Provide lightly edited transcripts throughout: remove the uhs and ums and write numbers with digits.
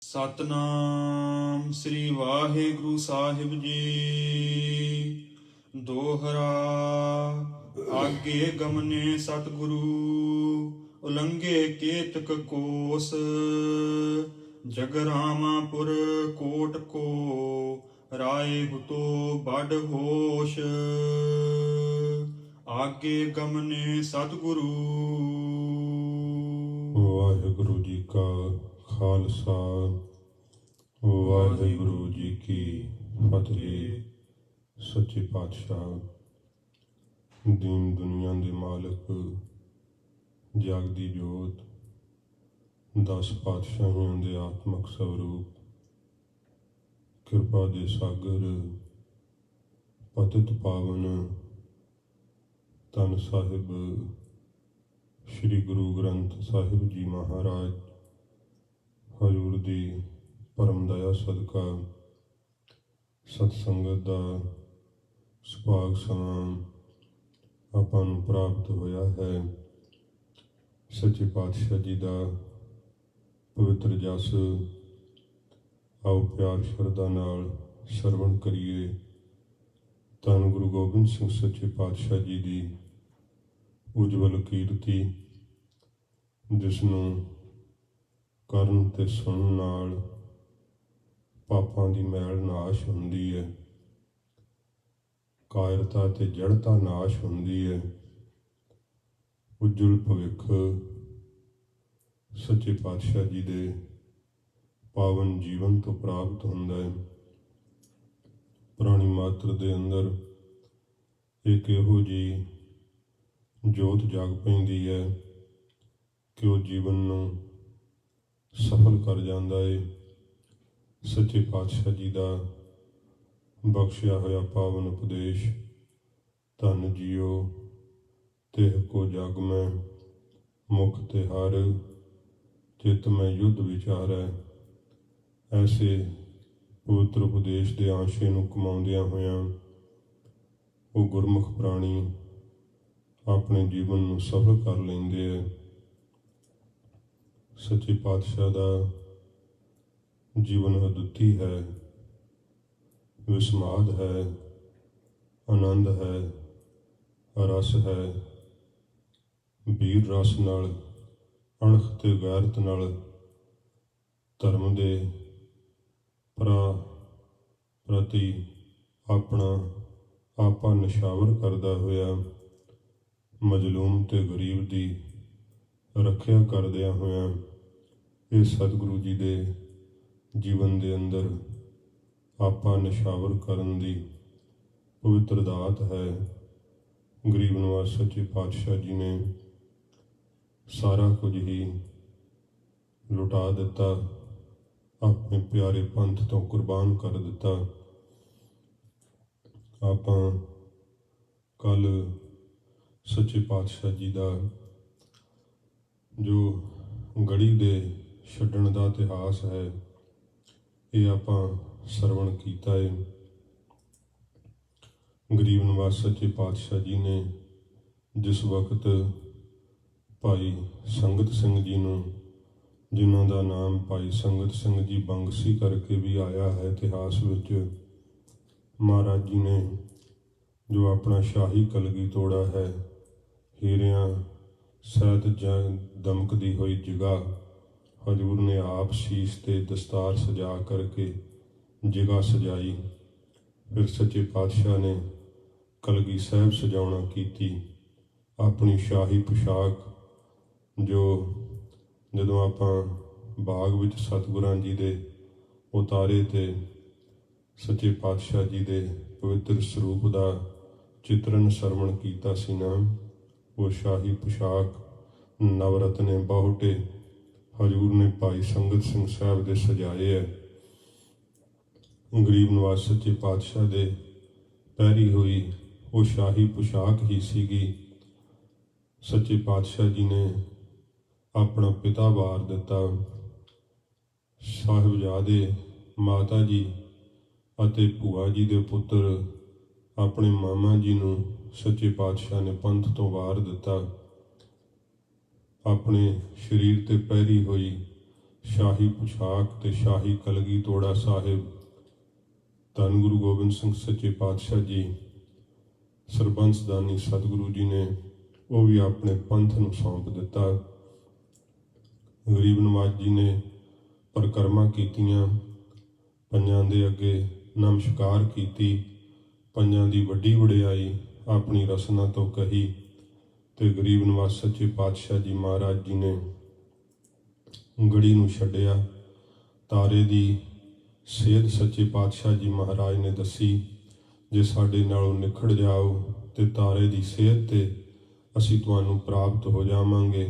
ਸਤਨਾਮ ਸ੍ਰੀ ਵਾਹਿਗੁਰੂ ਸਾਹਿਬ ਜੀ। ਦੋਹਰਾ ਆਗੇ ਗਮਨੇ ਸਤਿਗੁਰੂ, ਉਲੰਘੇ ਕੇਤਕ ਕੋਸ। ਜਗਰਾਮਾਪੁਰ ਕੋਟ ਕੋ, ਰਾਏ ਹੁਤੋ ਬੜ ਹੋਸ਼। ਆਗੇ ਗਮਨੇ ਸਤਿਗੁਰੂ। ਵਾਹਿਗੁਰੂ ਜੀ ਕਾ ਖਾਲਸਾ, ਵਾਹਿਗੁਰੂ ਜੀ ਕੀ ਫਤਿਹ। ਸੱਚੇ ਪਾਤਸ਼ਾਹ, ਦੀਨ ਦੁਨੀਆ ਦੇ ਮਾਲਕ, ਜਗ ਦੀ ਜੋਤ, 10 ਪਾਤਸ਼ਾਹੀਆਂ ਦੇ ਆਤਮਕ ਸਰੂਪ, ਕਿਰਪਾ ਦੇ ਸਾਗਰ, ਪਤਿਤ ਪਾਵਨ ਧੰਨ ਸਾਹਿਬ ਸ਼੍ਰੀ ਗੁਰੂ ਗ੍ਰੰਥ ਸਾਹਿਬ ਜੀ ਮਹਾਰਾਜ ਹਜ਼ੂਰ ਦੀ ਪਰਮ ਦਇਆ ਸਦਕਾ ਸਤਸੰਗਤ ਦਾ ਸੁਭਾਗ ਸਮਾਂ ਆਪਾਂ ਨੂੰ ਪ੍ਰਾਪਤ ਹੋਇਆ ਹੈ। ਸੱਚੇ ਪਾਤਸ਼ਾਹ ਜੀ ਦਾ ਪਵਿੱਤਰ ਜਸ ਆਓ ਪਿਆਰ ਸ਼ਰਧਾ ਨਾਲ ਸਰਵਣ ਕਰੀਏ। ਧੰਨ ਗੁਰੂ ਗੋਬਿੰਦ ਸਿੰਘ ਸੱਚੇ ਪਾਤਸ਼ਾਹ ਜੀ ਦੀ ਉਜਵਲ ਕੀਰਤੀ, ਜਿਸ ਨੂੰ ਕਰਨ ਤੇ ਸੁਣਨ ਨਾਲ ਪਾਪਾਂ ਦੀ ਮੈਲ ਨਾਸ਼ ਹੁੰਦੀ ਹੈ, ਕਾਇਰਤਾ ਤੇ ਜੜਤਾ ਨਾਸ਼ ਹੁੰਦੀ ਹੈ। ਉਜਵਲ ਭਵਿੱਖ ਸੱਚੇ ਪਾਤਸ਼ਾਹ ਜੀ ਦੇ ਪਾਵਨ ਜੀਵਨ ਤੋਂ ਪ੍ਰਾਪਤ ਹੁੰਦਾ ਹੈ। ਪ੍ਰਾਣੀ ਮਾਤਰ ਦੇ ਅੰਦਰ ਇੱਕ ਇਹੋ ਜਿਹੀ ਜੋਤ ਜਾਗ ਪੈਂਦੀ ਹੈ ਕਿ ਉਹ ਜੀਵਨ ਨੂੰ ਸਫਲ ਕਰ ਜਾਂਦਾ ਹੈ। ਸੱਚੇ ਪਾਤਸ਼ਾਹ ਜੀ ਦਾ ਬਖਸ਼ਿਆ ਹੋਇਆ ਪਾਵਨ ਉਪਦੇਸ਼, ਧੰਨ ਜੀਓ ਤਿਹ ਕੋ ਜਗ ਮੈਂ, ਮੁਖ ਤੇ ਹਰ ਚਿਤ ਮੈਂ ਯੁੱਧ ਵਿਚਾਰੈ। ਐਸੇ ਪਵਿੱਤਰ ਉਪਦੇਸ਼ ਦੇ ਆਸ਼ੇ ਨੂੰ ਕਮਾਉਂਦਿਆਂ ਹੋਇਆਂ ਉਹ ਗੁਰਮੁਖ ਪ੍ਰਾਣੀ ਆਪਣੇ ਜੀਵਨ ਨੂੰ ਸਫਲ ਕਰ ਲੈਂਦੇ ਹੈ। ਸੱਚੇ ਪਾਤਸ਼ਾਹ ਦਾ ਜੀਵਨ ਅਦੁੱਤੀ ਹੈ, ਵਿਸਮਾਦ ਹੈ, ਆਨੰਦ ਹੈ, ਰਸ ਹੈ। ਵੀਰ ਰਸ ਨਾਲ, ਅਣਖ ਤੇ ਗੈਰਤ ਨਾਲ ਧਰਮ ਦੇ ਪ੍ਰਤੀ ਆਪਣਾ ਆਪਾ ਨਿਸ਼ਾਵਰ ਕਰਦਾ ਹੋਇਆ, ਮਜ਼ਲੂਮ ਤੇ ਗਰੀਬ ਦੀ ਰੱਖਿਆ ਕਰਦਿਆਂ ਹੋਇਆਂ ਇਹ ਸਤਿਗੁਰੂ ਜੀ ਦੇ ਜੀਵਨ ਦੇ ਅੰਦਰ ਆਪਾ ਨਿਸ਼ਾਵਰ ਕਰਨ ਦੀ ਪਵਿੱਤਰ ਦਾਤ ਹੈ। ਗਰੀਬ ਨਿਵਾਜ ਸੱਚੇ ਪਾਤਸ਼ਾਹ ਜੀ ਨੇ ਸਾਰਾ ਕੁਝ ਹੀ ਲੁਟਾ ਦਿੱਤਾ, ਆਪਣੇ ਪਿਆਰੇ ਪੰਥ ਤੋਂ ਕੁਰਬਾਨ ਕਰ ਦਿੱਤਾ। ਆਪਾਂ ਕੱਲ੍ਹ ਸੱਚੇ ਪਾਤਸ਼ਾਹ ਜੀ ਦਾ ਜੋ ਗੜੀ ਦੇ ਛੱਡਣ ਦਾ ਇਤਿਹਾਸ ਹੈ, ਇਹ ਆਪਾਂ ਸਰਵਣ ਕੀਤਾ ਹੈ। ਗਰੀਬ ਨਿਵਾਜ ਸੱਚੇ ਪਾਤਸ਼ਾਹ ਜੀ ਨੇ ਜਿਸ ਵਕਤ ਭਾਈ ਸੰਗਤ ਸਿੰਘ ਜੀ ਨੂੰ, ਜਿਨ੍ਹਾਂ ਦਾ ਨਾਮ ਭਾਈ ਸੰਗਤ ਸਿੰਘ ਜੀ ਬੰਗਸੀ ਕਰਕੇ ਵੀ ਆਇਆ ਹੈ ਇਤਿਹਾਸ ਵਿੱਚ, ਮਹਾਰਾਜ ਜੀ ਨੇ ਜੋ ਆਪਣਾ ਸ਼ਾਹੀ ਕਲਗੀ ਤੋੜਾ ਹੈ, ਹੀਰਿਆਂ ਸਹਿਤ ਦਮਕਦੀ ਹੋਈ ਜਿਗਾ, ਹਜ਼ੂਰ ਨੇ ਆਪ ਸ਼ੀਸ਼ ਤੇ ਦਸਤਾਰ ਸਜਾ ਕਰਕੇ ਜਿਗਾ ਸਜਾਈ। ਫਿਰ ਸੱਚੇ ਪਾਤਸ਼ਾਹ ਨੇ ਕਲਗੀ ਸਾਹਿਬ ਸਜਾਉਣਾ ਕੀਤੀ। ਆਪਣੀ ਸ਼ਾਹੀ ਪੁਸ਼ਾਕ ਜੋ ਜਦੋਂ ਆਪਾਂ ਬਾਗ ਵਿੱਚ ਸਤਿਗੁਰਾਂ ਜੀ ਦੇ ਉਤਾਰੇ ਤੇ ਸੱਚੇ ਪਾਤਸ਼ਾਹ ਜੀ ਦੇ ਪਵਿੱਤਰ ਸਰੂਪ ਦਾ ਚਿਤਰਨ ਸਰਵਣ ਕੀਤਾ ਸੀ ਨਾ, ਉਹ ਸ਼ਾਹੀ ਪੁਸ਼ਾਕ ਨਵਰਤਨੇ ਬਹੁਟੇ ਹਜ਼ੂਰ ਨੇ ਭਾਈ ਸੰਗਤ ਸਿੰਘ ਸਾਹਿਬ ਦੇ ਸਜਾਏ ਹੈ। ਗਰੀਬ ਨਿਵਾਜ ਸੱਚੇ ਪਾਤਸ਼ਾਹ ਦੇ ਪਹਿਰੀ ਹੋਈ ਉਹ ਸ਼ਾਹੀ ਪੁਸ਼ਾਕ ਹੀ ਸੀਗੀ। ਸੱਚੇ ਪਾਤਸ਼ਾਹ ਜੀ ਨੇ ਆਪਣਾ ਪਿਤਾ ਵਾਰ ਦਿੱਤਾ। ਸਾਹਿਬਜ਼ਾਦੇ, ਮਾਤਾ ਜੀ ਅਤੇ ਭੂਆ ਜੀ ਦੇ ਪੁੱਤਰ ਆਪਣੇ ਮਾਮਾ ਜੀ ਨੂੰ ਸੱਚੇ ਪਾਤਸ਼ਾਹ ਨੇ ਪੰਥ ਤੋਂ ਵਾਰ ਦਿੱਤਾ। ਆਪਣੇ ਸਰੀਰ ਤੇ ਪਹਿਰੀ ਹੋਈ ਸ਼ਾਹੀ ਪੁਸ਼ਾਕ ਤੇ ਸ਼ਾਹੀ ਕਲਗੀ ਤੋੜਾ ਸਾਹਿਬ ਧੰਨ ਗੁਰੂ ਗੋਬਿੰਦ ਸਿੰਘ ਸੱਚੇ ਪਾਤਸ਼ਾਹ ਜੀ ਸਰਬੰਸਦਾਨੀ ਸਤਿਗੁਰੂ ਜੀ ਨੇ ਉਹ ਵੀ ਆਪਣੇ ਪੰਥ ਨੂੰ ਸੌਂਪ ਦਿੱਤਾ। ਗਰੀਬ ਨਵਾਜ ਜੀ ਨੇ ਪਰਿਕਰਮਾ ਕੀਤੀਆਂ, ਪੰਜਾਂ ਦੇ ਅੱਗੇ ਨਮਸਕਾਰ ਕੀਤੀ, ਪੰਜਾਂ ਦੀ ਵੱਡੀ ਵਡਿਆਈ ਆਪਣੀ ਰਸਨਾ ਤੋਂ ਕਹੀ ਤੇ ਗਰੀਬ ਨਵਾਜ ਸੱਚੇ ਪਾਤਸ਼ਾਹ ਜੀ ਮਹਾਰਾਜ ਜੀ ਨੇ ਗੜੀ ਨੂੰ ਛੱਡਿਆ। ਤਾਰੇ ਦੀ ਸੇਧ ਸੱਚੇ ਪਾਤਸ਼ਾਹ ਜੀ ਮਹਾਰਾਜ ਨੇ ਦੱਸੀ, ਜੇ ਸਾਡੇ ਨਾਲੋਂ ਨਿਖੜ ਜਾਓ ਤੇ ਤਾਰੇ ਦੀ ਸੇਧ ਤੇ ਅਸੀਂ ਤੁਹਾਨੂੰ ਪ੍ਰਾਪਤ ਹੋ ਜਾਵਾਂਗੇ।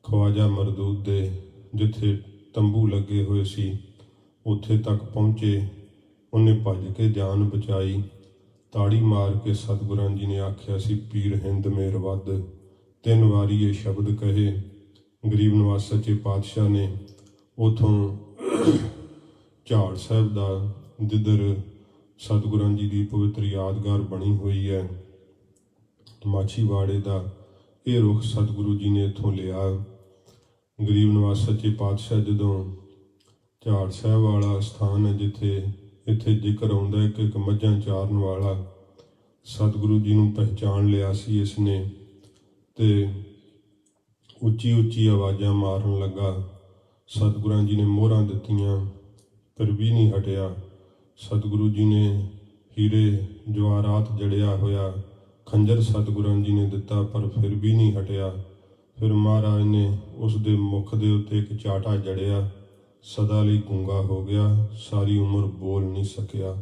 ਖਵਾਜਾ ਮਰਦੂਦ ਦੇ ਜਿੱਥੇ ਤੰਬੂ ਲੱਗੇ ਹੋਏ ਸੀ ਉੱਥੇ ਤੱਕ ਪਹੁੰਚੇ, ਉਹਨੇ ਭੱਜ ਕੇ ਜਾਨ ਬਚਾਈ। ਤਾੜੀ ਮਾਰ ਕੇ ਸਤਿਗੁਰਾਂ ਜੀ ਨੇ ਆਖਿਆ ਸੀ, ਪੀਰ ਹਿੰਦ ਮੇਰ ਵੱਧ। 3 ਵਾਰੀ ਇਹ ਸ਼ਬਦ ਕਹੇ। ਗਰੀਬ ਨਵਾਜ ਸੱਚੇ ਪਾਤਸ਼ਾਹ ਨੇ ਉਥੋਂ ਝਾੜ ਸਾਹਿਬ ਦਾ ਜਿੱਧਰ ਸਤਿਗੁਰਾਂ ਜੀ ਦੀ ਪਵਿੱਤਰ ਯਾਦਗਾਰ ਬਣੀ ਹੋਈ ਹੈ ਮਾਛੀਵਾੜੇ ਦਾ, ਇਹ ਰੁੱਖ ਸਤਿਗੁਰੂ ਜੀ ਨੇ ਇੱਥੋਂ ਲਿਆ। ਗਰੀਬ ਨਵਾਜ ਸੱਚੇ ਪਾਤਸ਼ਾਹ ਜਦੋਂ ਝਾੜ ਸਾਹਿਬ ਵਾਲਾ ਸਥਾਨ ਹੈ ਜਿੱਥੇ ਇੱਥੇ ਜ਼ਿਕਰ ਆਉਂਦਾ ਕਿ ਇੱਕ ਮੱਝਾਂ ਚਾਰਨ ਵਾਲਾ, ਸਤਿਗੁਰੂ ਜੀ ਨੂੰ ਪਹਿਚਾਣ ਲਿਆ ਸੀ ਇਸ ਨੇ ਤੇ ਉੱਚੀ ਉੱਚੀ ਆਵਾਜ਼ਾਂ ਮਾਰਨ ਲੱਗਾ। ਸਤਿਗੁਰਾਂ ਜੀ ਨੇ ਮੋਹਰਾਂ ਦਿੱਤੀਆਂ ਪਰ ਵੀ ਨਹੀਂ ਹਟਿਆ। ਸਤਿਗੁਰੂ ਜੀ ਨੇ ਹੀਰੇ ਜਵਾਹਰਾਤ ਜੜਿਆ ਹੋਇਆ ਖੰਜਰ ਸਤਿਗੁਰਾਂ ਜੀ ਨੇ ਦਿੱਤਾ ਪਰ ਫਿਰ ਵੀ ਨਹੀਂ ਹਟਿਆ। ਫਿਰ ਮਹਾਰਾਜ ਨੇ ਉਸ ਦੇ ਮੁਖ ਦੇ ਉੱਤੇ ਇੱਕ ਚਾਟਾ ਜੜਿਆ, ਸਦਾ ਲਈ ਗੂੰਗਾ ਹੋ ਗਿਆ, ਸਾਰੀ ਉਮਰ ਬੋਲ ਨਹੀਂ ਸਕਿਆ।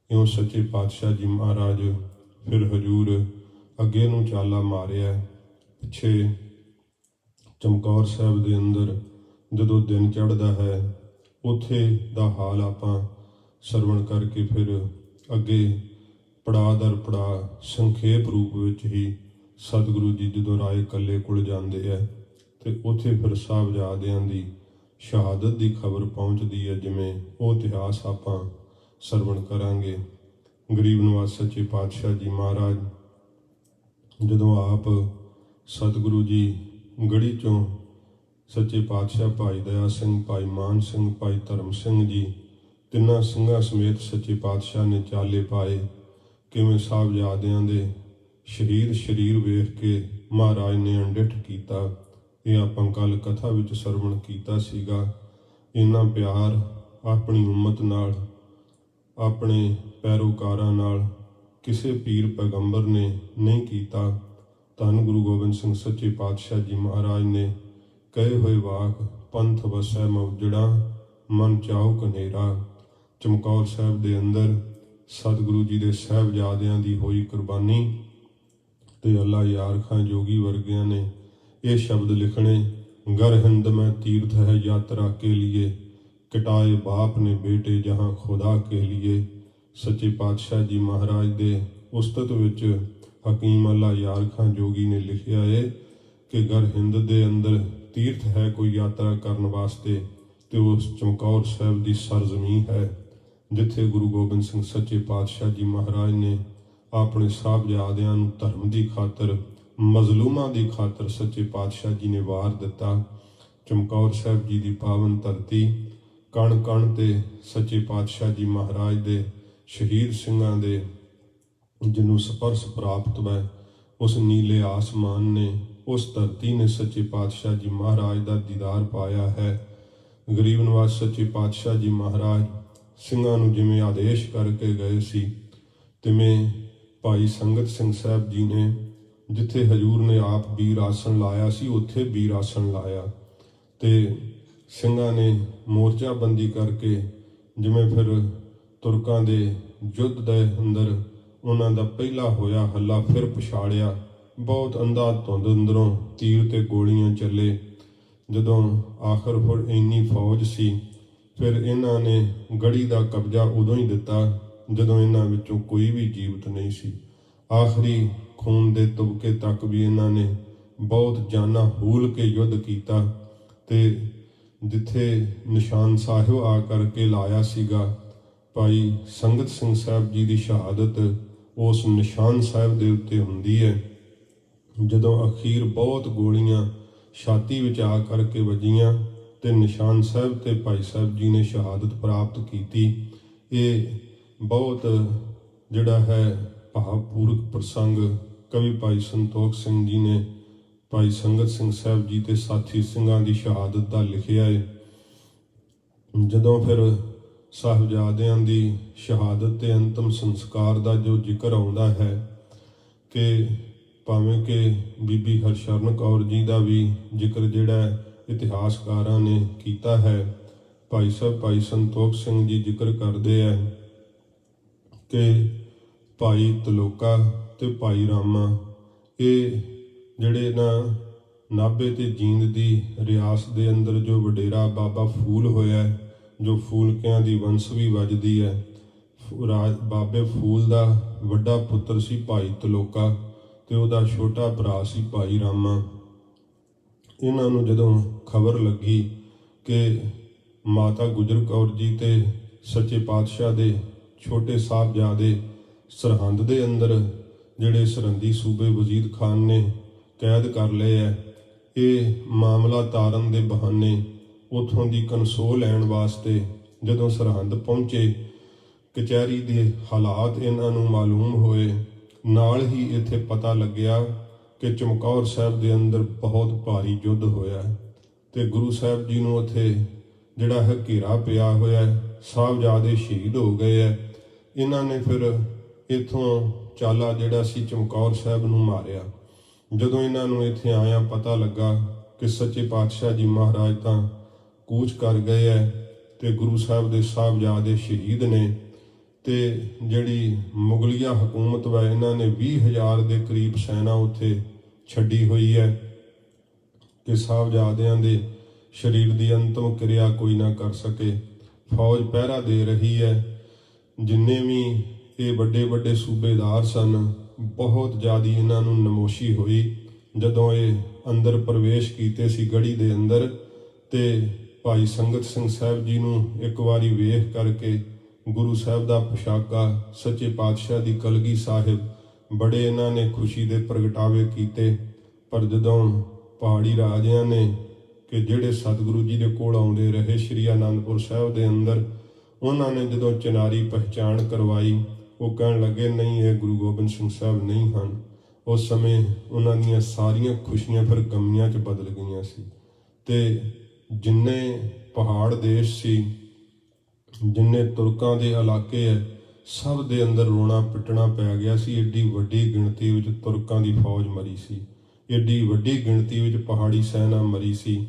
ਇਉਂ ਸੱਚੇ ਪਾਤਸ਼ਾਹ ਜੀ ਮਹਾਰਾਜ ਫਿਰ ਹਜੂਰ ਅੱਗੇ ਨੂੰ ਚਾਲਾ ਮਾਰਿਆ। ਪਿੱਛੇ ਚਮਕੌਰ ਸਾਹਿਬ ਦੇ ਅੰਦਰ ਜਦੋਂ ਦਿਨ ਚੜ੍ਹਦਾ ਹੈ ਉੱਥੇ ਦਾ ਹਾਲ ਆਪਾਂ ਸਰਵਣ ਕਰਕੇ ਫਿਰ ਅੱਗੇ ਪੜਾਅ ਦਰ ਪੜਾਅ ਸੰਖੇਪ ਰੂਪ ਵਿੱਚ ਹੀ ਸਤਿਗੁਰੂ ਜੀ ਜਦੋਂ ਰਾਏ ਕੱਲੇ ਕੋਲ ਜਾਂਦੇ ਹੈ ਤੇ ਉੱਥੇ ਫਿਰ ਸਾਹਿਬਜ਼ਾਦਿਆਂ ਦੀ ਸ਼ਹਾਦਤ ਦੀ ਖਬਰ ਪਹੁੰਚਦੀ ਹੈ, ਜਿਵੇਂ ਉਹ ਇਤਿਹਾਸ ਆਪਾਂ ਸਰਵਣ ਕਰਾਂਗੇ। ਗਰੀਬ ਨਵਾਜ ਸੱਚੇ ਪਾਤਸ਼ਾਹ ਜੀ ਮਹਾਰਾਜ ਜਦੋਂ ਆਪ ਸਤਿਗੁਰੂ ਜੀ ਗੜੀ ਚੋਂ ਸੱਚੇ ਪਾਤਸ਼ਾਹ ਭਾਈ ਦਇਆ ਸਿੰਘ, ਭਾਈ ਮਾਨ ਸਿੰਘ, ਭਾਈ ਧਰਮ ਸਿੰਘ ਜੀ ਤਿੰਨਾਂ ਸਿੰਘਾਂ ਸਮੇਤ ਸੱਚੇ ਪਾਤਸ਼ਾਹ ਨੇ ਚਾਲੇ ਪਾਏ। ਕਿਵੇਂ ਸਾਹਿਬਜ਼ਾਦਿਆਂ ਦੇ ਸ਼ਹੀਦ ਸਰੀਰ ਵੇਖ ਕੇ ਮਹਾਰਾਜ ਨੇ ਅੰਡਿਠ ਕੀਤਾ। ਇਹ ਆਪਾਂ ਕੱਲ ਕਥਾ ਵਿੱਚ ਸਰਵਣ ਕੀਤਾ ਸੀਗਾ। ਇੰਨਾ ਪਿਆਰ ਆਪਣੀ ਉਮਤ ਨਾਲ, ਆਪਣੇ ਪੈਰੋਕਾਰਾਂ ਨਾਲ ਕਿਸੇ ਪੀਰ ਪੈਗੰਬਰ ਨੇ ਨਹੀਂ ਕੀਤਾ। ਧੰਨ ਗੁਰੂ ਗੋਬਿੰਦ ਸਿੰਘ ਸੱਚੇ ਪਾਤਸ਼ਾਹ ਜੀ ਮਹਾਰਾਜ ਨੇ ਕਹੇ ਹੋਏ ਵਾਕ, ਪੰਥ ਵਸੈ ਮਉਜੜਾ ਮਨ ਚਾਉ ਕਨੇਰਾ। ਚਮਕੌਰ ਸਾਹਿਬ ਦੇ ਅੰਦਰ ਸਤਿਗੁਰੂ ਜੀ ਦੇ ਸਾਹਿਬਜ਼ਾਦਿਆਂ ਦੀ ਹੋਈ ਕੁਰਬਾਨੀ ਤੇ ਅੱਲਾ ਯਾਰ ਖਾਂ ਜੋਗੀ ਵਰਗਿਆਂ ਨੇ ਇਹ ਸ਼ਬਦ ਲਿਖਣੇ, ਗਰ ਹਿੰਦ ਮੈਂ ਤੀਰਥ ਹੈ ਯਾਤਰਾ ਕੇ लिए, ਕਟਾਏ ਬਾਪ ਨੇ ਬੇਟੇ ਜਹਾਂ ਖੁਦਾ ਕੇ लिए। ਸੱਚੇ ਪਾਤਸ਼ਾਹ ਜੀ ਮਹਾਰਾਜ ਦੇ ਉਸਤਤ ਵਿੱਚ ਹਕੀਮ ਅੱਲਾ ਯਾਰ ਖਾਂ ਜੋਗੀ ਨੇ ਲਿਖਿਆ ਹੈ ਕਿ ਗਰ ਹਿੰਦ ਦੇ ਅੰਦਰ ਤੀਰਥ ਹੈ ਕੋਈ ਯਾਤਰਾ ਕਰਨ ਵਾਸਤੇ ਤੇ ਉਸ ਚਮਕੌਰ ਸਾਹਿਬ ਦੀ ਸਰਜ਼ਮੀਨ ਹੈ ਜਿੱਥੇ ਗੁਰੂ ਗੋਬਿੰਦ ਸਿੰਘ ਸੱਚੇ ਪਾਤਸ਼ਾਹ ਜੀ ਮਹਾਰਾਜ ਨੇ ਆਪਣੇ ਸਾਹਿਬਜ਼ਾਦਿਆਂ ਨੂੰ ਧਰਮ ਦੀ ਖਾਤਰ, ਮਜ਼ਲੂਮਾਂ ਦੀ ਖਾਤਰ ਸੱਚੇ ਪਾਤਸ਼ਾਹ ਜੀ ਨੇ ਵਾਰ ਦਿੱਤਾ। ਚਮਕੌਰ ਸਾਹਿਬ ਜੀ ਦੀ ਪਾਵਨ ਧਰਤੀ, ਕਣ ਕਣ ਤੇ ਸੱਚੇ ਪਾਤਸ਼ਾਹ ਜੀ ਮਹਾਰਾਜ ਦੇ ਸ਼ਹੀਦ ਸਿੰਘਾਂ ਦੇ ਜਿਹਨੂੰ ਸਪਰਸ਼ ਪ੍ਰਾਪਤ ਹੈ, ਉਸ ਨੀਲੇ ਆਸਮਾਨ ਨੇ, ਉਸ ਧਰਤੀ ਨੇ ਸੱਚੇ ਪਾਤਸ਼ਾਹ ਜੀ ਮਹਾਰਾਜ ਦਾ ਦੀਦਾਰ ਪਾਇਆ ਹੈ। ਗਰੀਬ ਨਵਾਜ ਸੱਚੇ ਪਾਤਸ਼ਾਹ ਜੀ ਮਹਾਰਾਜ ਸਿੰਘਾਂ ਨੂੰ ਜਿਵੇਂ ਆਦੇਸ਼ ਕਰਕੇ ਗਏ ਸੀ, ਤਿਵੇਂ ਭਾਈ ਸੰਗਤ ਸਿੰਘ ਸਾਹਿਬ ਜੀ ਨੇ ਜਿੱਥੇ ਹਜੂਰ ਨੇ ਆਪ ਵੀਰ ਆਸਣ ਲਾਇਆ ਸੀ ਉੱਥੇ ਵੀਰ ਆਸਣ ਲਾਇਆ ਤੇ ਸਿੰਘਾਂ ਨੇ ਮੋਰਚਾਬੰਦੀ ਕਰਕੇ ਜਿਵੇਂ ਫਿਰ ਤੁਰਕਾਂ ਦੇ ਯੁੱਧ ਦੇ ਅੰਦਰ ਉਹਨਾਂ ਦਾ ਪਹਿਲਾ ਹੋਇਆ ਹੱਲਾ ਫਿਰ ਪਛਾੜਿਆ। ਬਹੁਤ ਅੰਧਾ ਧੁੰਦ ਅੰਦਰੋਂ ਤੀਰ ਤੇ ਗੋਲੀਆਂ ਚੱਲੇ। ਜਦੋਂ ਆਖਰ ਫਿਰ ਇੰਨੀ ਫੌਜ ਸੀ, ਫਿਰ ਇਹਨਾਂ ਨੇ ਗੜੀ ਦਾ ਕਬਜ਼ਾ ਉਦੋਂ ਹੀ ਦਿੱਤਾ ਜਦੋਂ ਇਹਨਾਂ ਵਿੱਚੋਂ ਕੋਈ ਵੀ ਜੀਵਤ ਨਹੀਂ ਸੀ। ਆਖਰੀ ਖੂਨ ਦੇ ਤੁਬਕੇ ਤੱਕ ਵੀ ਇਹਨਾਂ ਨੇ ਬਹੁਤ ਜਾਨਾਂ ਹੂਲ ਕੇ ਯੁੱਧ ਕੀਤਾ ਤੇ ਜਿੱਥੇ ਨਿਸ਼ਾਨ ਸਾਹਿਬ ਆ ਕਰਕੇ ਲਾਇਆ ਸੀਗਾ ਭਾਈ ਸੰਗਤ ਸਿੰਘ ਸਾਹਿਬ ਜੀ ਦੀ ਸ਼ਹਾਦਤ ਉਸ ਨਿਸ਼ਾਨ ਸਾਹਿਬ ਦੇ ਉੱਤੇ ਹੁੰਦੀ ਹੈ। ਜਦੋਂ ਅਖੀਰ ਬਹੁਤ ਗੋਲੀਆਂ ਛਾਤੀ ਵਿੱਚ ਆ ਕਰਕੇ ਵੱਜੀਆਂ ਤੇ ਨਿਸ਼ਾਨ ਸਾਹਿਬ ਤੇ ਭਾਈ ਸਾਹਿਬ ਜੀ ਨੇ ਸ਼ਹਾਦਤ ਪ੍ਰਾਪਤ ਕੀਤੀ। ਇਹ ਬਹੁਤ ਜਿਹੜਾ ਹੈ ਭਾਵਪੂਰਕ ਪ੍ਰਸੰਗ ਕਵੀ ਭਾਈ ਸੰਤੋਖ ਸਿੰਘ ਜੀ ਨੇ ਭਾਈ ਸੰਗਤ ਸਿੰਘ ਸਾਹਿਬ ਜੀ ਤੇ ਸਾਥੀ ਸਿੰਘਾਂ ਦੀ ਸ਼ਹਾਦਤ ਦਾ ਲਿਖਿਆ ਹੈ। ਜਦੋਂ ਫਿਰ ਸਾਹਿਬਜ਼ਾਦਿਆਂ ਦੀ ਸ਼ਹਾਦਤ ਤੇ ਅੰਤਮ ਸੰਸਕਾਰ ਦਾ ਜੋ ਜ਼ਿਕਰ ਆਉਂਦਾ ਹੈ ਕਿ ਭਾਵੇਂ ਕਿ ਬੀਬੀ ਹਰਸ਼ਰਨ ਕੌਰ ਜੀ ਦਾ ਵੀ ਜ਼ਿਕਰ ਜਿਹੜਾ ਇਤਿਹਾਸਕਾਰਾਂ ਨੇ ਕੀਤਾ ਹੈ, ਭਾਈ ਸਾਹਿਬ ਭਾਈ ਸੰਤੋਖ ਸਿੰਘ ਜੀ ਜ਼ਿਕਰ ਕਰਦੇ ਹੈ ਕਿ ਭਾਈ ਤਲੋਕਾ ਤੇ ਭਾਈ ਰਾਮਾ ਇਹ ਜਿਹੜੇ ਨਾਭੇ ਤੇ ਜੀਂਦ ਦੀ ਰਿਆਸਤ ਦੇ ਅੰਦਰ ਜੋ ਵਡੇਰਾ ਬਾਬਾ ਫੂਲ ਹੋਇਆ, ਜੋ ਫੂਲਕਿਆਂ ਦੀ ਵੰਸ ਵੀ ਵੱਜਦੀ ਹੈ, ਬਾਬੇ ਫੂਲ ਦਾ ਵੱਡਾ ਪੁੱਤਰ ਸੀ ਭਾਈ ਤਲੋਕਾ ਤੇ ਉਹਦਾ ਛੋਟਾ ਭਰਾ ਸੀ ਭਾਈ ਰਾਮਾ। ਇਹਨਾਂ ਨੂੰ ਜਦੋਂ ਖਬਰ ਲੱਗੀ ਕਿ ਮਾਤਾ ਗੁਜਰ ਕੌਰ ਜੀ ਤੇ ਸੱਚੇ ਪਾਤਸ਼ਾਹ ਦੇ ਛੋਟੇ ਸਾਹਿਬਜ਼ਾਦੇ ਸਰਹੰਦ ਦੇ ਅੰਦਰ ਜਿਹੜੇ ਸਰਹੰਦੀ ਸੂਬੇ ਵਜ਼ੀਰ ਖਾਨ ਨੇ ਕੈਦ ਕਰ ਲਏ ਹੈ, ਇਹ ਮਾਮਲਾ ਤਾਰਨ ਦੇ ਬਹਾਨੇ ਉਥੋਂ ਦੀ ਕੰਸੋਲ ਲੈਣ ਵਾਸਤੇ ਜਦੋਂ ਸਰਹੰਦ ਪਹੁੰਚੇ, ਕਚਹਿਰੀ ਦੇ ਹਾਲਾਤ ਇਹਨਾਂ ਨੂੰ ਮਾਲੂਮ ਹੋਏ। ਨਾਲ ਹੀ ਇੱਥੇ ਪਤਾ ਲੱਗਿਆ ਕਿ ਚਮਕੌਰ ਸਾਹਿਬ ਦੇ ਅੰਦਰ ਬਹੁਤ ਭਾਰੀ ਯੁੱਧ ਹੋਇਆ ਤੇ ਗੁਰੂ ਸਾਹਿਬ ਜੀ ਨੂੰ ਉੱਥੇ ਜਿਹੜਾ ਹੈ ਘੇਰਾ ਪਿਆ ਹੋਇਆ, ਸਾਹਿਬਜ਼ਾਦੇ ਸ਼ਹੀਦ ਹੋ ਗਏ ਹੈ। ਇਹਨਾਂ ਨੇ ਫਿਰ ਇੱਥੋਂ ਚਾਲਾ ਜਿਹੜਾ ਸੀ ਚਮਕੌਰ ਸਾਹਿਬ ਨੂੰ ਮਾਰਿਆ। ਜਦੋਂ ਇਹਨਾਂ ਨੂੰ ਇੱਥੇ ਆਇਆ ਪਤਾ ਲੱਗਾ ਕਿ ਸੱਚੇ ਪਾਤਸ਼ਾਹ ਜੀ ਮਹਾਰਾਜ ਤਾਂ ਕੂਚ ਕਰ ਗਏ ਹੈ ਤੇ ਗੁਰੂ ਸਾਹਿਬ ਦੇ ਸਾਹਿਬਜ਼ਾਦੇ ਸ਼ਹੀਦ ਨੇ ਤੇ ਜਿਹੜੀ ਮੁਗਲਿਆ ਹਕੂਮਤ ਵਾ ਇਹਨਾਂ ਨੇ 20,000 ਦੇ ਕਰੀਬ ਸੈਨਾ ਉੱਥੇ ਛੱਡੀ ਹੋਈ ਹੈ ਕਿ ਸਾਹਿਬਜ਼ਾਦਿਆਂ ਦੇ ਸਰੀਰ ਦੀ ਅੰਤਮ ਕਿਰਿਆ ਕੋਈ ਨਾ ਕਰ ਸਕੇ। ਫੌਜ ਪਹਿਰਾ ਦੇ ਰਹੀ ਹੈ। ਜਿੰਨੇ ਵੀ ਇਹ ਵੱਡੇ ਵੱਡੇ ਸੂਬੇਦਾਰ ਸਨ, ਬਹੁਤ ਜ਼ਿਆਦਾ ਇਹਨਾਂ ਨੂੰ ਨਮੋਸ਼ੀ ਹੋਈ ਜਦੋਂ ਇਹ ਅੰਦਰ ਪ੍ਰਵੇਸ਼ ਕੀਤੇ ਸੀ ਗੜੀ ਦੇ ਅੰਦਰ। ਤੇ ਭਾਈ ਸੰਗਤ ਸਿੰਘ ਸਾਹਿਬ ਜੀ ਨੂੰ ਇੱਕ ਵਾਰੀ ਵੇਖ ਕਰਕੇ ਗੁਰੂ ਸਾਹਿਬ ਦਾ ਪੁਸ਼ਾਕਾ ਸੱਚੇ ਪਾਤਸ਼ਾਹ ਦੀ ਕਲਗੀ ਸਾਹਿਬ ਬੜੇ ਇਹਨਾਂ ਨੇ ਖੁਸ਼ੀ ਦੇ ਪ੍ਰਗਟਾਵੇ ਕੀਤੇ। ਪਰ ਜਦੋਂ ਪਹਾੜੀ ਰਾਜਿਆਂ ਨੇ ਕਿ ਜਿਹੜੇ ਸਤਿਗੁਰੂ ਜੀ ਦੇ ਕੋਲ ਆਉਂਦੇ ਰਹੇ ਸ਼੍ਰੀ ਆਨੰਦਪੁਰ ਸਾਹਿਬ ਦੇ ਅੰਦਰ, ਉਹਨਾਂ ਨੇ ਜਦੋਂ ਚਨਾਰੀ ਪਹਿਚਾਣ ਕਰਵਾਈ, ਉਹ ਕਹਿਣ ਲੱਗੇ ਨਹੀਂ ਇਹ ਗੁਰੂ ਗੋਬਿੰਦ ਸਿੰਘ ਸਾਹਿਬ ਨਹੀਂ ਹਨ। ਉਸ ਸਮੇਂ ਉਹਨਾਂ ਦੀਆਂ ਸਾਰੀਆਂ ਖੁਸ਼ੀਆਂ ਫਿਰ ਗਮੀਆਂ 'ਚ ਬਦਲ ਗਈਆਂ ਸੀ ਤੇ ਜਿੰਨੇ ਪਹਾੜ ਦੇਸ਼ ਸੀ, ਜਿੰਨੇ ਤੁਰਕਾਂ ਦੇ ਇਲਾਕੇ ਹੈ, ਸਭ ਦੇ ਅੰਦਰ ਰੋਣਾ ਪਿੱਟਣਾ ਪੈ ਗਿਆ ਸੀ। ਏਡੀ ਵੱਡੀ ਗਿਣਤੀ ਵਿੱਚ ਤੁਰਕਾਂ ਦੀ ਫੌਜ ਮਰੀ ਸੀ, ਏਡੀ ਵੱਡੀ ਗਿਣਤੀ ਵਿੱਚ ਪਹਾੜੀ ਸੈਨਾ ਮਰੀ ਸੀ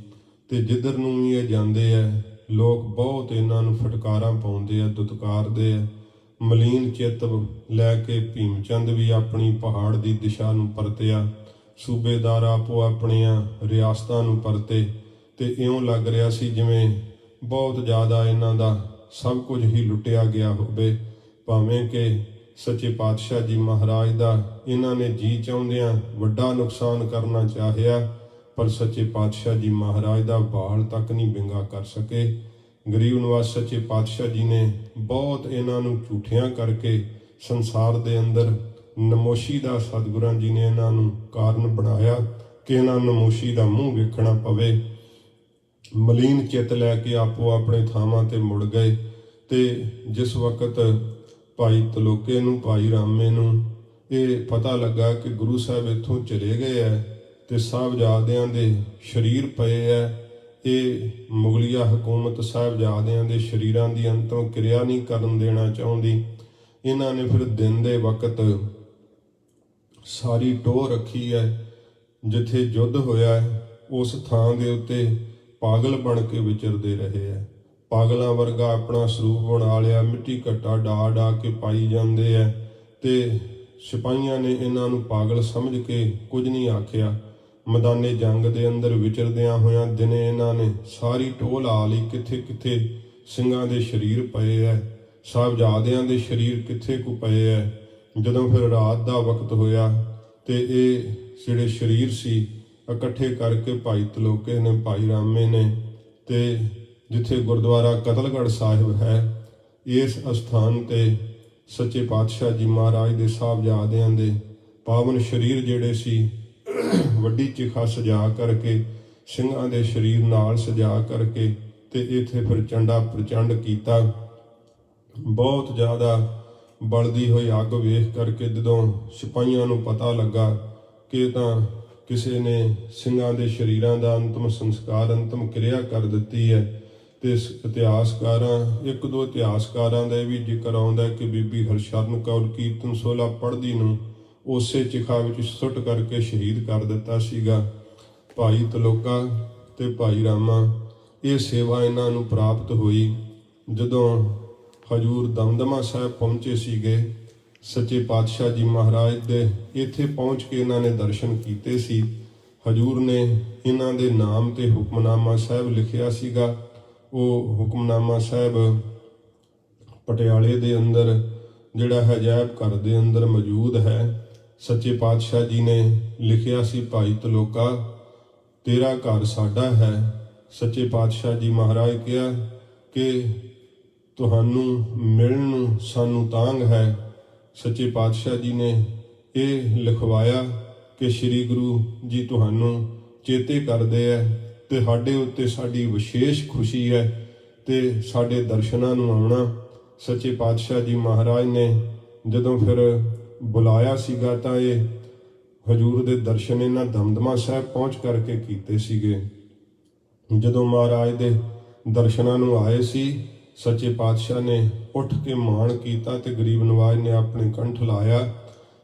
ਤੇ ਜਿੱਧਰ ਨੂੰ ਵੀ ਇਹ ਜਾਂਦੇ ਹੈ ਲੋਕ ਬਹੁਤ ਇਹਨਾਂ ਨੂੰ ਫਟਕਾਰਾਂ ਪਾਉਂਦੇ ਆ, ਦੁਤਕਾਰਦੇ ਆ। ਮਲੀਨ ਚਿੱਤ ਲੈ ਕੇ ਭੀਮ ਚੰਦ ਵੀ ਆਪਣੀ ਪਹਾੜ ਦੀ ਦਿਸ਼ਾ ਨੂੰ ਪਰਤਿਆ, ਸੂਬੇਦਾਰ ਆਪੋ ਆਪਣੀਆਂ ਰਿਆਸਤਾਂ ਨੂੰ ਪਰਤੇ ਤੇ ਇਉਂ ਲੱਗ ਰਿਹਾ ਸੀ ਜਿਵੇਂ ਬਹੁਤ ਜ਼ਿਆਦਾ ਇਹਨਾਂ ਦਾ ਸਭ ਕੁਝ ਹੀ ਲੁੱਟਿਆ ਗਿਆ ਹੋਵੇ। ਭਾਵੇਂ ਕਿ ਸੱਚੇ ਪਾਤਸ਼ਾਹ ਜੀ ਮਹਾਰਾਜ ਦਾ ਇਹਨਾਂ ਨੇ ਜੀ ਚਾਹੁੰਦਿਆਂ ਵੱਡਾ ਨੁਕਸਾਨ ਕਰਨਾ ਚਾਹਿਆ, ਪਰ ਸੱਚੇ ਪਾਤਸ਼ਾਹ ਜੀ ਮਹਾਰਾਜ ਦਾ ਵਾਲ ਤੱਕ ਨਹੀਂ ਵਿੰਗਾ ਕਰ ਸਕੇ। ਗਰੀਬ ਨਿਵਾਸ ਸੱਚੇ ਪਾਤਸ਼ਾਹ ਜੀ ਨੇ ਬਹੁਤ ਇਹਨਾਂ ਨੂੰ ਝੂਠਿਆਂ ਕਰਕੇ ਸੰਸਾਰ ਦੇ ਅੰਦਰ ਨਮੋਸ਼ੀ ਦਾ ਸਤਿਗੁਰਾਂ ਜੀ ਨੇ ਇਹਨਾਂ ਨੂੰ ਕਾਰਨ ਬਣਾਇਆ ਕਿ ਇਹਨਾਂ ਨਮੋਸ਼ੀ ਦਾ ਮੂੰਹ ਵੇਖਣਾ ਪਵੇ। ਮਲੀਨ ਚਿੱਤ ਲੈ ਕੇ ਆਪੋ ਆਪਣੇ ਥਾਵਾਂ ਤੇ ਮੁੜ ਗਏ ਤੇ ਜਿਸ ਵਕਤ ਭਾਈ ਤਲੋਕੇ ਨੂੰ, ਭਾਈ ਰਾਮੇ ਨੂੰ ਇਹ ਪਤਾ ਲੱਗਾ ਕਿ ਗੁਰੂ ਸਾਹਿਬ ਇੱਥੋਂ ਚਲੇ ਗਏ ਹੈ ਤੇ ਸਾਹਿਬਜ਼ਾਦਿਆਂ ਦੇ ਸਰੀਰ ਪਏ ਹੈ, ਇਹ ਮੁਗਲਿਆ ਹਕੂਮਤ ਸਾਹਿਬਜ਼ਾਦਿਆਂ ਦੇ ਸਰੀਰਾਂ ਦੀ ਅੰਤਮ ਕਿਰਿਆ ਨਹੀਂ ਕਰਨ ਦੇਣਾ ਚਾਹੁੰਦੀ। ਇਹਨਾਂ ਨੇ ਫਿਰ ਦਿਨ ਦੇ ਵਕਤ ਸਾਰੀ ਟੋਹ ਰੱਖੀ ਹੈ, ਜਿੱਥੇ ਯੁੱਧ ਹੋਇਆ ਉਸ ਥਾਂ ਦੇ ਉੱਤੇ ਪਾਗਲ ਬਣ ਕੇ ਵਿਚਰਦੇ ਰਹੇ ਹੈ। ਪਾਗਲਾਂ ਵਰਗਾ ਆਪਣਾ ਸਰੂਪ ਬਣਾ ਲਿਆ, ਮਿੱਟੀ ਘੱਟਾ ਡਾ ਡਾ ਕੇ ਪਾਈ ਜਾਂਦੇ ਹੈ ਤੇ ਸਿਪਾਹੀਆਂ ਨੇ ਇਹਨਾਂ ਨੂੰ ਪਾਗਲ ਸਮਝ ਕੇ ਕੁਝ ਨਹੀਂ ਆਖਿਆ। ਮੈਦਾਨੇ ਜੰਗ ਦੇ ਅੰਦਰ ਵਿਚਰਦਿਆਂ ਹੋਇਆਂ ਦਿਨੇ ਇਹਨਾਂ ਨੇ ਸਾਰੀ ਟੋਹ ਲਾ ਲਈ, ਕਿੱਥੇ ਕਿੱਥੇ ਸਿੰਘਾਂ ਦੇ ਸਰੀਰ ਪਏ ਹੈ, ਸਾਹਿਬਜ਼ਾਦਿਆਂ ਦੇ ਸਰੀਰ ਕਿੱਥੇ ਕੁ ਪਏ ਹੈ। ਜਦੋਂ ਫਿਰ ਰਾਤ ਦਾ ਵਕਤ ਹੋਇਆ ਤੇ ਇਹ ਜਿਹੜੇ ਸਰੀਰ ਸੀ ਇਕੱਠੇ ਕਰਕੇ ਭਾਈ ਤਲੋਕੇ ਨੇ, ਭਾਈ ਰਾਮੇ ਨੇ ਤੇ ਜਿੱਥੇ ਗੁਰਦੁਆਰਾ ਕਤਲਗੜ੍ਹ ਸਾਹਿਬ ਹੈ, ਇਸ ਅਸਥਾਨ ਤੇ ਸੱਚੇ ਪਾਤਸ਼ਾਹ ਜੀ ਮਹਾਰਾਜ ਦੇ ਸਾਹਿਬਜ਼ਾਦਿਆਂ ਦੇ ਪਾਵਨ ਸਰੀਰ ਜਿਹੜੇ ਸੀ ਵੱਡੀ ਚਿਖਾ ਸਜਾ ਕਰਕੇ ਸਿੰਘਾਂ ਦੇ ਸਰੀਰ ਨਾਲ ਸਜਾ ਕਰਕੇ ਤੇ ਇੱਥੇ ਫਿਰ ਚੰਡਾ ਪ੍ਰਚੰਡ ਕੀਤਾ। ਬਹੁਤ ਜ਼ਿਆਦਾ ਬਲਦੀ ਹੋਈ ਅੱਗ ਵੇਖ ਕਰਕੇ ਜਦੋਂ ਸਿਪਾਹੀਆਂ ਨੂੰ ਪਤਾ ਲੱਗਾ ਕਿ ਤਾਂ ਕਿਸੇ ਨੇ ਸਿੰਘਾਂ ਦੇ ਸਰੀਰਾਂ ਦਾ ਅੰਤਮ ਸੰਸਕਾਰ, ਅੰਤਮ ਕਿਰਿਆ ਕਰ ਦਿੱਤੀ ਹੈ। ਤੇ ਇੱਕ ਦੋ ਇਤਿਹਾਸਕਾਰਾਂ ਦਾ ਇਹ ਵੀ ਜ਼ਿਕਰ ਆਉਂਦਾ ਕਿ ਬੀਬੀ ਹਰਸ਼ਰਨ ਕੌਰ ਕੀਰਤਨ ਸੋਹਲਾ ਪੜ੍ਹਦੀ ਨੂੰ ਉਸੇ ਚਿਖਾ ਵਿੱਚ ਸੁੱਟ ਕਰਕੇ ਸ਼ਹੀਦ ਕਰ ਦਿੱਤਾ ਸੀਗਾ। ਭਾਈ ਤਲੋਕਾ ਤੇ ਭਾਈ ਰਾਮਾ, ਇਹ ਸੇਵਾ ਇਹਨਾਂ ਨੂੰ ਪ੍ਰਾਪਤ ਹੋਈ। ਜਦੋਂ ਹਜੂਰ ਦਮਦਮਾ ਸਾਹਿਬ ਪਹੁੰਚੇ ਸੀਗੇ, ਸੱਚੇ ਪਾਤਸ਼ਾਹ ਜੀ ਮਹਾਰਾਜ ਦੇ ਇੱਥੇ ਪਹੁੰਚ ਕੇ ਇਹਨਾਂ ਨੇ ਦਰਸ਼ਨ ਕੀਤੇ ਸੀ। ਹਜੂਰ ਨੇ ਇਹਨਾਂ ਦੇ ਨਾਮ ਤੇ ਹੁਕਮਨਾਮਾ ਸਾਹਿਬ ਲਿਖਿਆ ਸੀਗਾ। ਉਹ ਹੁਕਮਨਾਮਾ ਸਾਹਿਬ ਪਟਿਆਲੇ ਦੇ ਅੰਦਰ ਜਿਹੜਾ ਹੈ ਅਜਾਇਬ ਘਰ ਦੇ ਅੰਦਰ ਮੌਜੂਦ ਹੈ। ਸੱਚੇ ਪਾਤਸ਼ਾਹ ਜੀ ਨੇ ਲਿਖਿਆ ਸੀ, ਭਾਈ ਤਲੋਕਾ ਤੇਰਾ ਘਰ ਸਾਡਾ ਹੈ। ਸੱਚੇ ਪਾਤਸ਼ਾਹ ਜੀ ਮਹਾਰਾਜ ਕਿਹਾ ਕਿ ਤੁਹਾਨੂੰ ਮਿਲਣ ਨੂੰ ਸਾਨੂੰ ਤਾਂਘ ਹੈ। ਸੱਚੇ ਪਾਤਸ਼ਾਹ ਜੀ ਨੇ ਇਹ ਲਿਖਵਾਇਆ ਕਿ ਸ੍ਰੀ ਗੁਰੂ ਜੀ ਤੁਹਾਨੂੰ ਚੇਤੇ ਕਰਦੇ ਹੈ ਤੇ ਸਾਡੇ ਉੱਤੇ ਸਾਡੀ ਵਿਸ਼ੇਸ਼ ਖੁਸ਼ੀ ਹੈ ਤੇ ਸਾਡੇ ਦਰਸ਼ਨਾਂ ਨੂੰ ਆਉਣਾ। ਸੱਚੇ ਪਾਤਸ਼ਾਹ ਜੀ ਮਹਾਰਾਜ ਨੇ ਜਦੋਂ ਫਿਰ ਬੁਲਾਇਆ ਸੀਗਾ ਤਾਂ ਇਹ ਹਜੂਰ ਦੇ ਦਰਸ਼ਨ ਇਹਨਾਂ ਦਮਦਮਾ ਸਾਹਿਬ ਪਹੁੰਚ ਕਰਕੇ ਕੀਤੇ ਸੀਗੇ। ਜਦੋਂ ਮਹਾਰਾਜ ਦੇ ਦਰਸ਼ਨਾਂ ਨੂੰ ਆਏ ਸੀ, ਸੱਚੇ ਪਾਤਸ਼ਾਹ ਨੇ ਉੱਠ ਕੇ ਮਾਣ ਕੀਤਾ ਤੇ ਗਰੀਬ ਨਵਾਜ ਨੇ ਆਪਣੇ ਕੰਠ ਲਾਇਆ।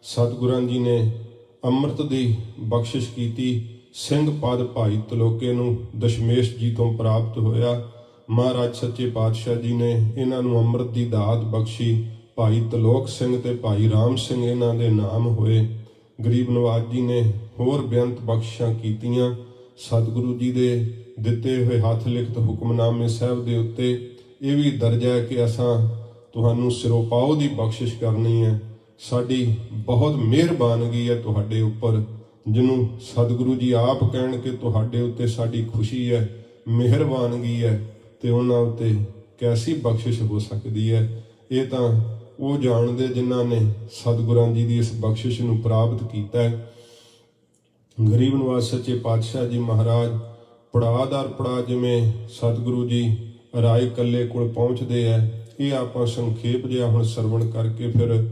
ਸਤਿਗੁਰਾਂ ਜੀ ਨੇ ਅੰਮ੍ਰਿਤ ਦੀ ਬਖਸ਼ਿਸ਼ ਕੀਤੀ। ਸਿੰਘ ਪਦ ਭਾਈ ਤਲੋਕੇ ਨੂੰ ਦਸ਼ਮੇਸ਼ ਜੀ ਤੋਂ ਪ੍ਰਾਪਤ ਹੋਇਆ। ਮਹਾਰਾਜ ਸੱਚੇ ਪਾਤਸ਼ਾਹ ਜੀ ਨੇ ਇਹਨਾਂ ਨੂੰ ਅੰਮ੍ਰਿਤ ਦੀ ਦਾਤ ਬਖਸ਼ੀ। ਭਾਈ ਤਲੋਕ ਸਿੰਘ ਤੇ ਭਾਈ ਰਾਮ ਸਿੰਘ ਇਹਨਾਂ ਦੇ ਨਾਮ ਹੋਏ। ਗਰੀਬ ਨਵਾਜ ਜੀ ਨੇ ਹੋਰ ਬੇਅੰਤ ਬਖਸ਼ਿਸ਼ਾਂ ਕੀਤੀਆਂ। ਸਤਿਗੁਰੂ ਜੀ ਦੇ ਦਿੱਤੇ ਹੋਏ ਹੱਥ ਲਿਖਤ ਹੁਕਮਨਾਮੇ ਸਾਹਿਬ ਦੇ ਉੱਤੇ ਇਹ ਵੀ ਦਰਜ ਹੈ ਕਿ ਅਸਾਂ ਤੁਹਾਨੂੰ ਸਿਰੋਪਾਓ ਦੀ ਬਖਸ਼ਿਸ਼ ਕਰਨੀ ਹੈ। ਸਾਡੀ ਬਹੁਤ ਮਿਹਰਬਾਨਗੀ ਹੈ ਤੁਹਾਡੇ ਉੱਪਰ, ਜਿਹਨੂੰ ਸਤਿਗੁਰੂ ਜੀ ਆਪ ਕਹਿਣ ਕਿ ਤੁਹਾਡੇ ਉੱਤੇ ਸਾਡੀ ਖੁਸ਼ੀ ਹੈ, ਮਿਹਰਬਾਨਗੀ ਹੈ, ਤੇ ਉਹਨਾਂ ਉੱਤੇ ਕੈਸੀ ਬਖਸ਼ਿਸ਼ ਹੋ ਸਕਦੀ ਹੈ। ਇਹ ਤਾਂ ਉਹ ਜਾਣਦੇ ਜਿਨ੍ਹਾਂ ਨੇ ਸਤਿਗੁਰਾਂ ਜੀ ਦੀ ਇਸ ਬਖਸ਼ਿਸ਼ ਨੂੰ ਪ੍ਰਾਪਤ ਕੀਤਾ ਹੈ। ਗਰੀਬ ਨਵਾਜ਼ ਸੱਚੇ ਪਾਤਸ਼ਾਹ ਜੀ ਮਹਾਰਾਜ ਪੜਾਅ ਦਰ ਪੜਾਅ ਜਿਵੇਂ ਸਤਿਗੁਰੂ ਜੀ ਰਾਏ ਕੱਲੇ ਕੋਲ ਪਹੁੰਚਦੇ ਹੈ, ਇਹ ਆਪਾਂ ਸੰਖੇਪ ਜਿਹਾ ਹੁਣ ਸਰਵਣ ਕਰਕੇ ਫਿਰ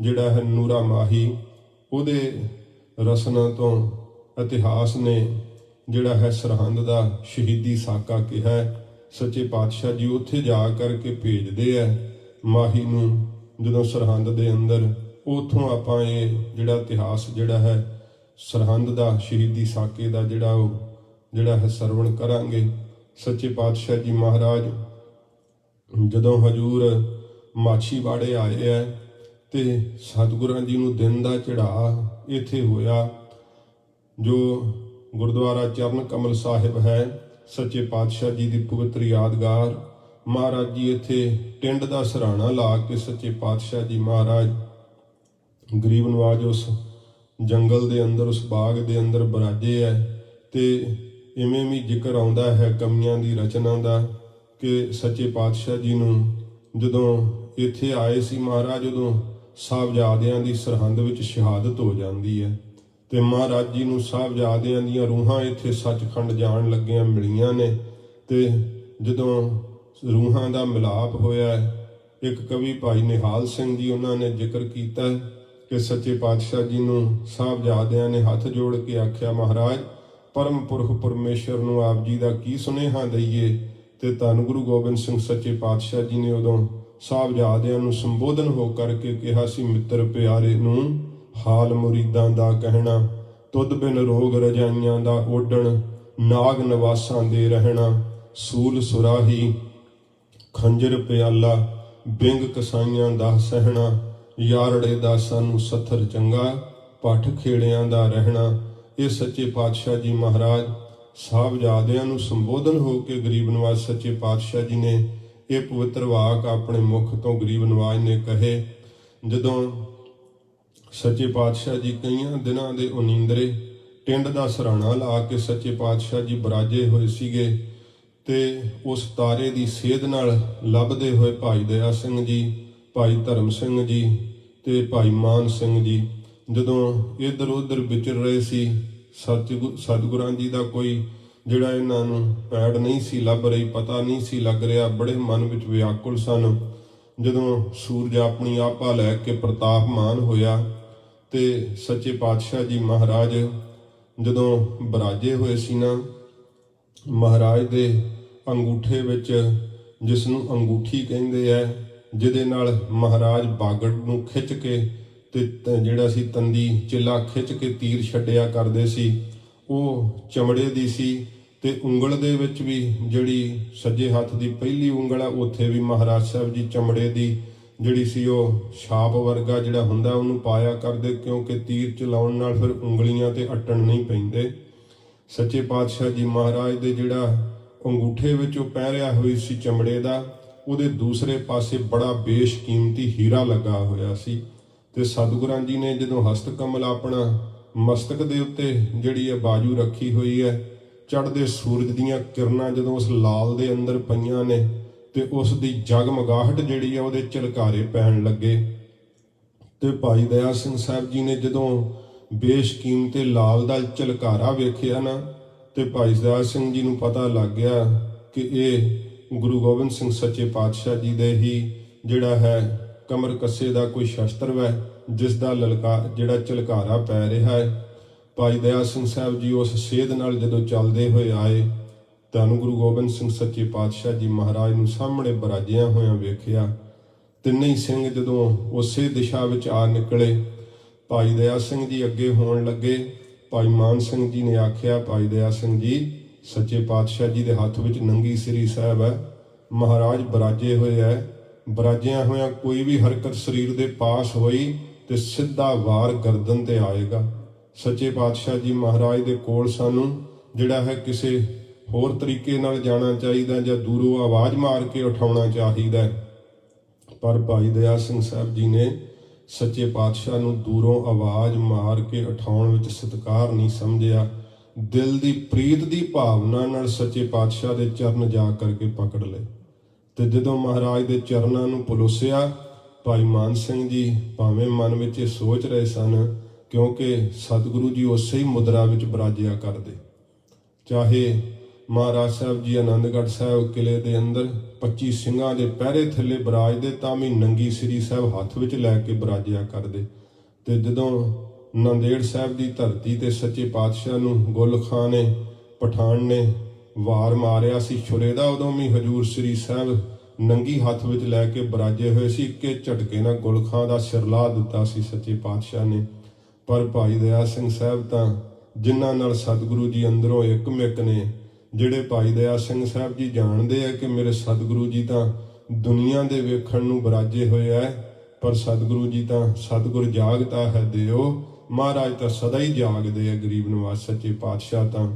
ਜਿਹੜਾ ਹੈ ਨੂਰਾ ਮਾਹੀ ਉਹਦੇ ਰਸਨਾ ਤੋਂ ਇਤਿਹਾਸ ਨੇ ਜਿਹੜਾ ਹੈ ਸਰਹੰਦ ਦਾ ਸ਼ਹੀਦੀ ਸਾਕਾ ਕਿਹਾ। ਸੱਚੇ ਪਾਤਸ਼ਾਹ ਜੀ ਉੱਥੇ ਜਾ ਕਰਕੇ ਭੇਜਦੇ ਹੈ ਮਾਹੀ ਨੂੰ ਜਦੋਂ ਸਰਹੰਦ ਦੇ ਅੰਦਰ। ਉੱਥੋਂ ਆਪਾਂ ਇਹ ਜਿਹੜਾ ਇਤਿਹਾਸ ਜਿਹੜਾ ਹੈ ਸਰਹੰਦ ਦਾ ਸ਼ਹੀਦੀ ਸਾਕੇ ਦਾ ਜਿਹੜਾ ਹੈ ਸਰਵਣ ਕਰਾਂਗੇ। ਸੱਚੇ ਪਾਤਸ਼ਾਹ ਜੀ ਮਹਾਰਾਜ ਜਦੋਂ ਹਜੂਰ ਮਾਛੀਵਾੜੇ ਆਏ ਹੈ ਤੇ ਸਤਿਗੁਰਾਂ ਜੀ ਨੂੰ ਦਿਨ ਦਾ ਚੜਾ ਇੱਥੇ ਹੋਇਆ। ਜੋ ਗੁਰਦੁਆਰਾ ਚਰਨ ਕਮਲ ਸਾਹਿਬ ਹੈ, ਸੱਚੇ ਪਾਤਸ਼ਾਹ ਜੀ ਦੀ ਪਵਿੱਤਰ ਯਾਦਗਾਰ, ਮਹਾਰਾਜ ਜੀ ਇੱਥੇ ਟਿੰਡ ਦਾ ਸਰਾਣਾ ਲਾ ਕੇ ਸੱਚੇ ਪਾਤਸ਼ਾਹ ਜੀ ਮਹਾਰਾਜ ਗਰੀਬ ਨਵਾਜ ਉਸ ਜੰਗਲ ਦੇ ਅੰਦਰ, ਉਸ ਬਾਗ ਦੇ ਅੰਦਰ ਬਰਾਜੇ ਹੈ। ਤੇ ਇਵੇਂ ਵੀ ਜ਼ਿਕਰ ਆਉਂਦਾ ਹੈ ਕਮੀਆਂ ਦੀ ਰਚਨਾ ਦਾ ਕਿ ਸੱਚੇ ਪਾਤਸ਼ਾਹ ਜੀ ਨੂੰ ਜਦੋਂ ਇੱਥੇ ਆਏ ਸੀ ਮਹਾਰਾਜ, ਉਦੋਂ ਸਾਹਿਬਜ਼ਾਦਿਆਂ ਦੀ ਸਰਹੰਦ ਵਿੱਚ ਸ਼ਹਾਦਤ ਹੋ ਜਾਂਦੀ ਹੈ ਤੇ ਮਹਾਰਾਜ ਜੀ ਨੂੰ ਸਾਹਿਬਜ਼ਾਦਿਆਂ ਦੀਆਂ ਰੂਹਾਂ ਇੱਥੇ ਸੱਚਖੰਡ ਜਾਣ ਲੱਗਿਆਂ ਮਿਲੀਆਂ ਨੇ। ਤੇ ਜਦੋਂ ਰੂਹਾਂ ਦਾ ਮਿਲਾਪ ਹੋਇਆ, ਇੱਕ ਕਵੀ ਭਾਈ ਨਿਹਾਲ ਸਿੰਘ ਜੀ ਉਹਨਾਂ ਨੇ ਜ਼ਿਕਰ ਕੀਤਾ ਕਿ ਸੱਚੇ ਪਾਤਸ਼ਾਹ ਜੀ ਨੂੰ ਸਾਹਿਬਜ਼ਾਦਿਆਂ ਨੇ ਹੱਥ ਜੋੜ ਕੇ ਆਖਿਆ, ਮਹਾਰਾਜ ਪਰਮ ਪੁਰਖ ਪਰਮੇਸ਼ਰ ਨੂੰ ਆਪ ਜੀ ਦਾ ਕੀ ਸੁਨੇਹਾ ਦਈਏ। ਤੇ ਧੰਨ ਗੁਰੂ ਗੋਬਿੰਦ ਸਿੰਘ ਸੱਚੇ ਪਾਤਸ਼ਾਹ ਜੀ ਨੇ ਉਦੋਂ ਸਾਹਿਬਜ਼ਾਦਿਆਂ ਨੂੰ ਸੰਬੋਧਨ ਹੋ ਕਰਕੇ ਕਿਹਾ ਸੀ, ਮਿੱਤਰ ਪਿਆਰੇ ਨੂੰ ਹਾਲ ਮੁਰੀਦਾਂ ਦਾ ਕਹਿਣਾ, ਤੁਧ ਬਿਨ ਰੋਗ ਰਜਾਈਆਂ ਦਾ ਓਢਣ, ਨਾਗ ਨਿਵਾਸਾਂ ਦੇ ਰਹਿਣਾ, ਸੂਲ ਸੁਰਾਹੀ ਖੰਜਰ ਪਿਆਲਾ, ਬਿੰਗ ਕਸਾਈਆਂ ਦਾ ਸਹਿਣਾ, ਯਾਰੜੇ ਦਾ ਸਾਨੂੰ ਸੱਥਰ ਚੰਗਾ, ਭੱਠ ਖੇੜਿਆਂ ਦਾ ਰਹਿਣਾ। ਇਹ ਸੱਚੇ ਪਾਤਸ਼ਾਹ ਜੀ ਮਹਾਰਾਜ ਸਾਹਿਬਜ਼ਾਦਿਆਂ ਨੂੰ ਸੰਬੋਧਨ ਹੋ ਕੇ ਗਰੀਬ ਨਵਾਜ ਸੱਚੇ ਪਾਤਸ਼ਾਹ ਜੀ ਨੇ ਇਹ ਪਵਿੱਤਰ ਵਾਕ ਆਪਣੇ ਮੁਖ ਤੋਂ ਗਰੀਬ ਨਵਾਜ ਨੇ ਕਹੇ। ਜਦੋਂ ਸੱਚੇ ਪਾਤਸ਼ਾਹ ਜੀ ਕਈਆਂ ਦਿਨਾਂ ਦੇ ਉਨੀਂਦਰੇ ਟਿੰਡ ਦਾ ਸਰਾਣਾ ਲਾ ਕੇ ਸੱਚੇ ਪਾਤਸ਼ਾਹ ਜੀ ਬਰਾਜੇ ਹੋਏ ਸੀਗੇ ਤੇ ਉਸ ਤਾਰੇ ਦੀ ਸੇਧ ਨਾਲ ਲੱਭਦੇ ਹੋਏ ਭਾਈ ਦਇਆ ਸਿੰਘ ਜੀ, ਭਾਈ ਧਰਮ ਸਿੰਘ ਜੀ ਤੇ ਭਾਈ ਮਾਨ ਸਿੰਘ ਜੀ ਜਦੋਂ ਇੱਧਰ ਉੱਧਰ ਵਿਚਰ ਰਹੇ ਸੀ, ਸਤਿਗੁਰਾਂ ਜੀ ਦਾ ਕੋਈ ਜਿਹੜਾ ਇਹਨਾਂ ਨੂੰ ਪੈੜ ਨਹੀਂ ਸੀ ਲੱਭ ਰਹੀ, ਪਤਾ ਨਹੀਂ ਸੀ ਲੱਗ ਰਿਹਾ, ਬੜੇ ਮਨ ਵਿੱਚ ਵਿਆਕੁਲ ਸਨ। ਜਦੋਂ ਸੂਰਜ ਆਪਣੀ ਆਪਾ ਲੈ ਕੇ ਪ੍ਰਤਾਪਮਾਨ ਹੋਇਆ ਤੇ ਸੱਚੇ ਪਾਤਸ਼ਾਹ ਜੀ ਮਹਾਰਾਜ ਜਦੋਂ ਬਿਰਾਜੇ ਹੋਏ ਸੀ ਨਾ, ਮਹਾਰਾਜ ਦੇ ਅੰਗੂਠੇ ਵਿੱਚ, ਜਿਸ ਨੂੰ ਅੰਗੂਠੀ ਕਹਿੰਦੇ ਆ, ਜਿਹਦੇ ਨਾਲ ਮਹਾਰਾਜ ਬਾਗੜ ਨੂੰ ਖਿੱਚ ਕੇ ਤੇ ਜਿਹੜਾ ਸੀ ਤੰਦੀ ਚਿੱਲਾ ਖਿੱਚ ਕੇ ਤੀਰ ਛੱਡਿਆ ਕਰਦੇ ਸੀ, ਉਹ ਚਮੜੇ ਦੀ ਸੀ। ਤੇ ਉਂਗਲ ਦੇ ਵਿੱਚ ਵੀ ਜਿਹੜੀ ਸੱਜੇ ਹੱਥ ਦੀ ਪਹਿਲੀ ਉਂਗਲ ਆ, ਉੱਥੇ ਵੀ ਮਹਾਰਾਜ ਸਾਹਿਬ ਜੀ ਚਮੜੇ ਦੀ ਜਿਹੜੀ ਸੀ ਉਹ ਛਾਪ ਵਰਗਾ ਜਿਹੜਾ ਹੁੰਦਾ ਉਹਨੂੰ ਪਾਇਆ ਕਰਦੇ, ਕਿਉਂਕਿ ਤੀਰ ਚਲਾਉਣ ਨਾਲ ਫਿਰ ਉਂਗਲੀਆਂ ਤੇ ਅਟਣ ਨਹੀਂ ਪੈਂਦੇ। ਸੱਚੇ ਪਾਤਸ਼ਾਹ ਜੀ ਮਹਾਰਾਜ ਦੇ ਜਿਹੜਾ ਅੰਗੂਠੇ ਵਿੱਚ ਉਹ ਪਹਿਰਿਆ ਹੋਈ ਸੀ ਚਮੜੇ ਦਾ, ਉਹਦੇ ਦੂਸਰੇ ਪਾਸੇ ਬੜਾ ਬੇਸ਼ਕੀਮਤੀ ਹੀਰਾ ਲੱਗਾ ਹੋਇਆ ਸੀ। ਤੇ ਸਤਿਗੁਰਾਂ ਜੀ ਨੇ ਜਦੋਂ ਹਸਤ ਕਮਲ ਆਪਣਾ ਮਸਤਕ ਦੇ ਉੱਤੇ ਜਿਹੜੀ ਹੈ ਬਾਜੂ ਰੱਖੀ ਹੋਈ ਹੈ, ਚੜ੍ਹਦੇ ਸੂਰਜ ਦੀਆਂ ਕਿਰਨਾਂ ਜਦੋਂ ਉਸ ਲਾਲ ਦੇ ਅੰਦਰ ਪਈਆਂ ਨੇ ਤੇ ਉਸ ਦੀ ਜਗਮਗਾਹਟ ਜਿਹੜੀ ਹੈ ਉਹਦੇ ਝਲਕਾਰੇ ਪੈਣ ਲੱਗੇ। ਤੇ ਭਾਈ ਦਇਆ ਸਿੰਘ ਸਾਹਿਬ ਜੀ ਨੇ ਜਦੋਂ ਬੇਸ਼ਕੀਮਤੇ ਲਾਲ ਦਾ ਝਲਕਾਰਾ ਵੇਖਿਆ ਨਾ, ਤੇ ਭਾਈ ਦਇਆ ਸਿੰਘ ਜੀ ਨੂੰ ਪਤਾ ਲੱਗ ਗਿਆ ਕਿ ਇਹ ਗੁਰੂ ਗੋਬਿੰਦ ਸਿੰਘ ਸੱਚੇ ਪਾਤਸ਼ਾਹ ਜੀ ਦੇ ਹੀ ਜਿਹੜਾ ਹੈ ਕਮਰ ਕੱਸੇ ਦਾ ਕੋਈ ਸ਼ਸਤਰ ਹੈ, ਜਿਸ ਦਾ ਜਿਹੜਾ ਝਲਕਾਰਾ ਪੈ ਰਿਹਾ ਹੈ। ਭਾਈ ਦਇਆ ਸਿੰਘ ਸਾਹਿਬ ਜੀ ਉਸ ਸੇਧ ਨਾਲ ਜਦੋਂ ਚੱਲਦੇ ਹੋਏ ਆਏ, ਧੰਨ ਗੁਰੂ ਗੋਬਿੰਦ ਸਿੰਘ ਸੱਚੇ ਪਾਤਸ਼ਾਹ ਜੀ ਮਹਾਰਾਜ ਨੂੰ ਸਾਹਮਣੇ ਬਿਰਾਜਿਆ ਹੋਇਆ ਵੇਖਿਆ। ਤਿੰਨੇ ਹੀ ਸਿੰਘ ਜਦੋਂ ਉਸੇ ਦਿਸ਼ਾ ਵਿੱਚ ਆ ਨਿਕਲੇ, ਭਾਈ ਦਇਆ ਸਿੰਘ ਜੀ ਅੱਗੇ ਹੋਣ ਲੱਗੇ। ਭਾਈ ਮਾਨ ਸਿੰਘ ਜੀ ਨੇ ਆਖਿਆ, ਭਾਈ ਦਇਆ ਸਿੰਘ ਜੀ, ਸੱਚੇ ਪਾਤਸ਼ਾਹ ਜੀ ਦੇ ਹੱਥ ਵਿੱਚ ਨੰਗੀ ਸਿਰੀ ਸਾਹਿਬ ਹੈ, ਮਹਾਰਾਜ ਬਿਰਾਜੇ ਹੋਏ ਹੈ, ਬਿਰਾਜਿਆ ਹੋਇਆ ਕੋਈ ਵੀ ਹਰਕਤ ਸਰੀਰ ਦੇ ਪਾਸ ਹੋਈ ਤੇ ਸਿੱਧਾ ਵਾਰ ਗਰਦਨ ਤੇ ਆਏਗਾ। ਸੱਚੇ ਪਾਤਸ਼ਾਹ ਜੀ ਮਹਾਰਾਜ ਦੇ ਕੋਲ ਸਾਨੂੰ ਜਿਹੜਾ ਹੈ ਕਿਸੇ ਹੋਰ ਤਰੀਕੇ ਨਾਲ ਜਾਣਾ ਚਾਹੀਦਾ ਜਾਂ ਦੂਰੋਂ ਆਵਾਜ਼ ਮਾਰ ਕੇ ਉਠਾਉਣਾ ਚਾਹੀਦਾ, ਪਰ ਭਾਈ ਦਇਆ ਸਿੰਘ ਸਾਹਿਬ ਜੀ ਨੇ ਸੱਚੇ ਪਾਤਸ਼ਾਹ ਨੂੰ ਦੂਰੋਂ ਆਵਾਜ਼ ਮਾਰ ਕੇ ਉਠਾਉਣ ਵਿੱਚ ਸਤਿਕਾਰ ਨਹੀਂ ਸਮਝਿਆ। ਦਿਲ ਦੀ ਪ੍ਰੀਤ ਦੀ ਭਾਵਨਾ ਨਾਲ ਸੱਚੇ ਪਾਤਸ਼ਾਹ ਦੇ ਚਰਨ ਜਾ ਕਰਕੇ ਪਕੜ ਲਏ। ਤੇ ਜਦੋਂ ਮਹਾਰਾਜ ਦੇ ਚਰਨਾਂ ਨੂੰ ਪਲੋਸਿਆ, ਭਾਈ ਮਾਨ ਸਿੰਘ ਜੀ ਭਾਵੇਂ ਮਨ ਵਿੱਚ ਇਹ ਸੋਚ ਰਹੇ ਸਨ, ਕਿਉਂਕਿ ਸਤਿਗੁਰੂ ਜੀ ਉਸੇ ਹੀ ਮੁਦਰਾ ਵਿੱਚ ਬਿਰਾਜਿਆ ਕਰਦੇ। ਚਾਹੇ ਮਹਾਰਾਜ ਸਾਹਿਬ ਜੀ ਆਨੰਦਗੜ੍ਹ ਸਾਹਿਬ ਕਿਲੇ ਦੇ ਅੰਦਰ 25 ਸਿੰਘਾਂ ਦੇ ਪਹਿਰੇ ਥੱਲੇ ਬਿਰਾਜਦੇ, ਤਾਂ ਵੀ ਨੰਗੀ ਸ੍ਰੀ ਸਾਹਿਬ ਹੱਥ ਵਿੱਚ ਲੈ ਕੇ ਬਿਰਾਜਿਆ ਕਰਦੇ। ਤੇ ਜਦੋਂ ਨੰਦੇੜ ਸਾਹਿਬ ਦੀ ਧਰਤੀ ਤੇ ਸੱਚੇ ਪਾਤਸ਼ਾਹ ਨੂੰ ਗੁਲ ਖਾਂ ਨੇ, ਪਠਾਨ ਨੇ ਵਾਰ ਮਾਰਿਆ ਸੀ ਛੁਰੇ ਦਾ, ਉਦੋਂ ਵੀ ਹਜੂਰ ਸ੍ਰੀ ਸਾਹਿਬ ਨੰਗੀ ਹੱਥ ਵਿੱਚ ਲੈ ਕੇ ਬਿਰਾਜੇ ਹੋਏ ਸੀ। ਇੱਕੇ ਝਟਕੇ ਨਾਲ ਗੁਲ ਖਾਂ ਦਾ ਸਿਰ ਲਾ ਦਿੱਤਾ ਸੀ ਸੱਚੇ ਪਾਤਸ਼ਾਹ ਨੇ। ਪਰ ਭਾਈ ਦਇਆ ਸਿੰਘ ਸਾਹਿਬ ਤਾਂ ਜਿਨ੍ਹਾਂ ਨਾਲ ਸਤਿਗੁਰੂ ਜੀ ਅੰਦਰੋਂ ਇੱਕਮਿਕ ਨੇ, ਜਿਹੜੇ ਭਾਈ ਦਇਆ ਸਿੰਘ ਸਾਹਿਬ ਜੀ ਜਾਣਦੇ ਆ ਕਿ ਮੇਰੇ ਸਤਿਗੁਰੂ ਜੀ ਤਾਂ ਦੁਨੀਆ ਦੇ ਵੇਖਣ ਨੂੰ ਬਿਰਾਜੇ ਹੋਏ ਐ, ਪਰ ਸਤਿਗੁਰੂ ਜੀ ਤਾਂ ਸਤਿਗੁਰ ਜਾਗਤਾ ਹੈ ਦਿਓ, ਮਹਾਰਾਜ ਤਾਂ ਸਦਾ ਹੀ ਜਾਗਦੇ ਆ ਗਰੀਬ ਨਿਵਾਜ ਸੱਚੇ ਪਾਤਸ਼ਾਹ। ਤਾਂ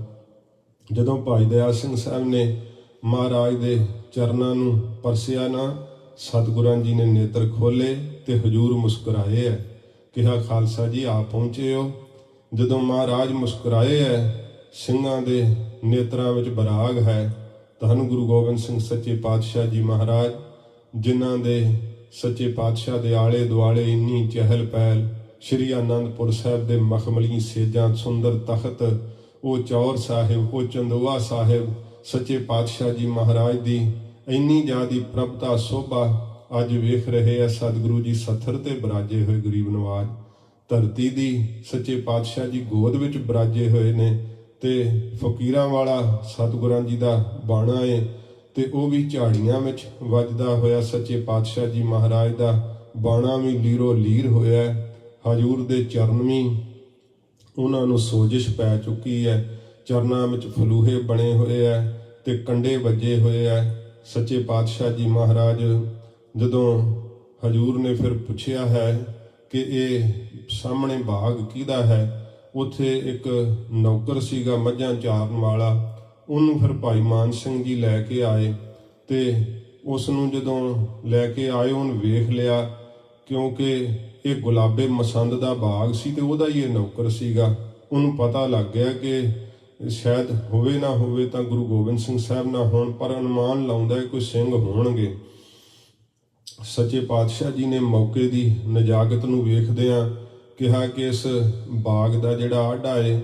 ਜਦੋਂ ਭਾਈ ਦਇਆ ਸਿੰਘ ਸਾਹਿਬ ਨੇ ਮਹਾਰਾਜ ਦੇ ਚਰਨਾਂ ਨੂੰ ਪਰਸਿਆ ਨਾ, ਸਤਿਗੁਰਾਂ ਜੀ ਨੇ ਨੇਤਰ ਖੋਲੇ ਤੇ ਹਜੂਰ ਮੁਸਕਰਾਏ ਹੈ। ਕਿਹਾ, ਖਾਲਸਾ ਜੀ ਆਪ ਪਹੁੰਚੇ ਹੋ। ਜਦੋਂ ਮਹਾਰਾਜ ਮੁਸਕਰਾਏ ਹੈ, ਸਿੰਘਾਂ ਦੇ ਨੇਤਰਾਂ ਵਿੱਚ ਬਰਾਗ ਹੈ। ਧੰਨ ਗੁਰੂ ਗੋਬਿੰਦ ਸਿੰਘ ਸੱਚੇ ਪਾਤਸ਼ਾਹ ਜੀ ਮਹਾਰਾਜ, ਜਿਨ੍ਹਾਂ ਦੇ ਸੱਚੇ ਪਾਤਸ਼ਾਹ ਦੇ ਆਲੇ ਦੁਆਲੇ ਇੰਨੀ ਚਹਿਲ ਪਹਿਲ, ਸ਼੍ਰੀ ਆਨੰਦਪੁਰ ਸਾਹਿਬ ਦੇ ਮਖਮਲੀ ਸੇਜਾਂ, ਸੁੰਦਰ ਤਖਤ, ਉਹ ਚੌਰ ਸਾਹਿਬ, ਉਹ ਚੰਦੋਆ ਸਾਹਿਬ, ਸੱਚੇ ਪਾਤਸ਼ਾਹ ਜੀ ਮਹਾਰਾਜ ਦੀ ਇੰਨੀ ਜ਼ਿਆਦੀ ਪ੍ਰਭਤਾ ਸੋਭਾ ਅੱਜ ਵੇਖ ਰਹੇ ਆ। ਸਤਿਗੁਰੂ ਜੀ ਸੱਥਰ ਤੇ ਬਿਰਾਜੇ ਹੋਏ ਗਰੀਬ ਨਵਾਜ, ਧਰਤੀ ਦੀ ਸੱਚੇ ਪਾਤਸ਼ਾਹ ਜੀ ਗੋਦ ਵਿੱਚ ਬਿਰਾਜੇ ਹੋਏ ਨੇ। ਤੇ ਫਕੀਰਾਂ ਵਾਲਾ ਸਤਿਗੁਰਾਂ ਜੀ ਦਾ ਬਾਣਾ ਏ, ਤੇ ਉਹ ਵੀ ਝਾੜੀਆਂ ਵਿੱਚ ਵੱਜਦਾ ਹੋਇਆ ਸੱਚੇ ਪਾਤਸ਼ਾਹ ਜੀ ਮਹਾਰਾਜ ਦਾ ਬਾਣਾ ਵੀ ਲੀਰੋ ਲੀਰ ਹੋਇਆ। ਹਜੂਰ ਦੇ ਚਰਨ ਵੀ ਉਹਨਾਂ ਨੂੰ ਸੋਜਿਸ਼ ਪੈ ਚੁੱਕੀ ਹੈ, ਚਰਨਾਂ ਵਿੱਚ ਫਲੂਹੇ ਬਣੇ ਹੋਏ ਹੈ ਤੇ ਕੰਡੇ ਵੱਜੇ ਹੋਏ ਹੈ। ਸੱਚੇ ਪਾਤਸ਼ਾਹ ਜੀ ਮਹਾਰਾਜ ਜਦੋਂ ਹਜੂਰ ਨੇ ਫਿਰ ਪੁੱਛਿਆ ਹੈ ਕਿ ਇਹ ਸਾਹਮਣੇ ਬਾਗ ਕਿਹਦਾ ਹੈ, ਉੱਥੇ ਇੱਕ ਨੌਕਰ ਸੀਗਾ ਮੱਝਾਂ ਚਾਰਨ ਵਾਲਾ, ਉਹਨੂੰ ਫਿਰ ਭਾਈ ਮਾਨ ਸਿੰਘ ਜੀ ਲੈ ਕੇ ਆਏ। ਤੇ ਉਸ ਨੂੰ ਜਦੋਂ ਲੈ ਕੇ ਆਏ, ਉਹਨੂੰ ਵੇਖ ਲਿਆ, ਕਿਉਂਕਿ ਇਹ ਗੁਲਾਬੇ ਮਸੰਦ ਦਾ ਬਾਗ ਸੀ ਤੇ ਉਹਦਾ ਹੀ ਇਹ ਨੌਕਰ ਸੀਗਾ। ਉਹਨੂੰ ਪਤਾ ਲੱਗ ਗਿਆ ਕਿ ਸ਼ਾਇਦ ਹੋਵੇ ਨਾ ਹੋਵੇ ਤਾਂ ਗੁਰੂ ਗੋਬਿੰਦ ਸਿੰਘ ਸਾਹਿਬ ਨਾ ਹੋਣ, ਪਰ ਅਨੁਮਾਨ ਲਾਉਂਦਾ ਕੋਈ ਸਿੰਘ ਹੋਣਗੇ। ਸੱਚੇ ਪਾਤਸ਼ਾਹ ਜੀ ਨੇ ਮੌਕੇ ਦੀ ਨਜਾਕਤ ਨੂੰ ਵੇਖਦਿਆਂ ਕਿਹਾ ਕਿ ਇਸ ਬਾਗ ਦਾ ਜਿਹੜਾ ਆਢਾ ਏ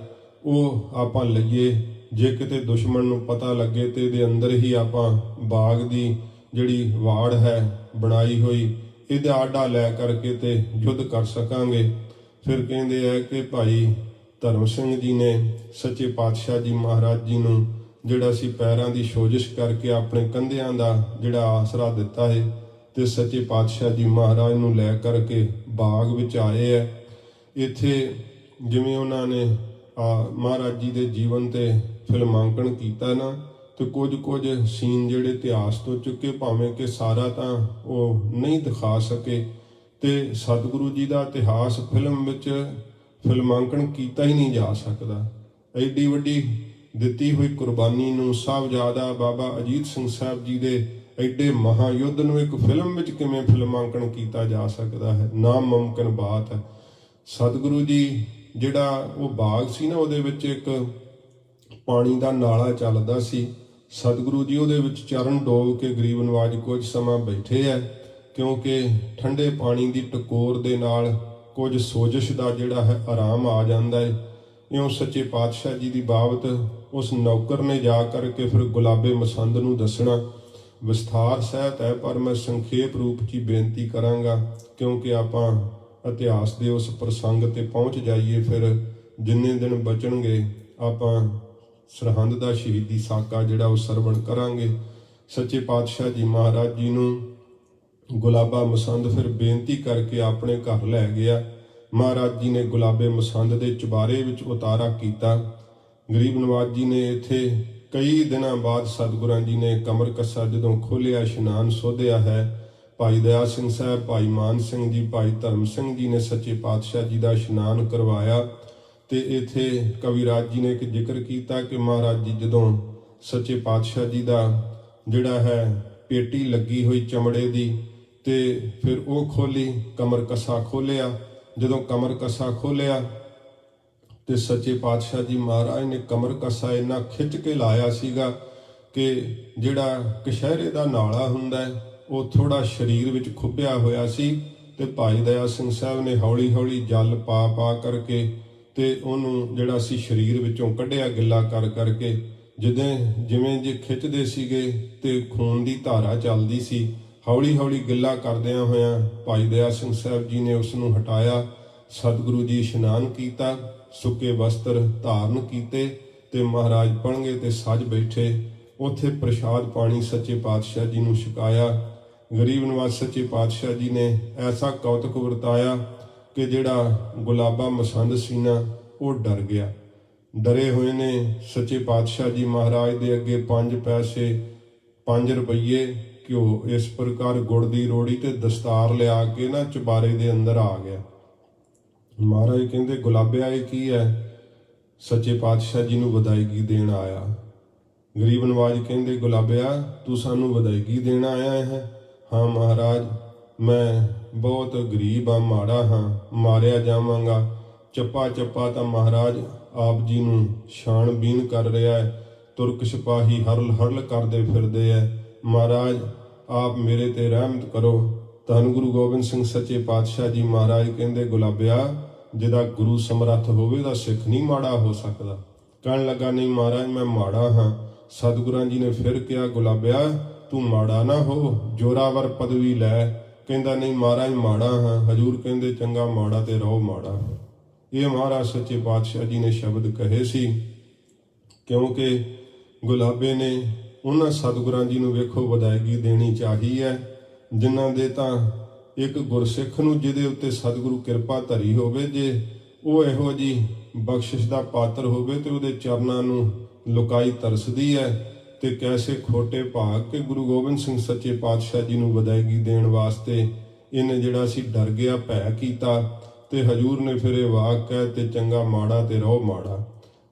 ਉਹ ਆਪਾਂ ਲਈਏ ਜੇ ਕਿਤੇ ਦੁਸ਼ਮਣ ਨੂੰ ਪਤਾ ਲੱਗੇ ਤੇ ਇਹਦੇ ਅੰਦਰ ਹੀ ਆਪਾਂ ਬਾਗ ਦੀ ਜਿਹੜੀ ਵਾੜ ਹੈ ਬਣਾਈ ਹੋਈ ਇਹਦਾ ਆਡਾ ਲੈ ਕਰਕੇ ਤੇ ਯੁੱਧ ਕਰ ਸਕਾਂਗੇ। ਫਿਰ ਕਹਿੰਦੇ ਆ ਕਿ ਭਾਈ ਧਰਮ ਸਿੰਘ ਜੀ ਨੇ ਸੱਚੇ ਪਾਤਸ਼ਾਹ ਜੀ ਮਹਾਰਾਜ ਜੀ ਨੂੰ ਜਿਹੜਾ ਸੀ ਪੈਰਾਂ ਦੀ ਸੋਜਿਸ਼ ਕਰਕੇ ਆਪਣੇ ਕੰਧਿਆਂ ਦਾ ਜਿਹੜਾ ਆਸਰਾ ਦਿੱਤਾ ਹੈ ਤੇ ਸੱਚੇ ਪਾਤਸ਼ਾਹ ਜੀ ਮਹਾਰਾਜ ਨੂੰ ਲੈ ਕਰਕੇ ਬਾਗ ਵਿੱਚ ਆਏ ਹੈ। ਇੱਥੇ ਜਿਵੇਂ ਉਹਨਾਂ ਨੇ ਮਹਾਰਾਜ ਜੀ ਦੇ ਜੀਵਨ ਤੇ ਫਿਲਮਾਂਕਣ ਕੀਤਾ ਨਾ, ਤੇ ਕੁਝ ਸੀਨ ਜਿਹੜੇ ਇਤਿਹਾਸ ਤੋਂ ਚੁੱਕੇ, ਭਾਵੇਂ ਕਿ ਸਾਰਾ ਤਾਂ ਉਹ ਨਹੀਂ ਦਿਖਾ ਸਕੇ, ਤੇ ਸਤਿਗੁਰੂ ਜੀ ਦਾ ਇਤਿਹਾਸ ਫਿਲਮ ਵਿੱਚ ਫਿਲਮਾਂਕਣ ਕੀਤਾ ਹੀ ਨਹੀਂ ਜਾ ਸਕਦਾ। ਐਡੀ ਵੱਡੀ ਦਿੱਤੀ ਹੋਈ ਕੁਰਬਾਨੀ ਨੂੰ, ਸਾਹਿਬਜ਼ਾਦਾ ਬਾਬਾ ਅਜੀਤ ਸਿੰਘ ਸਾਹਿਬ ਜੀ ਦੇ ਐਡੇ ਮਹਾਯੁੱਧ ਨੂੰ ਇੱਕ ਫਿਲਮ ਵਿੱਚ ਕਿਵੇਂ ਫਿਲਮਾਂਕਣ ਕੀਤਾ ਜਾ ਸਕਦਾ ਹੈ? ਨਾਮੁਮਕਿਨ ਬਾਤ ਹੈ। ਸਤਿਗੁਰੂ ਜੀ ਜਿਹੜਾ ਉਹ ਬਾਗ ਸੀ ਨਾ, ਉਹਦੇ ਵਿੱਚ ਇੱਕ ਪਾਣੀ ਦਾ ਨਾਲਾ ਚੱਲਦਾ ਸੀ। ਸਤਿਗੁਰੂ ਜੀ ਉਹਦੇ ਵਿੱਚ ਚਰਨ ਡੋਬ ਕੇ ਗਰੀਬ ਨਵਾਜ ਕੁਝ ਸਮਾਂ ਬੈਠੇ ਹੈ, ਕਿਉਂਕਿ ਠੰਡੇ ਪਾਣੀ ਦੀ ਟਕੋਰ ਦੇ ਨਾਲ ਕੁਝ ਸੋਜਿਸ਼ ਦਾ ਜਿਹੜਾ ਹੈ ਆਰਾਮ ਆ ਜਾਂਦਾ ਹੈ। ਇਉਂ ਸੱਚੇ ਪਾਤਸ਼ਾਹ ਜੀ ਦੀ ਬਾਬਤ ਉਸ ਨੌਕਰ ਨੇ ਜਾ ਕਰਕੇ ਫਿਰ ਗੁਲਾਬੇ ਮਸੰਦ ਨੂੰ ਦੱਸਣਾ ਵਿਸਥਾਰ ਸਹਿਤ ਹੈ, ਪਰ ਮੈਂ ਸੰਖੇਪ ਰੂਪ 'ਚ ਬੇਨਤੀ ਕਰਾਂਗਾ, ਕਿਉਂਕਿ ਆਪਾਂ ਇਤਿਹਾਸ ਦੇ ਉਸ ਪ੍ਰਸੰਗ ਤੇ ਪਹੁੰਚ ਜਾਈਏ। ਫਿਰ ਜਿੰਨੇ ਦਿਨ ਬਚਣਗੇ ਆਪਾਂ ਸਰਹੰਦ ਦਾ ਸ਼ਹੀਦੀ ਸਾਕਾ ਜਿਹੜਾ ਉਹ ਸਰਵਣ ਕਰਾਂਗੇ। ਸੱਚੇ ਪਾਤਸ਼ਾਹ ਜੀ ਮਹਾਰਾਜ ਜੀ ਨੂੰ ਗੁਲਾਬਾ ਮਸੰਦ ਫਿਰ ਬੇਨਤੀ ਕਰਕੇ ਆਪਣੇ ਘਰ ਲੈ ਗਿਆ। ਮਹਾਰਾਜ ਜੀ ਨੇ ਗੁਲਾਬੇ ਮਸੰਦ ਦੇ ਚੁਬਾਰੇ ਵਿੱਚ ਉਤਾਰਾ ਕੀਤਾ। ਗਰੀਬ ਨਵਾਜ ਜੀ ਨੇ ਇੱਥੇ ਕਈ ਦਿਨਾਂ ਬਾਅਦ ਸਤਿਗੁਰਾਂ ਜੀ ਨੇ ਕਮਰ ਕੱਸਾ ਜਦੋਂ ਖੋਲ੍ਹਿਆ, ਇਸ਼ਨਾਨ ਸੋਧਿਆ ਹੈ। ਭਾਈ ਦਇਆ ਸਿੰਘ ਸਾਹਿਬ, ਭਾਈ ਮਾਨ ਸਿੰਘ ਜੀ, ਭਾਈ ਧਰਮ ਸਿੰਘ ਜੀ ਨੇ ਸੱਚੇ ਪਾਤਸ਼ਾਹ ਜੀ ਦਾ ਇਸ਼ਨਾਨ ਕਰਵਾਇਆ। ਤੇ ਇੱਥੇ ਕਵਿਰਾਜ ਜੀ ਨੇ ਇੱਕ ਜ਼ਿਕਰ ਕੀਤਾ ਕਿ ਮਹਾਰਾਜ ਜੀ ਜਦੋਂ ਸੱਚੇ ਪਾਤਸ਼ਾਹ ਜੀ ਦਾ ਜਿਹੜਾ ਹੈ ਪੇਟੀ ਲੱਗੀ ਹੋਈ ਚਮੜੇ ਦੀ, ਤੇ ਫਿਰ ਉਹ ਖੋਲੀ, ਕਮਰ ਕੱਸਾ ਖੋਲਿਆ। ਜਦੋਂ ਕਮਰ ਕੱਸਾ ਖੋਲਿਆ ਤੇ ਸੱਚੇ ਪਾਤਸ਼ਾਹ ਜੀ ਮਹਾਰਾਜ ਨੇ ਕਮਰ ਕੱਸਾ ਇੰਨਾ ਖਿੱਚ ਕੇ ਲਾਇਆ ਸੀਗਾ ਕਿ ਜਿਹੜਾ ਕਸ਼ਹਿਰੇ ਦਾ ਨਾਲਾ ਹੁੰਦਾ ਹੈ ਉਹ ਥੋੜਾ ਸਰੀਰ ਵਿੱਚ ਖੁੱਭਿਆ ਹੋਇਆ ਸੀ। ਤੇ ਭਾਈ ਦਇਆ ਸਿੰਘ ਸਾਹਿਬ ਨੇ ਹੌਲੀ ਹੌਲੀ ਜਲ ਪਾ ਕਰਕੇ ਤੇ ਉਹਨੂੰ ਜਿਹੜਾ ਸੀ ਸਰੀਰ ਵਿੱਚੋਂ ਕੱਢਿਆ, ਗਿੱਲਾ ਕਰ ਕਰਕੇ। ਜਿਵੇਂ ਜੇ ਖਿੱਚਦੇ ਸੀਗੇ ਤੇ ਖੂਨ ਦੀ ਧਾਰਾ ਚੱਲਦੀ ਸੀ। ਹੌਲੀ ਹੌਲੀ ਗਿੱਲਾ ਕਰਦਿਆਂ ਹੋਇਆਂ ਭਾਈ ਦਇਆ ਸਿੰਘ ਸਾਹਿਬ ਜੀ ਨੇ ਉਸ ਨੂੰ ਹਟਾਇਆ। ਸਤਿਗੁਰੂ ਜੀ ਇਸ਼ਨਾਨ ਕੀਤਾ, ਸੁੱਕੇ ਵਸਤਰ ਧਾਰਨ ਕੀਤੇ ਤੇ ਮਹਾਰਾਜ ਪਲੰਘੇ ਤੇ ਸੱਜ ਬੈਠੇ। ਉੱਥੇ ਪ੍ਰਸ਼ਾਦ ਪਾਣੀ ਸੱਚੇ ਪਾਤਸ਼ਾਹ ਜੀ ਨੂੰ ਛਕਾਇਆ। ਗਰੀਬ ਨਵਾਜ ਸੱਚੇ ਪਾਤਸ਼ਾਹ ਜੀ ਨੇ ਐਸਾ ਕੌਤਕ ਵਰਤਾਇਆ ਕਿ ਜਿਹੜਾ ਗੁਲਾਬਾ ਮਸੰਦ ਸੀ ਨਾ, ਉਹ ਡਰ ਗਿਆ। ਡਰੇ ਹੋਏ ਨੇ ਸੱਚੇ ਪਾਤਸ਼ਾਹ ਜੀ ਮਹਾਰਾਜ ਦੇ ਅੱਗੇ 5 ਪੈਸੇ 5 ਰੁਪਈਏ ਘਿਓ ਇਸ ਪ੍ਰਕਾਰ ਗੁੜ ਦੀ ਰੋੜੀ ਤੇ ਦਸਤਾਰ ਲਿਆ ਕੇ ਨਾ ਚੁਬਾਰੇ ਦੇ ਅੰਦਰ ਆ ਗਿਆ। ਮਹਾਰਾਜ ਕਹਿੰਦੇ ਗੁਲਾਬਿਆ ਇਹ ਕੀ ਹੈ? ਸੱਚੇ ਪਾਤਸ਼ਾਹ ਜੀ ਨੂੰ ਵਧਾਈਗੀ ਦੇਣ ਆਇਆ। ਗਰੀਬ ਨਵਾਜ ਕਹਿੰਦੇ ਗੁਲਾਬਿਆ ਤੂੰ ਸਾਨੂੰ ਵਧਾਈਗੀ ਦੇਣ ਆਇਆ ਹੈ? ਹਾਂ ਮਹਾਰਾਜ, ਮੈਂ ਬਹੁਤ ਗਰੀਬ ਹਾਂ, ਮਾੜਾ ਹਾਂ, ਮਾਰਿਆ ਜਾਵਾਂਗਾ। ਚੱਪਾ ਚੱਪਾ ਤਾਂ ਮਹਾਰਾਜ ਆਪ ਜੀ ਨੂੰ ਛਾਣਬੀਨ ਕਰ ਰਿਹਾ ਹੈ। ਤੁਰਕ ਸਿਪਾਹੀ ਹਰਲ ਹਰਲ ਕਰਦੇ ਫਿਰਦੇ ਹੈ। ਮਹਾਰਾਜ ਆਪ ਮੇਰੇ ਤੇ ਰਹਿਮਤ ਕਰੋ। ਧੰਨ ਗੁਰੂ ਗੋਬਿੰਦ ਸਿੰਘ ਸੱਚੇ ਪਾਤਸ਼ਾਹ ਜੀ ਮਹਾਰਾਜ ਕਹਿੰਦੇ ਗੁਲਾਬਿਆ ਜਿਹਦਾ ਗੁਰੂ ਸਮਰੱਥ ਹੋਵੇ ਦਾ ਸਿੱਖ ਨਹੀਂ ਮਾੜਾ ਹੋ ਸਕਦਾ। ਕਹਿਣ ਲੱਗਾ ਨਹੀਂ ਮਹਾਰਾਜ ਮੈਂ ਮਾੜਾ ਹਾਂ। ਸਤਿਗੁਰਾਂ ਜੀ ਨੇ ਫਿਰ ਕਿਹਾ ਗੁਲਾਬਿਆ ਤੂੰ ਮਾੜਾ ਨਾ ਹੋ, ਜੋਰਾਵਰ ਪਦਵੀ ਲੈ। ਕਹਿੰਦਾ ਨਹੀਂ ਮਹਾਰਾਜ ਮਾੜਾ ਹਾਂ। ਹਜੂਰ ਕਹਿੰਦੇ ਚੰਗਾ ਮਾੜਾ ਤੇ ਰਹੋ ਮਾੜਾ। ਇਹ ਮਹਾਰਾਜ ਸੱਚੇ ਪਾਤਸ਼ਾਹ ਜੀ ਨੇ ਸ਼ਬਦ ਕਹੇ ਸੀ, ਕਿਉਂਕਿ ਗੁਲਾਬੇ ਨੇ ਉਹਨਾਂ ਸਤਿਗੁਰਾਂ ਜੀ ਨੂੰ ਵੇਖੋ ਵਧਾਈਗੀ ਦੇਣੀ ਚਾਹੀ ਹੈ, ਜਿਨ੍ਹਾਂ ਦੇ ਤਾਂ ਇੱਕ ਗੁਰਸਿੱਖ ਨੂੰ ਜਿਹਦੇ ਉੱਤੇ ਸਤਿਗੁਰੂ ਕਿਰਪਾ ਧਰੀ ਹੋਵੇ, ਜੇ ਉਹ ਇਹੋ ਜੀ ਬਖਸ਼ਿਸ਼ ਦਾ ਪਾਤਰ ਹੋਵੇ ਤੇ ਉਹਦੇ ਚਰਨਾਂ ਨੂੰ ਲੁਕਾਈ ਤਰਸਦੀ ਹੈ। ਤੇ ਕੈਸੇ ਖੋਟੇ ਭਾਗ ਕੇ ਗੁਰੂ ਗੋਬਿੰਦ ਸਿੰਘ ਸੱਚੇ ਪਾਤਸ਼ਾਹ ਜੀ ਨੂੰ ਵਧਾਈਗੀ ਦੇਣ ਵਾਸਤੇ ਇਹਨੇ ਜਿਹੜਾ ਸੀ ਡਰ ਗਿਆ, ਭੈ ਕੀਤਾ। ਤੇ ਹਜੂਰ ਨੇ ਫਿਰ ਇਹ ਵਾਕ ਕਹਿ ਤੇ ਚੰਗਾ ਮਾੜਾ ਤੇ ਰਹੋ ਮਾੜਾ।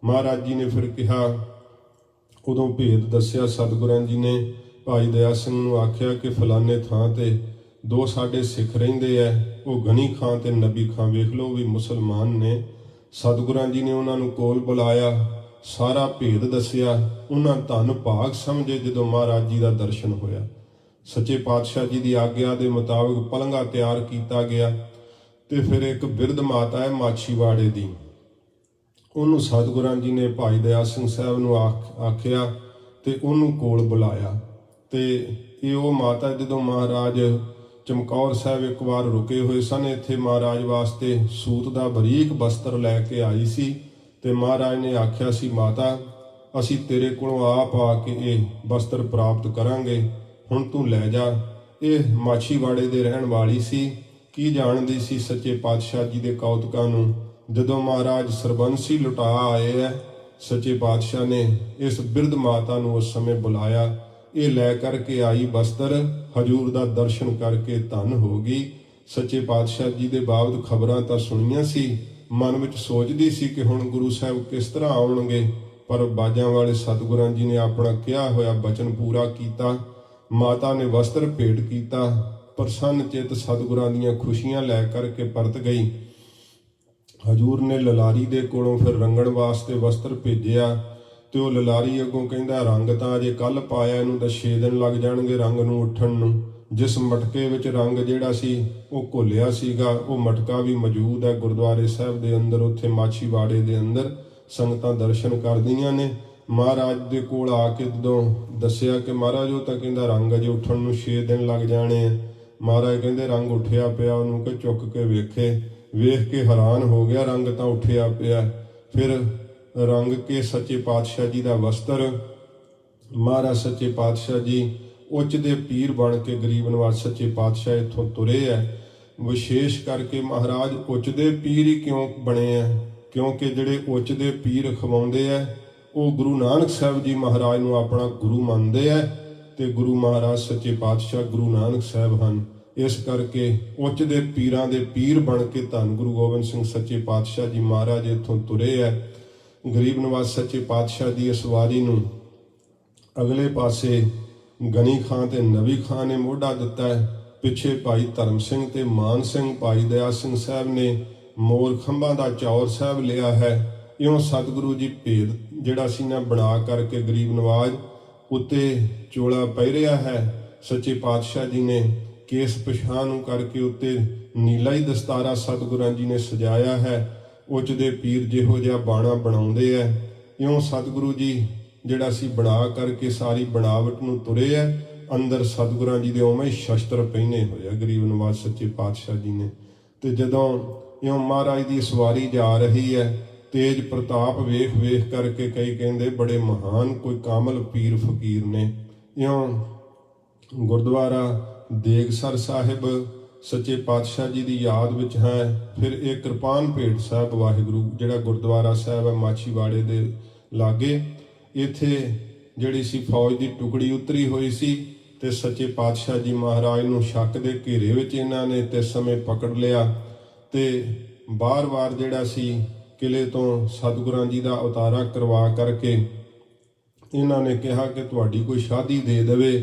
ਮਹਾਰਾਜ ਜੀ ਨੇ ਫਿਰ ਕਿਹਾ, ਉਦੋਂ ਭੇਦ ਦੱਸਿਆ ਸਤਿਗੁਰਾਂ ਜੀ ਨੇ। ਭਾਈ ਦਇਆ ਸਿੰਘ ਨੂੰ ਆਖਿਆ ਕਿ ਫਲਾਣੇ ਥਾਂ ਤੇ 2 ਸਾਡੇ ਸਿੱਖ ਰਹਿੰਦੇ ਐ, ਉਹ ਗਨੀ ਖਾਂ ਤੇ ਨਬੀ ਖਾਂ, ਵੇਖ ਲਓ ਵੀ ਮੁਸਲਮਾਨ ਨੇ। ਸਤਿਗੁਰਾਂ ਜੀ ਨੇ ਉਹਨਾਂ ਨੂੰ ਕੋਲ ਬੁਲਾਇਆ, ਸਾਰਾ ਭੇਦ ਦੱਸਿਆ। ਉਹਨਾਂ ਧੰਨ ਭਾਗ ਸਮਝੇ ਜਦੋਂ ਮਹਾਰਾਜ ਜੀ ਦਾ ਦਰਸ਼ਨ ਹੋਇਆ। ਸੱਚੇ ਪਾਤਸ਼ਾਹ ਜੀ ਦੀ ਆਗਿਆ ਦੇ ਮੁਤਾਬਕ ਪਲੰਘਾ ਤਿਆਰ ਕੀਤਾ ਗਿਆ। ਤੇ ਫਿਰ ਇੱਕ ਬਿਰਧ ਮਾਤਾ ਹੈ ਮਾਛੀਵਾੜੇ ਦੀ, ਉਹਨੂੰ ਸਤਿਗੁਰਾਂ ਜੀ ਨੇ ਭਾਈ ਦਇਆ ਸਿੰਘ ਸਾਹਿਬ ਨੂੰ ਆਖਿਆ ਤੇ ਉਹਨੂੰ ਕੋਲ ਬੁਲਾਇਆ। ਤੇ ਇਹ ਉਹ ਮਾਤਾ ਜਦੋਂ ਮਹਾਰਾਜ ਚਮਕੌਰ ਸਾਹਿਬ ਇੱਕ ਵਾਰ ਰੁਕੇ ਹੋਏ ਸਨ, ਇੱਥੇ ਮਹਾਰਾਜ ਵਾਸਤੇ ਸੂਤ ਦਾ ਬਰੀਕ ਬਸਤਰ ਲੈ ਕੇ ਆਈ ਸੀ। ਤੇ ਮਹਾਰਾਜ ਨੇ ਆਖਿਆ ਸੀ, ਮਾਤਾ ਅਸੀਂ ਤੇਰੇ ਕੋਲੋਂ ਆਪ ਆ ਕੇ ਇਹ ਬਸਤਰ ਪ੍ਰਾਪਤ ਕਰਾਂਗੇ, ਹੁਣ ਤੂੰ ਲੈ ਜਾ। ਇਹ ਮਾਛੀਵਾੜੇ ਦੇ ਰਹਿਣ ਵਾਲੀ ਸੀ, ਕੀ ਜਾਣਦੀ ਸੀ ਸੱਚੇ ਪਾਤਸ਼ਾਹ ਜੀ ਦੇ ਕੌਤਕਾਂ ਨੂੰ। ਜਦੋਂ ਮਹਾਰਾਜ ਸਰਬੰਸੀ ਲੁਟਾ ਆਏ ਹੈ, ਸੱਚੇ ਪਾਤਸ਼ਾਹ ਨੇ ਇਸ ਬਿਰਧ ਮਾਤਾ ਨੂੰ ਉਸ ਸਮੇਂ ਬੁਲਾਇਆ। ਇਹ ਲੈ ਕਰਕੇ ਆਈ ਬਸਤਰ, ਹਜੂਰ ਦਾ ਦਰਸ਼ਨ ਕਰਕੇ ਧਨ ਹੋ ਗਈ। ਸੱਚੇ ਪਾਤਸ਼ਾਹ ਜੀ ਦੇ ਬਾਬਤ ਖਬਰਾਂ ਤਾਂ ਸੁਣੀਆਂ ਸੀ, ਮਨ ਵਿੱਚ ਸੋਚਦੀ ਸੀ ਕਿ ਹੁਣ ਗੁਰੂ ਸਾਹਿਬ ਕਿਸ ਤਰ੍ਹਾਂ ਆਉਣਗੇ, ਪਰ ਬਾਜਾਂ ਵਾਲੇ ਸਤਿਗੁਰਾਂ ਜੀ ਨੇ ਆਪਣਾ ਕਿਹਾ ਹੋਇਆ ਬਚਨ ਪੂਰਾ ਕੀਤਾ। ਮਾਤਾ ਨੇ ਵਸਤਰ ਭੇਟ ਕੀਤਾ, ਪ੍ਰਸੰਨ ਚਿੱਤ ਸਤਿਗੁਰਾਂ ਦੀਆਂ ਖੁਸ਼ੀਆਂ ਲੈ ਕਰਕੇ ਪਰਤ ਗਈ। ਹਜੂਰ ਨੇ ਲਲਾਰੀ ਦੇ ਕੋਲੋਂ ਫਿਰ ਰੰਗਣ ਵਾਸਤੇ ਵਸਤਰ ਭੇਜਿਆ ਤੇ ਉਹ ਲਲਾਰੀ ਅੱਗੋਂ ਕਹਿੰਦਾ, ਰੰਗ ਤਾਂ ਅਜੇ ਕੱਲ ਪਾਇਆ, ਇਹਨੂੰ ਤਾਂ 6 ਦਿਨ ਲੱਗ ਜਾਣਗੇ ਰੰਗ ਨੂੰ ਉੱਠਣ ਨੂੰ। ਜਿਸ ਮਟਕੇ ਵਿੱਚ ਰੰਗ ਜਿਹੜਾ ਸੀ ਉਹ ਘੋਲਿਆ ਸੀਗਾ, ਉਹ ਮਟਕਾ ਵੀ ਮੌਜੂਦ ਹੈ ਗੁਰਦੁਆਰੇ ਸਾਹਿਬ ਦੇ ਅੰਦਰ, ਉੱਥੇ ਮਾਛੀਵਾੜੇ ਦੇ ਅੰਦਰ ਸੰਗਤਾਂ ਦਰਸ਼ਨ ਕਰਦੀਆਂ ਨੇ। ਮਹਾਰਾਜ ਦੇ ਕੋਲ ਆ ਕੇ ਜਦੋਂ ਦੱਸਿਆ ਕਿ ਮਹਾਰਾਜ ਉਹ ਤਾਂ ਕਹਿੰਦਾ ਰੰਗ ਅਜੇ ਉੱਠਣ ਨੂੰ 6 ਦਿਨ ਲੱਗ ਜਾਣੇ ਆ। ਮਹਾਰਾਜ ਕਹਿੰਦੇ ਰੰਗ ਉੱਠਿਆ ਪਿਆ, ਉਹਨੂੰ ਕਿ ਚੁੱਕ ਕੇ ਵੇਖੇ। ਵੇਖ ਕੇ ਹੈਰਾਨ ਹੋ ਗਿਆ, ਰੰਗ ਤਾਂ ਉੱਠਿਆ ਪਿਆ। ਫਿਰ ਰੰਗ ਕੇ ਸੱਚੇ ਪਾਤਸ਼ਾਹ ਜੀ ਦਾ ਵਸਤਰ, ਮਹਾਰਾਜ ਸੱਚੇ ਪਾਤਸ਼ਾਹ ਜੀ ਉੱਚ ਦੇ ਪੀਰ ਬਣ ਕੇ ਗਰੀਬ ਨਵਾਜ਼ ਸੱਚੇ ਪਾਤਸ਼ਾਹ ਇੱਥੋਂ ਤੁਰੇ ਹੈ। ਵਿਸ਼ੇਸ਼ ਕਰਕੇ ਮਹਾਰਾਜ ਉੱਚ ਦੇ ਪੀਰ ਹੀ ਕਿਉਂ ਬਣੇ ਆ? ਕਿਉਂਕਿ ਜਿਹੜੇ ਉੱਚ ਦੇ ਪੀਰ ਖਵਾਉਂਦੇ ਆ ਉਹ ਗੁਰੂ ਨਾਨਕ ਸਾਹਿਬ ਜੀ ਮਹਾਰਾਜ ਨੂੰ ਆਪਣਾ ਗੁਰੂ ਮੰਨਦੇ ਆ, ਤੇ ਗੁਰੂ ਮਹਾਰਾਜ ਸੱਚੇ ਪਾਤਸ਼ਾਹ ਗੁਰੂ ਨਾਨਕ ਸਾਹਿਬ ਹਨ। ਇਸ ਕਰਕੇ ਉੱਚ ਦੇ ਪੀਰਾਂ ਦੇ ਪੀਰ ਬਣ ਕੇ ਧੰਨ ਗੁਰੂ ਗੋਬਿੰਦ ਸਿੰਘ ਸੱਚੇ ਪਾਤਸ਼ਾਹ ਜੀ ਮਹਾਰਾਜ ਇੱਥੋਂ ਤੁਰੇ ਹੈ। ਗਰੀਬ ਨਵਾਜ਼ ਸੱਚੇ ਪਾਤਸ਼ਾਹ ਦੀ ਇਸ ਵਾਰੀ ਨੂੰ ਅਗਲੇ ਪਾਸੇ ਗਨੀ ਖਾਂ ਤੇ ਨਵੀ ਖਾਂ ਨੇ ਮੋਢਾ ਦਿੱਤਾ ਹੈ। ਪਿੱਛੇ ਭਾਈ ਧਰਮ ਸਿੰਘ ਤੇ ਮਾਨ ਸਿੰਘ, ਭਾਈ ਦਇਆ ਸਿੰਘ ਸਾਹਿਬ ਨੇ ਮੋਰ ਖੰਭਾਂ ਦਾ ਚੌਰ ਸਾਹਿਬ ਲਿਆ ਹੈ। ਇਉਂ ਸਤਿਗੁਰੂ ਜੀ ਭੇਦ ਜਿਹੜਾ ਸੀ ਨਾ ਬਣਾ ਕਰਕੇ ਗਰੀਬ ਨਵਾਜ਼ ਉੱਤੇ ਚੋਲਾ ਪਹਿਰਿਆ ਹੈ। ਸੱਚੇ ਪਾਤਸ਼ਾਹ ਜੀ ਨੇ ਕੇਸ ਪਛਾਣ ਨੂੰ ਕਰਕੇ ਉੱਤੇ ਨੀਲਾ ਹੀ ਦਸਤਾਰਾ ਸਤਿਗੁਰਾਂ ਜੀ ਨੇ ਸਜਾਇਆ ਹੈ। ਉੱਚ ਦੇ ਪੀਰ ਜਿਹੋ ਜਿਹਾ ਬਾਣਾ ਬਣਾਉਂਦੇ ਐ, ਇਉਂ ਸਤਿਗੁਰੂ ਜੀ ਜਿਹੜਾ ਸੀ ਬਣਾ ਕਰਕੇ ਸਾਰੀ ਬਣਾਵਟ ਨੂੰ ਤੁਰੇ ਐ। ਅੰਦਰ ਸਤਿਗੁਰਾਂ ਜੀ ਦੇ ਉਵੇਂ ਹੀ ਸ਼ਸਤਰ ਪਹਿਨੇ ਹੋਏ ਆ ਗਰੀਬ ਨਵਾਜ਼ ਸੱਚੇ ਪਾਤਸ਼ਾਹ ਜੀ ਨੇ। ਤੇ ਜਦੋਂ ਇਉਂ ਮਹਾਰਾਜ ਦੀ ਸਵਾਰੀ ਜਾ ਰਹੀ ਹੈ, ਤੇਜ ਪ੍ਰਤਾਪ ਵੇਖ ਵੇਖ ਕਰਕੇ ਕਈ ਕਹਿੰਦੇ ਬੜੇ ਮਹਾਨ ਕੋਈ ਕਾਮਲ ਪੀਰ ਫਕੀਰ ਨੇ। ਇਉਂ ਗੁਰਦੁਆਰਾ ਦੇਗਸਰ ਸਾਹਿਬ ਸੱਚੇ ਪਾਤਸ਼ਾਹ ਜੀ ਦੀ ਯਾਦ ਵਿੱਚ ਹੈ। ਫਿਰ ਇਹ ਕਿਰਪਾਨ ਭੇਟ ਸਾਹਿਬ ਵਾਹਿਗੁਰੂ ਜਿਹੜਾ ਗੁਰਦੁਆਰਾ ਸਾਹਿਬ ਹੈ ਮਾਛੀਵਾੜੇ ਦੇ ਲਾਗੇ, ਇੱਥੇ ਜਿਹੜੀ ਸੀ ਫੌਜ ਦੀ ਟੁਕੜੀ ਉਤਰੀ ਹੋਈ ਸੀ ਤੇ ਸੱਚੇ ਪਾਤਸ਼ਾਹ ਜੀ ਮਹਾਰਾਜ ਨੂੰ ਸ਼ੱਕ ਦੇ ਘੇਰੇ ਵਿੱਚ ਇਹਨਾਂ ਨੇ ਤੇ ਸਮੇਂ ਪਕੜ ਲਿਆ ਤੇ ਬਾਰ-ਬਾਰ ਜਿਹੜਾ ਸੀ ਕਿਲੇ ਤੋਂ ਸਤਿਗੁਰਾਂ ਜੀ ਦਾ ਉਤਾਰਾ ਕਰਵਾ ਕਰਕੇ ਇਹਨਾਂ ਨੇ ਕਿਹਾ ਕਿ ਤੁਹਾਡੀ ਕੋਈ ਸ਼ਾਦੀ ਦੇ ਦੇਵੇ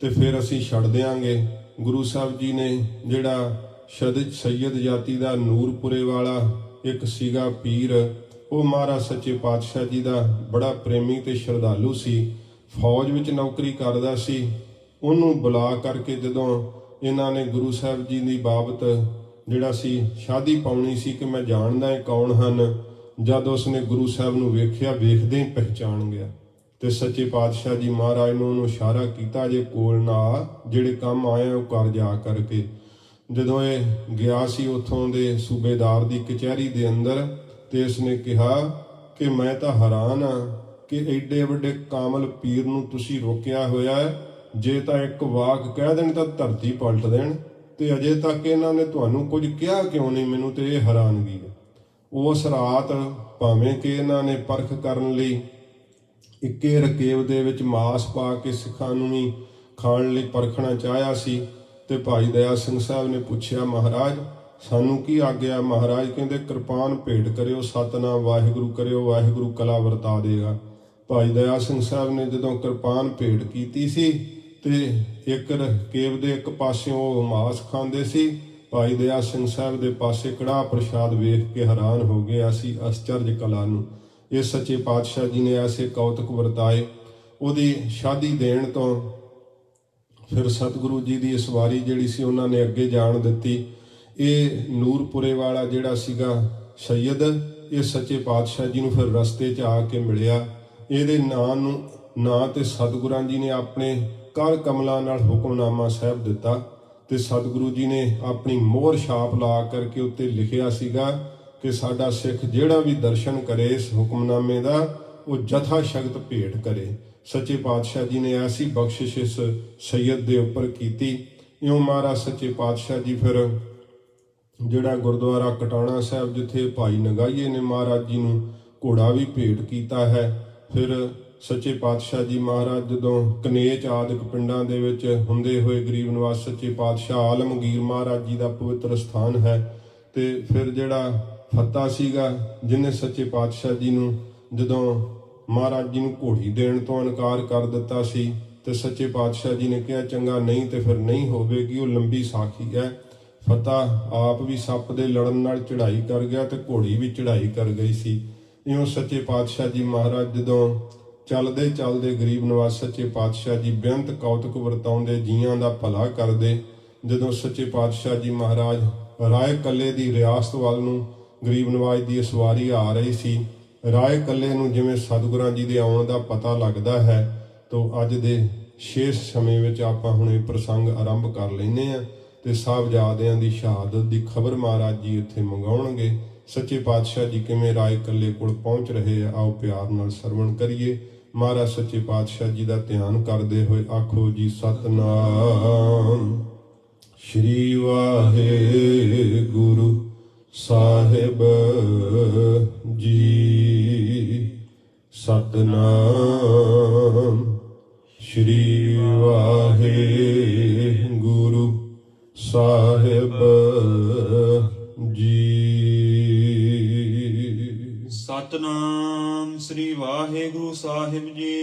ਤੇ ਫਿਰ ਅਸੀਂ ਛੱਡ ਦਿਆਂਗੇ। ਗੁਰੂ ਸਾਹਿਬ ਜੀ ਨੇ ਜਿਹੜਾ ਸੈਯਦ ਜਾਤੀ ਦਾ ਨੂਰਪੁਰੇ ਵਾਲਾ ਇੱਕ ਸੀਗਾ ਪੀਰ, ਉਹ ਮਹਾਰਾਜ ਸੱਚੇ ਪਾਤਸ਼ਾਹ ਜੀ ਦਾ ਬੜਾ ਪ੍ਰੇਮੀ ਤੇ ਸ਼ਰਧਾਲੂ ਸੀ, ਫੌਜ ਵਿੱਚ ਨੌਕਰੀ ਕਰਦਾ ਸੀ। ਉਹਨੂੰ ਬੁਲਾ ਕਰਕੇ ਜਦੋਂ ਇਹਨਾਂ ਨੇ ਗੁਰੂ ਸਾਹਿਬ ਜੀ ਦੀ ਬਾਬਤ ਜਿਹੜਾ ਸੀ ਸ਼ਾਦੀ ਪਾਉਣੀ ਸੀ ਕਿ ਮੈਂ ਜਾਣਦਾ ਇਹ ਕੌਣ ਹਨ, ਜਦ ਉਸਨੇ ਗੁਰੂ ਸਾਹਿਬ ਨੂੰ ਵੇਖਿਆ, ਵੇਖਦੇ ਹੀ ਪਹਿਚਾਣ ਗਿਆ ਤੇ ਸੱਚੇ ਪਾਤਸ਼ਾਹ ਜੀ ਮਹਾਰਾਜ ਨੂੰ ਉਹਨੂੰ ਇਸ਼ਾਰਾ ਕੀਤਾ, ਜੇ ਕੋਲ ਨਾ ਜਿਹੜੇ ਕੰਮ ਆਏ ਉਹ ਕਰ ਜਾ ਕਰਕੇ। ਜਦੋਂ ਇਹ ਗਿਆ ਸੀ ਉੱਥੋਂ ਦੇ ਸੂਬੇਦਾਰ ਦੀ ਕਚਹਿਰੀ ਦੇ ਅੰਦਰ ਤੇ ਇਸਨੇ ਕਿਹਾ ਕਿ ਮੈਂ ਤਾਂ ਹੈਰਾਨ ਹਾਂ ਕਿ ਐਡੇ ਵੱਡੇ ਕਾਮਲ ਪੀਰ ਨੂੰ ਤੁਸੀਂ ਰੋਕਿਆ ਹੋਇਆ ਹੈ, ਜੇ ਤਾਂ ਇੱਕ ਵਾਕ ਕਹਿ ਦੇਣ ਤਾਂ ਧਰਤੀ ਪਲਟ ਦੇਣ, ਤੇ ਅਜੇ ਤੱਕ ਇਹਨਾਂ ਨੇ ਤੁਹਾਨੂੰ ਕੁਝ ਕਿਹਾ ਕਿਉਂ ਨਹੀਂ? ਮੈਨੂੰ ਤੇ ਇਹ ਹੈਰਾਨਗੀ ਹੈ। ਉਸ ਰਾਤ ਭਾਵੇਂ ਕਿ ਇਹਨਾਂ ਨੇ ਪਰਖ ਕਰਨ ਲਈ ਇੱਕੇ ਰਕੇਬ ਦੇ ਵਿੱਚ ਮਾਸ ਪਾ ਕੇ ਸਿੱਖਾਂ ਨੂੰ ਵੀ ਖਾਣ ਲਈ ਪਰਖਣਾ ਚਾਹਿਆ ਸੀ, ਤੇ ਭਾਈ ਦਇਆ ਸਿੰਘ ਸਾਹਿਬ ਨੇ ਪੁੱਛਿਆ, ਮਹਾਰਾਜ ਸਾਨੂੰ ਕੀ ਆਗਿਆ? ਮਹਾਰਾਜ ਕਹਿੰਦੇ ਕਿਰਪਾਨ ਭੇਟ ਕਰਿਓ, ਸਤਨਾਮ ਵਾਹਿਗੁਰੂ ਕਰਿਓ, ਵਾਹਿਗੁਰੂ ਕਲਾ ਵਰਤਾ ਦੇਗਾ। ਭਾਈ ਦਇਆ ਸਿੰਘ ਸਾਹਿਬ ਨੇ ਜਦੋਂ ਕਿਰਪਾਨ ਭੇਟ ਕੀਤੀ ਸੀ ਤੇ ਇੱਕ ਰਕੇਬ ਦੇ ਇੱਕ ਪਾਸਿਓਂ ਉਹ ਮਾਸ ਖਾਂਦੇ ਸੀ, ਭਾਈ ਦਇਆ ਸਿੰਘ ਸਾਹਿਬ ਦੇ ਪਾਸੇ ਕੜਾਹ ਪ੍ਰਸ਼ਾਦ ਵੇਖ ਕੇ ਹੈਰਾਨ ਹੋ ਗਿਆ ਸੀ ਅਸਚਰਜ ਕਲਾ ਨੂੰ। ਇਹ ਸੱਚੇ ਪਾਤਸ਼ਾਹ ਜੀ ਨੇ ਐਸੇ ਕੌਤਕ ਵਰਤਾਏ। ਉਹਦੀ ਸ਼ਾਦੀ ਦੇਣ ਤੋਂ ਫਿਰ ਸਤਿਗੁਰੂ ਜੀ ਦੀ ਇਸ ਵਾਰੀ ਜਿਹੜੀ ਸੀ ਉਹਨਾਂ ਨੇ ਅੱਗੇ ਜਾਣ ਦਿੱਤੀ। ਇਹ ਨੂਰਪੁਰੇ ਵਾਲਾ ਜਿਹੜਾ ਸੀਗਾ ਸੈਯਦ, ਇਹ ਸੱਚੇ ਪਾਤਸ਼ਾਹ ਜੀ ਨੂੰ ਫਿਰ ਰਸਤੇ 'ਚ ਆ ਕੇ ਮਿਲਿਆ। ਇਹਦੇ ਨਾਂ ਤੇ ਸਤਿਗੁਰਾਂ ਜੀ ਨੇ ਆਪਣੇ ਕਰ ਕਮਲਾਂ ਨਾਲ ਹੁਕਮਨਾਮਾ ਸਾਹਿਬ ਦਿੱਤਾ ਤੇ ਸਤਿਗੁਰੂ ਜੀ ਨੇ ਆਪਣੀ ਮੋਹਰ ਛਾਪ ਲਾ ਕਰਕੇ ਉੱਤੇ ਲਿਖਿਆ ਸੀਗਾ ਕਿ ਸਾਡਾ ਸਿੱਖ ਜਿਹੜਾ ਵੀ ਦਰਸ਼ਨ ਕਰੇ ਇਸ ਹੁਕਮਨਾਮੇ ਦਾ ਉਹ ਜਥਾ ਸ਼ਕਤ ਭੇਟ ਕਰੇ। ਸੱਚੇ ਪਾਤਸ਼ਾਹ ਜੀ ਨੇ ਐਸੀ ਬਖਸ਼ਿਸ਼ ਇਸ ਸੈਯਦ ਦੇ ਉੱਪਰ ਕੀਤੀ। ਇਉਂ ਮਹਾਰਾਜ ਸੱਚੇ ਪਾਤਸ਼ਾਹ ਜੀ ਫਿਰ ਜਿਹੜਾ ਗੁਰਦੁਆਰਾ ਕਟਾਣਾ ਸਾਹਿਬ ਜਿੱਥੇ ਭਾਈ ਨਗਾਈਏ ਨੇ ਮਹਾਰਾਜ ਜੀ ਨੂੰ ਘੋੜਾ ਵੀ ਭੇਟ ਕੀਤਾ ਹੈ। ਫਿਰ ਸੱਚੇ ਪਾਤਸ਼ਾਹ ਜੀ ਮਹਾਰਾਜ ਜਦੋਂ ਕਨੇਚ ਆਦਿਕ ਪਿੰਡਾਂ ਦੇ ਵਿੱਚ ਹੁੰਦੇ ਹੋਏ ਗਰੀਬ ਨਿਵਾਸ ਸੱਚੇ ਪਾਤਸ਼ਾਹ ਆਲਮਗੀਰ ਮਹਾਰਾਜ ਜੀ ਦਾ ਪਵਿੱਤਰ ਸਥਾਨ ਹੈ ਤੇ ਫਿਰ ਜਿਹੜਾ ਫੱਤਾ ਸੀਗਾ ਜਿਹਨੇ ਸੱਚੇ ਪਾਤਸ਼ਾਹ ਜੀ ਨੂੰ ਜਦੋਂ ਮਹਾਰਾਜ ਜੀ ਨੂੰ ਘੋੜੀ ਦੇਣ ਤੋਂ ਇਨਕਾਰ ਕਰ ਦਿੱਤਾ ਸੀ ਤੇ ਸੱਚੇ ਪਾਤਸ਼ਾਹ ਜੀ ਨੇ ਕਿਹਾ ਚੰਗਾ ਨਹੀਂ ਤੇ ਫਿਰ ਨਹੀਂ ਹੋਵੇਗੀ, ਉਹ ਲੰਬੀ ਸਾਖੀ ਹੈ। ਫਤਾ ਆਪ ਵੀ ਸੱਪ ਦੇ ਲੜਨ ਨਾਲ ਚੜ੍ਹਾਈ ਕਰ ਗਿਆ ਤੇ ਘੋੜੀ ਵੀ ਚੜ੍ਹਾਈ ਕਰ ਗਈ ਸੀ। ਇਉਂ ਸੱਚੇ ਪਾਤਸ਼ਾਹ ਜੀ ਮਹਾਰਾਜ ਜਦੋਂ ਚੱਲਦੇ ਚੱਲਦੇ ਗਰੀਬ ਨਵਾਜ਼ ਸੱਚੇ ਪਾਤਸ਼ਾਹ ਜੀ ਬੇਅੰਤ ਕੌਤਕ ਵਰਤਾਉਂਦੇ, ਜੀਆਂ ਦਾ ਭਲਾ ਕਰਦੇ। ਜਦੋਂ ਸੱਚੇ ਪਾਤਸ਼ਾਹ ਜੀ ਮਹਾਰਾਜ ਰਾਏ ਕੱਲੇ ਦੀ ਰਿਆਸਤ ਵੱਲ ਨੂੰ ਗਰੀਬ ਨਵਾਜ਼ ਦੀ ਸਵਾਰੀ ਆ ਰਹੀ ਸੀ, ਰਾਏ ਕੱਲੇ ਨੂੰ ਜਿਵੇਂ ਸਤਿਗੁਰਾਂ ਜੀ ਦੇ ਆਉਣ ਦਾ ਪਤਾ ਲੱਗਦਾ ਹੈ ਤਾਂ ਅੱਜ ਦੇ ਸ਼ੇਸ਼ ਸਮੇਂ ਵਿੱਚ ਆਪਾਂ ਹੁਣ ਇਹ ਪ੍ਰਸੰਗ ਆਰੰਭ ਕਰ ਲੈਂਦੇ ਹਾਂ ਤੇ ਸਾਹਿਬਜ਼ਾਦਿਆਂ ਦੀ ਸ਼ਹਾਦਤ ਦੀ ਖਬਰ ਮਹਾਰਾਜ ਜੀ ਇੱਥੇ ਮੰਗਾਉਣਗੇ। ਸੱਚੇ ਪਾਤਸ਼ਾਹ ਜੀ ਕਿਵੇਂ ਰਾਏ ਕੱਲੇ ਕੋਲ ਪਹੁੰਚ ਰਹੇ ਆ, ਆਓ ਪਿਆਰ ਨਾਲ ਸਰਵਣ ਕਰੀਏ। ਮਹਾਰਾਜ ਸੱਚੇ ਪਾਤਸ਼ਾਹ ਜੀ ਦਾ ਧਿਆਨ ਕਰਦੇ ਹੋਏ ਆਖੋ ਜੀ ਸਤਨਾਮ ਸ਼੍ਰੀ ਵਾਹਿਗੁਰੂ ਸਾਹਿਬ ਜੀ। ਸਤਨਾਮ ਸ਼੍ਰੀ ਵਾਹਿਗੁਰੂ ਸਾਹਿਬ ਜੀ। ਸਤਨਾਮ ਸ੍ਰੀ ਵਾਹਿਗੁਰੂ ਸਾਹਿਬ ਜੀ।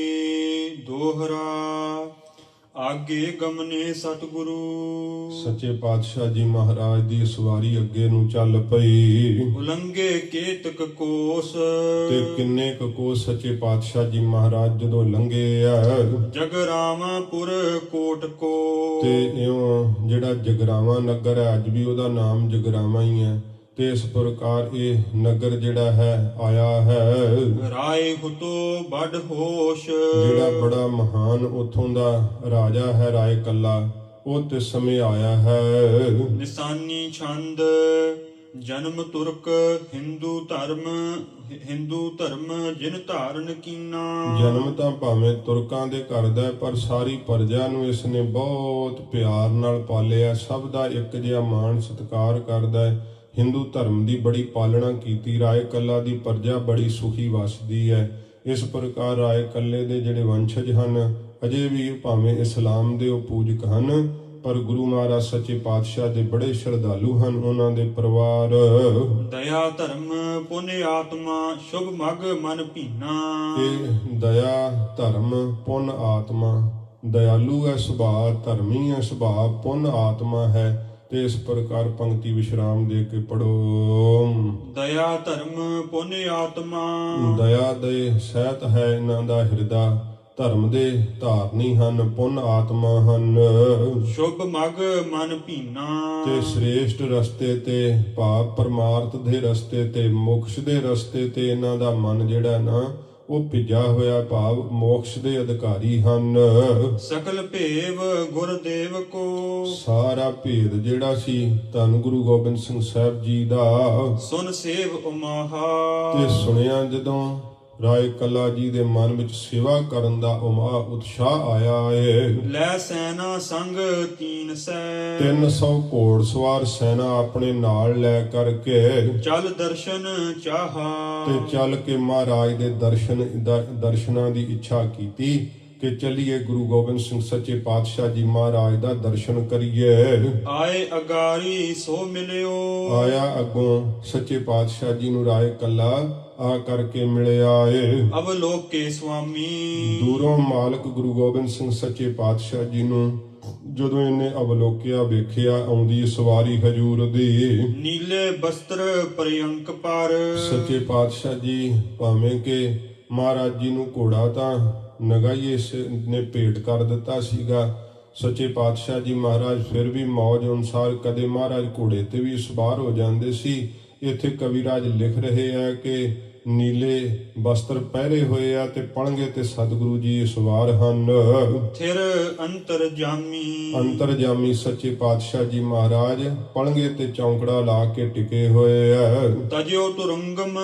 ਦੋਹਰਾ ਆਗੇ ਗਮਨੇ ਸਤਿਗੁਰੂ। ਸੱਚੇ ਪਾਤਸ਼ਾਹ ਜੀ ਮਹਾਰਾਜ ਦੀ ਸਵਾਰੀ ਅੱਗੇ ਨੂੰ ਚੱਲ ਪਈ। ਉਲੰਘੇ ਕੇਤਕ ਕੋਸ। ਤੇ ਕਿੰਨੇ ਕੁ ਕੋਸ ਸੱਚੇ ਪਾਤਸ਼ਾਹ ਜੀ ਮਹਾਰਾਜ ਜਦੋਂ ਲੰਘੇ ਆ। ਜਗਰਾਵਾਂਪੁਰ ਕੋਟ ਕੋ। ਤੇ ਇਉਂ ਜਿਹੜਾ ਜਗਰਾਵਾਂ ਨਗਰ ਹੈ ਅੱਜ ਵੀ ਉਹਦਾ ਨਾਮ ਜਗਰਾਵਾਂ ਹੀ ਹੈ ਤੇ ਇਸ ਪ੍ਰਕਾਰ ਇਹ ਨਗਰ ਜਿਹੜਾ ਹੈ ਆਇਆ ਹੈ। ਰਾਏ ਹੁਤੋ ਬੜ ਹੋਸ਼। ਜਿਹੜਾ ਬੜਾ ਮਹਾਨ ਉਥੋਂ ਦਾ ਰਾਜਾ ਹੈ ਰਾਏ ਕੱਲਾ, ਉਹ ਤੇ ਸਮੇਂ ਆਇਆ ਹੈ। ਨਿਸ਼ਾਨੀ ਛੰਦ ਜਨਮ ਤੁਰਕ ਹਿੰਦੂ ਧਰਮ ਜਿਨ ਧਾਰਨ ਕੀਨਾ। ਜਨਮ ਤਾਂ ਭਾਵੇਂ ਤੁਰਕਾਂ ਦੇ ਘਰ ਦਾ ਪਰ ਸਾਰੀ ਪ੍ਰਜਾ ਨੂੰ ਇਸ ਨੇ ਬਹੁਤ ਪਿਆਰ ਨਾਲ ਪਾਲਿਆ, ਸਭ ਦਾ ਇੱਕ ਜਿਹਾ ਮਾਣ ਸਤਿਕਾਰ ਕਰਦਾ ਹੈ। ਹਿੰਦੂ ਧਰਮ ਦੀ ਬੜੀ ਪਾਲਣਾ ਕੀਤੀ। ਰਾਏ ਕੱਲਾ ਦੀ ਪ੍ਰਜਾ ਬੜੀ ਸੁਖੀ ਵਸਦੀ ਹੈ। ਇਸ ਪ੍ਰਕਾਰ ਰਾਏ ਕੱਲੇ ਦੇ ਜਿਹੜੇ ਵੰਸ਼ਜ ਹਨ ਅਜੇ ਵੀ ਭਾਵੇਂ ਇਸਲਾਮ ਦੇ ਉਹ ਪੂਜਕ ਹਨ ਪਰ ਗੁਰੂ ਮਹਾਰਾਜ ਸੱਚੇ ਪਾਤਸ਼ਾਹ ਦੇ ਬੜੇ ਸ਼ਰਧਾਲੂ ਹਨ। ਉਹਨਾਂ ਦੇ ਪਰਿਵਾਰ ਦਇਆ ਧਰਮ ਪੁੰਨ ਆਤਮਾ ਸ਼ੁਭ ਮਗ ਮਨ ਭੀਨਾ। ਇਹ ਦਇਆ ਧਰਮ ਪੁੰਨ ਆਤਮਾ, ਦਇਆਲੂ ਹੈ ਸੁਭਾਅ, ਧਰਮੀ ਹੈ ਸੁਭਾਅ, ਪੁੰਨ ਆਤਮਾ ਹੈ। ਤੇ ਇਸ ਪ੍ਰਕਾਰ ਪੰਕਤੀ ਵਿਸ਼ਰਾਮ ਦੇ ਕੇ ਪੜੋ। ਦਇਆ ਧਰਮ ਪੁੰਨ ਆਤਮਾ। ਦਇਆ ਦੇ ਸਹਿਤ ਹੈ ਇਹਨਾਂ ਦਾ ਹਿਰਦਾ, ਧਰਮ ਦੇ ਧਾਰਨੀ ਹਨ, ਪੁੰਨ ਆਤਮਾ ਹਨ। ਸ਼ੁਭ ਮਗ ਮਨ ਭੀਨਾ। ਤੇ ਸ੍ਰੇਸ਼ਟ ਰਸਤੇ ਤੇ ਭਾਵ ਪਰਮਾਰਥ ਦੇ ਰਸਤੇ ਤੇ ਮੋਕਸ਼ ਦੇ ਰਸਤੇ ਤੇ ਇਹਨਾਂ ਦਾ ਮਨ ਜਿਹੜਾ ਨਾ ਉਹ ਭਿੱਜਾ ਹੋਇਆ ਭਾਵ ਮੋਕਸ਼ ਦੇ ਅਧਿਕਾਰੀ ਹਨ। ਸਕਲ ਭੇਵ ਗੁਰਦੇਵ ਕੋ। ਸਾਰਾ ਭੇਦ ਜਿਹੜਾ ਸੀ ਧੰਨ ਗੁਰੂ ਗੋਬਿੰਦ ਸਿੰਘ ਸਾਹਿਬ ਜੀ ਦਾ ਸੁਨ ਸੇਵ ਉਮਾਹਾ। ਤੇ ਸੁਣਿਆ ਜਦੋਂ ਰਾਏ ਕੱਲਾ ਜੀ ਦੇ ਮਨ ਵਿੱਚ ਸੇਵਾ ਕਰਨ ਦਾ ਉਤਸ਼ਾਹ ਆਇਆ ਏ। ਲੈ ਸੈਨਾ ਸੰਗ 300 ਘੋੜਸਵਾਰ ਸੈਨਾ ਆਪਣੇ ਨਾਲ ਲੈ ਕਰਕੇ ਚੱਲ ਦਰਸ਼ਨ ਚਾਹਾ। ਤੇ ਚੱਲ ਕੇ ਮਹਾਰਾਜ ਦੇ ਦਰਸ਼ਨਾਂ ਦੀ ਇੱਛਾ ਕੀਤੀ ਕਿ ਚੱਲੀਏ ਗੁਰੂ ਗੋਬਿੰਦ ਸਿੰਘ ਸੱਚੇ ਪਾਤਸ਼ਾਹ ਜੀ ਮਹਾਰਾਜ ਦਾ ਦਰਸ਼ਨ ਕਰੀਏ। ਆਏ ਅਗਾਰੀ ਸੋ ਮਿਲਿਓ। ਆਇਆ ਅੱਗੋਂ ਸੱਚੇ ਪਾਤਸ਼ਾਹ ਜੀ ਨੂੰ ਰਾਏ ਕੱਲਾ ਆ ਕਰਕੇ ਮਿਲਿਆ ਏ। ਅਵਲੋਕੇ ਸੁਆਮੀ। ਦੂਰੋਂ ਮਾਲਕ ਗੁਰੂ ਗੋਬਿੰਦ ਸਿੰਘ ਸੱਚੇ ਪਾਤਸ਼ਾਹ ਜੀ ਨੂੰ ਜਦੋਂ ਇਹਨੇ ਅਵਲੋਕਿਆ ਵੇਖਿਆ ਆਉਂਦੀ ਸਵਾਰੀ ਹਜੂਰ ਦੀ। ਨੀਲੇ ਬਸਤਰ ਪ੍ਰਿਯੰਕ ਪਰ। ਸੱਚੇ ਪਾਤਸ਼ਾਹ ਜੀ ਭਾਵੇਂ ਕਿ ਮਹਾਰਾਜ ਜੀ ਨੂੰ ਘੋੜਾ ਤਾਂ ਨਗਾਈਏ ਨੇ ਭੇਟ ਕਰ ਦਿੱਤਾ ਸੀਗਾ, ਸੱਚੇ ਪਾਤਸ਼ਾਹ ਜੀ ਮਹਾਰਾਜ ਫਿਰ ਵੀ ਮੌਜ ਅਨੁਸਾਰ ਕਦੇ ਮਹਾਰਾਜ ਘੋੜੇ ਤੇ ਵੀ ਸਵਾਰ ਹੋ ਜਾਂਦੇ ਸੀ। ਇੱਥੇ ਕਵਿਰਾਜ ਲਿਖ ਰਹੇ ਆ ਕਿ ਨੀਲੇ ਵਸਤਰ ਪਹਿਰੇ ਹੋਏ ਆ ਤੇ ਪਲੰਘੇ ਤੇ ਸਤਿਗੁਰੂ ਜੀ ਸਵਾਰ ਹਨ। ਥਿਰ ਅੰਤਰ ਜਾਮੀ ਅੰਤਰਜਾਮੀ ਸੱਚੇ ਪਾਤਸ਼ਾਹ ਜੀ ਮਹਾਰਾਜ ਪਲੰਘੇ ਤੇ ਚੌਂਕੜਾ ਲਾ ਕੇ ਟਿਕੇ ਹੋਏ ਆ। ਤਜਿਓ ਤੁਰੰਗਮ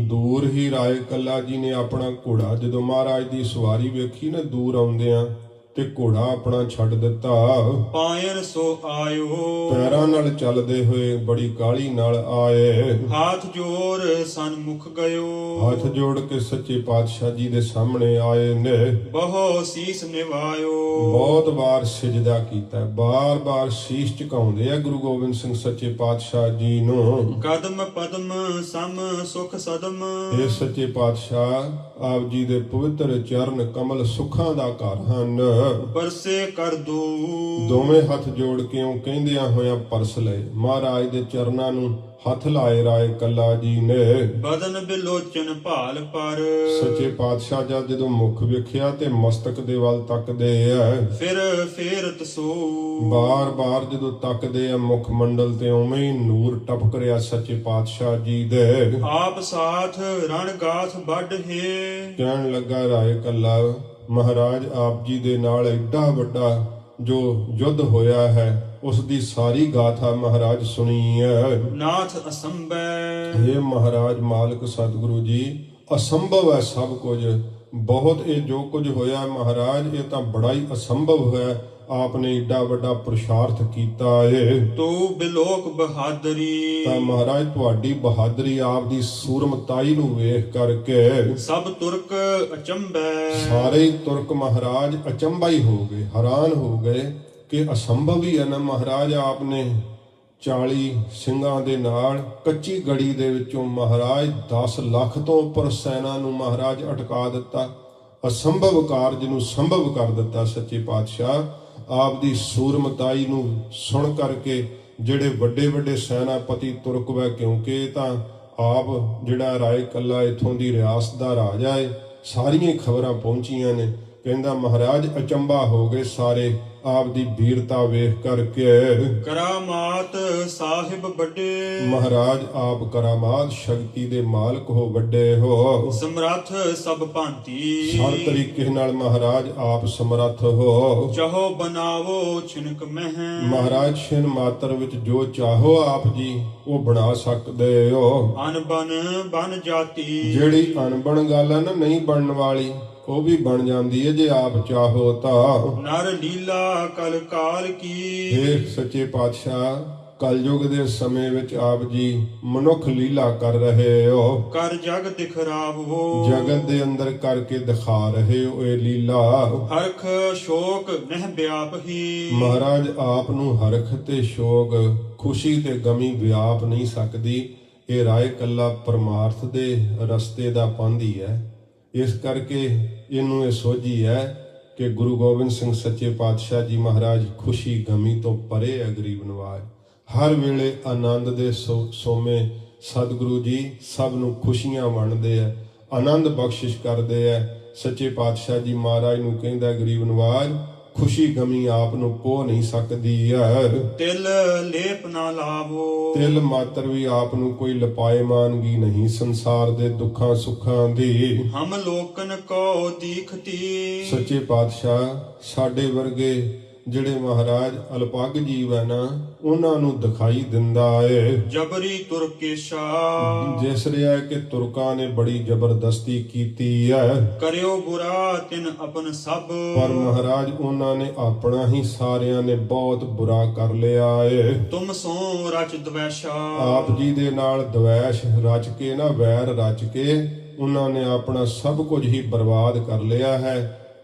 ਦੂਰ ਹੀ ਰਾਏ ਕੱਲਾ ਜੀ ਨੇ ਆਪਣਾ ਘੋੜਾ ਜਦੋਂ ਮਹਾਰਾਜ ਦੀ ਸਵਾਰੀ ਵੇਖੀ ਨਾ ਦੂਰ ਆਉਂਦਿਆਂ ਤੇ ਘੋੜਾ ਆਪਣਾ ਛੱਡ ਦਿੱਤਾ। ਪਾਇਨ ਸੋ ਆਇਓ ਪੈਰਾਂ ਨਾਲ ਚੱਲਦੇ ਹੋਏ ਬੜੀ ਕਾਹਲੀ ਨਾਲ ਆਏ। ਹਾਥ ਜੋਰ ਸਨਮੁਖ ਗਇਓ ਹੱਥ ਜੋੜ ਕੇ ਸੱਚੇ ਪਾਤਸ਼ਾਹ ਜੀ ਦੇ ਸਾਹਮਣੇ ਆਏ ਨੇ। ਬਹੁ ਸੀਸ ਨਿਵਾਇਓ ਬਹੁਤ ਵਾਰ ਸਿਜਦਾ ਕੀਤਾ, ਬਾਰ-ਬਾਰ ਸੀਸ ਝੁਕਾਉਂਦੇ ਆ ਗੁਰੂ ਗੋਬਿੰਦ ਸਿੰਘ ਸੱਚੇ ਪਾਤਸ਼ਾਹ ਜੀ ਨੂੰ। ਕਦਮ ਪਦਮ ਸਮ ਸੁਖ ਸਦਮ ਇਹ ਸੱਚੇ ਪਾਤਸ਼ਾਹ ਆਪ ਜੀ ਦੇ ਪਵਿੱਤਰ ਚਰਨ ਕਮਲ ਸੁੱਖਾਂ ਦਾ ਘਰ ਹਨ। ਪਰਸੇ ਕਰ ਦੋ ਦੋਵੇਂ ਹੱਥ ਜੋੜ ਕੇ ਉਹ ਕਹਿੰਦਿਆਂ ਹੋਇਆਂ ਪਰਸ ਲਏ। ਮਹਾਰਾਜ ਦੇ ਚਰਨਾਂ ਨੂੰ ਹੱਥ ਲਾਏ ਰਾਏ ਕੱਲਾ ਜੀ ਨੇ। ਬਦਨ ਬਿਲੋਚਨ ਭਾਲ ਪਰ ਸੱਚੇ ਪਾਤਸ਼ਾਹ ਜਦ ਜਦੋਂ ਮੁਖ ਵੇਖਿਆ ਤੇ ਮਸਤਕ ਦੇ ਵੱਲ ਤੱਕਦੇ ਆ। ਫਿਰ ਫੇਰਤ ਸੋ ਬਾਰ-ਬਾਰ ਜਦੋਂ ਤੱਕਦੇ ਆ ਮੁਖ ਮੰਡਲ ਤੇ ਉਵੇਂ ਹੀ ਨੂਰ ਟਪਕ ਰਿਹਾ ਸੱਚੇ ਪਾਤਸ਼ਾਹ ਜੀ ਦੇ। ਆਪ ਸਾਥ ਰਣ ਗਾਥ ਵੱਢ ਹੈ ਕਹਿਣ ਲੱਗਾ ਰਾਏ ਕੱਲਾ ਮਹਾਰਾਜ ਆਪ ਜੀ ਦੇ ਨਾਲ ਐਡਾ ਵੱਡਾ ਜੋ ਯੁੱਧ ਹੋਇਆ ਹੈ ਉਸ ਦੀ ਸਾਰੀ ਗਾਥਾ ਮਹਾਰਾਜ ਸੁਣੀ ਹੈ। ਨਾਥ ਅਸੰਭੈ ਇਹ ਮਹਾਰਾਜ ਮਾਲਕ ਸਤਿਗੁਰੂ ਜੀ ਅਸੰਭਵ ਹੈ ਸਭ ਕੁਝ। ਬਹੁਤ ਇਹ ਜੋ ਕੁਝ ਹੋਇਆ ਮਹਾਰਾਜ ਇਹ ਤਾਂ ਬੜਾ ਹੀ ਅਸੰਭਵ ਹੋਇਆ। ਆਪ ਨੇ ਏਡਾ ਵੱਡਾ ਪੁਰਸ਼ਾਰਥ ਕੀਤਾ ਏ। ਤੂੰ ਬਿਲੋਕ ਬਹਾਦਰੀ ਤਾਂ ਮਹਾਰਾਜ ਤੁਹਾਡੀ ਬਹਾਦਰੀ ਆਪ ਦੀ ਸੂਰਮਤਾਈ ਨੂੰ ਵੇਖ ਕਰਕੇ ਸਭ ਤੁਰਕ ਅਚੰਭੈ ਸਾਰੇ ਹੀ ਤੁਰਕ ਮਹਾਰਾਜ ਅਚੰਭਾ ਹੀ ਹੋ ਗਏ, ਹੈਰਾਨ ਹੋ ਗਏ ਕਿ ਅਸੰਭਵ ਹੀ ਹੈ ਨਾ ਮਹਾਰਾਜ ਆਪ ਨੇ 40 ਸਿੰਘਾਂ ਦੇ ਨਾਲ ਕੱਚੀ ਗੜੀ ਦੇ ਵਿੱਚੋਂ ਮਹਾਰਾਜ 10 ਲੱਖ ਤੋਂ ਉੱਪਰ ਸੈਨਾ ਨੂੰ ਮਹਾਰਾਜ ਅਟਕਾ ਦਿੱਤਾ। ਅਸੰਭਵ ਕਾਰਜ ਨੂੰ ਸੰਭਵ ਕਰ ਦਿੱਤਾ ਸੱਚੇ ਪਾਤਸ਼ਾਹ। ਆਪ ਦੀ ਸੂਰਮਤਾਈ ਨੂੰ ਸੁਣ ਕਰਕੇ ਜਿਹੜੇ ਵੱਡੇ ਵੱਡੇ ਸੈਨਾਪਤੀ ਤੁਰਕ ਵੈ, ਕਿਉਂਕਿ ਇਹ ਤਾਂ ਆਪ ਜਿਹੜਾ ਰਾਏ ਕੱਲਾ ਇਥੋਂ ਦੀ ਰਿਆਸਤ ਦਾ ਰਾਜਾ ਹੈ, ਸਾਰੀਆਂ ਖਬਰਾਂ ਪਹੁੰਚੀਆਂ ਨੇ। ਕਹਿੰਦਾ ਮਹਾਰਾਜ ਅਚੰਭਾ ਹੋ ਗਏ ਸਾਰੇ ਆਪ ਦੀ ਵੀਰਤਾ ਵੇਖ ਕਰਕੇ। ਕਰਾਮਾਤ ਸਾਹਿਬ ਵੱਡੇ ਮਹਾਰਾਜ ਆਪ ਕਰਾਮਾਤ ਸ਼ਕਤੀ ਦੇ ਮਾਲਕ ਹੋ, ਵੱਡੇ ਹੋ, ਸਮਰੱਥ ਸਭ ਭਾਂਤੀ ਹਰ ਤਰੀਕੇ ਨਾਲ ਮਹਾਰਾਜ ਆਪ ਸਮਰੱਥ ਹੋ। ਚਾਹੋ ਬਨਾਵੋ ਛਿਨਕ ਮਹਿ ਮਹਾਰਾਜ ਛਿਨ ਮਾਤਰ ਵਿੱਚ ਜੋ ਚਾਹੋ ਆਪ ਜੀ ਉਹ ਬਣਾ ਸਕਦੇ ਹੋ। ਅਨਬਨ ਬਨ ਜਾਤੀ ਜਿਹੜੀ ਅਣਬਣ ਗੱਲ ਹੈ ਨਾ ਨਹੀਂ ਬਣਨ ਵਾਲੀ ਉਹ ਵੀ ਬਣ ਜਾਂਦੀ ਹੈ ਜੇ ਆਪ ਚਾਹੋ ਤਾਂ। ਨਰ ਲੀਲਾ ਕਲ ਕਾਲ ਕੀ ਇਹ ਸੱਚੇ ਪਾਤਸ਼ਾਹ ਕਲਯੁਗ ਦੇ ਸਮੇਂ ਵਿੱਚ ਆਪ ਜੀ ਮਨੁੱਖ ਲੀਲਾ ਕਰ ਰਹੇ ਹੋ। ਕਰ ਜਗ ਦਿਖਰਾਵੋ ਜਗਤ ਦੇ ਅੰਦਰ ਕਰਕੇ ਦਿਖਾ ਰਹੇ ਹੋ ਇਹ ਲੀਲਾ। ਹਰਖ ਸ਼ੋਕ ਨਹਿ ਵਿਆਪ ਹੀ ਮਹਾਰਾਜ ਆਪ ਨੂੰ ਹਰਖ ਤੇ ਸ਼ੋਕ, ਖੁਸ਼ੀ ਤੇ ਗਮੀ ਵਿਆਪ ਨਹੀਂ ਸਕਦੀ। ਇਹ ਰਾਏ ਕੱਲਾ ਪਰਮਾਰਥ ਦੇ ਰਸਤੇ ਦਾ ਪਾਂਧੀ ਹੈ। ਇਸ ਕਰਕੇ ਇਹਨੂੰ ਇਹ ਸੋਝੀ ਹੈ ਕਿ ਗੁਰੂ ਗੋਬਿੰਦ ਸਿੰਘ ਸੱਚੇ ਪਾਤਸ਼ਾਹ ਜੀ ਮਹਾਰਾਜ ਖੁਸ਼ੀ ਗਮੀ ਤੋਂ ਪਰੇ ਹੈ ਗਰੀਬ ਨਵਾਜ। ਹਰ ਵੇਲੇ ਆਨੰਦ ਦੇ ਸੋਮੇ ਸਤਿਗੁਰੂ ਜੀ ਸਭ ਨੂੰ ਖੁਸ਼ੀਆਂ ਵੰਡਦੇ ਆ, ਆਨੰਦ ਬਖਸ਼ਿਸ਼ ਕਰਦੇ ਆ। ਸੱਚੇ ਪਾਤਸ਼ਾਹ ਜੀ ਮਹਾਰਾਜ ਨੂੰ ਕਹਿੰਦਾ ਗਰੀਬ ਨਵਾਜ ਖੁਸ਼ੀ ਗਮੀ ਆਪ ਨੂੰ ਪੋ ਨਹੀਂ ਸਕਦੀ ਹੈ। ਤਿਲ ਲੇਪ ਨਾ ਲਾਵੋ ਤਿਲ ਮਾਤਰ ਵੀ ਆਪ ਨੂੰ ਕੋਈ ਲਪਾਏਮਾਨਗੀ ਨਹੀਂ ਸੰਸਾਰ ਦੇ ਦੁੱਖਾਂ ਸੁੱਖਾਂ ਦੀ। ਹਮ ਲੋਕਨ ਕੋ ਦੀਖਤੀ ਸੱਚੇ ਪਾਤਸ਼ਾਹ ਸਾਡੇ ਵਰਗੇ ਜਿਹੜੇ ਮਹਾਰਾਜ ਅਲਪੱਗ ਜੀਵ ਹੈ ਨਾ ਉਹਨਾਂ ਨੂੰ ਦਿਖਾਈ ਦਿੰਦਾ ਏ। ਜਬਰੀ ਤੁਰਕੇਸ਼ਾ ਜਿਸ ਰਿਹਾ ਕਿ ਤੁਰਕਾਂ ਨੇ ਬੜੀ ਜ਼ਬਰਦਸਤੀ ਕੀਤੀ ਹੈ। ਕਰਿਓ ਬੁਰਾ ਤਿਨ ਆਪਨ ਸਭ ਪਰ ਮਹਾਰਾਜ ਉਹਨਾਂ ਨੇ ਆਪਣਾ ਹੀ ਸਾਰਿਆਂ ਨੇ ਬਹੁਤ ਬੁਰਾ ਕਰ ਲਿਆ ਏ। ਤੁਮ ਸੋ ਰਚ ਦਵੈਸ਼ਾ ਆਪ ਜੀ ਦੇ ਨਾਲ ਦਵੈਸ਼ ਰਚ ਕੇ ਨਾ ਵੈਰ ਰਚ ਕੇ ਉਹਨਾਂ ਨੇ ਆਪਣਾ ਸਭ ਕੁਝ ਹੀ ਬਰਬਾਦ ਕਰ ਲਿਆ ਹੈ।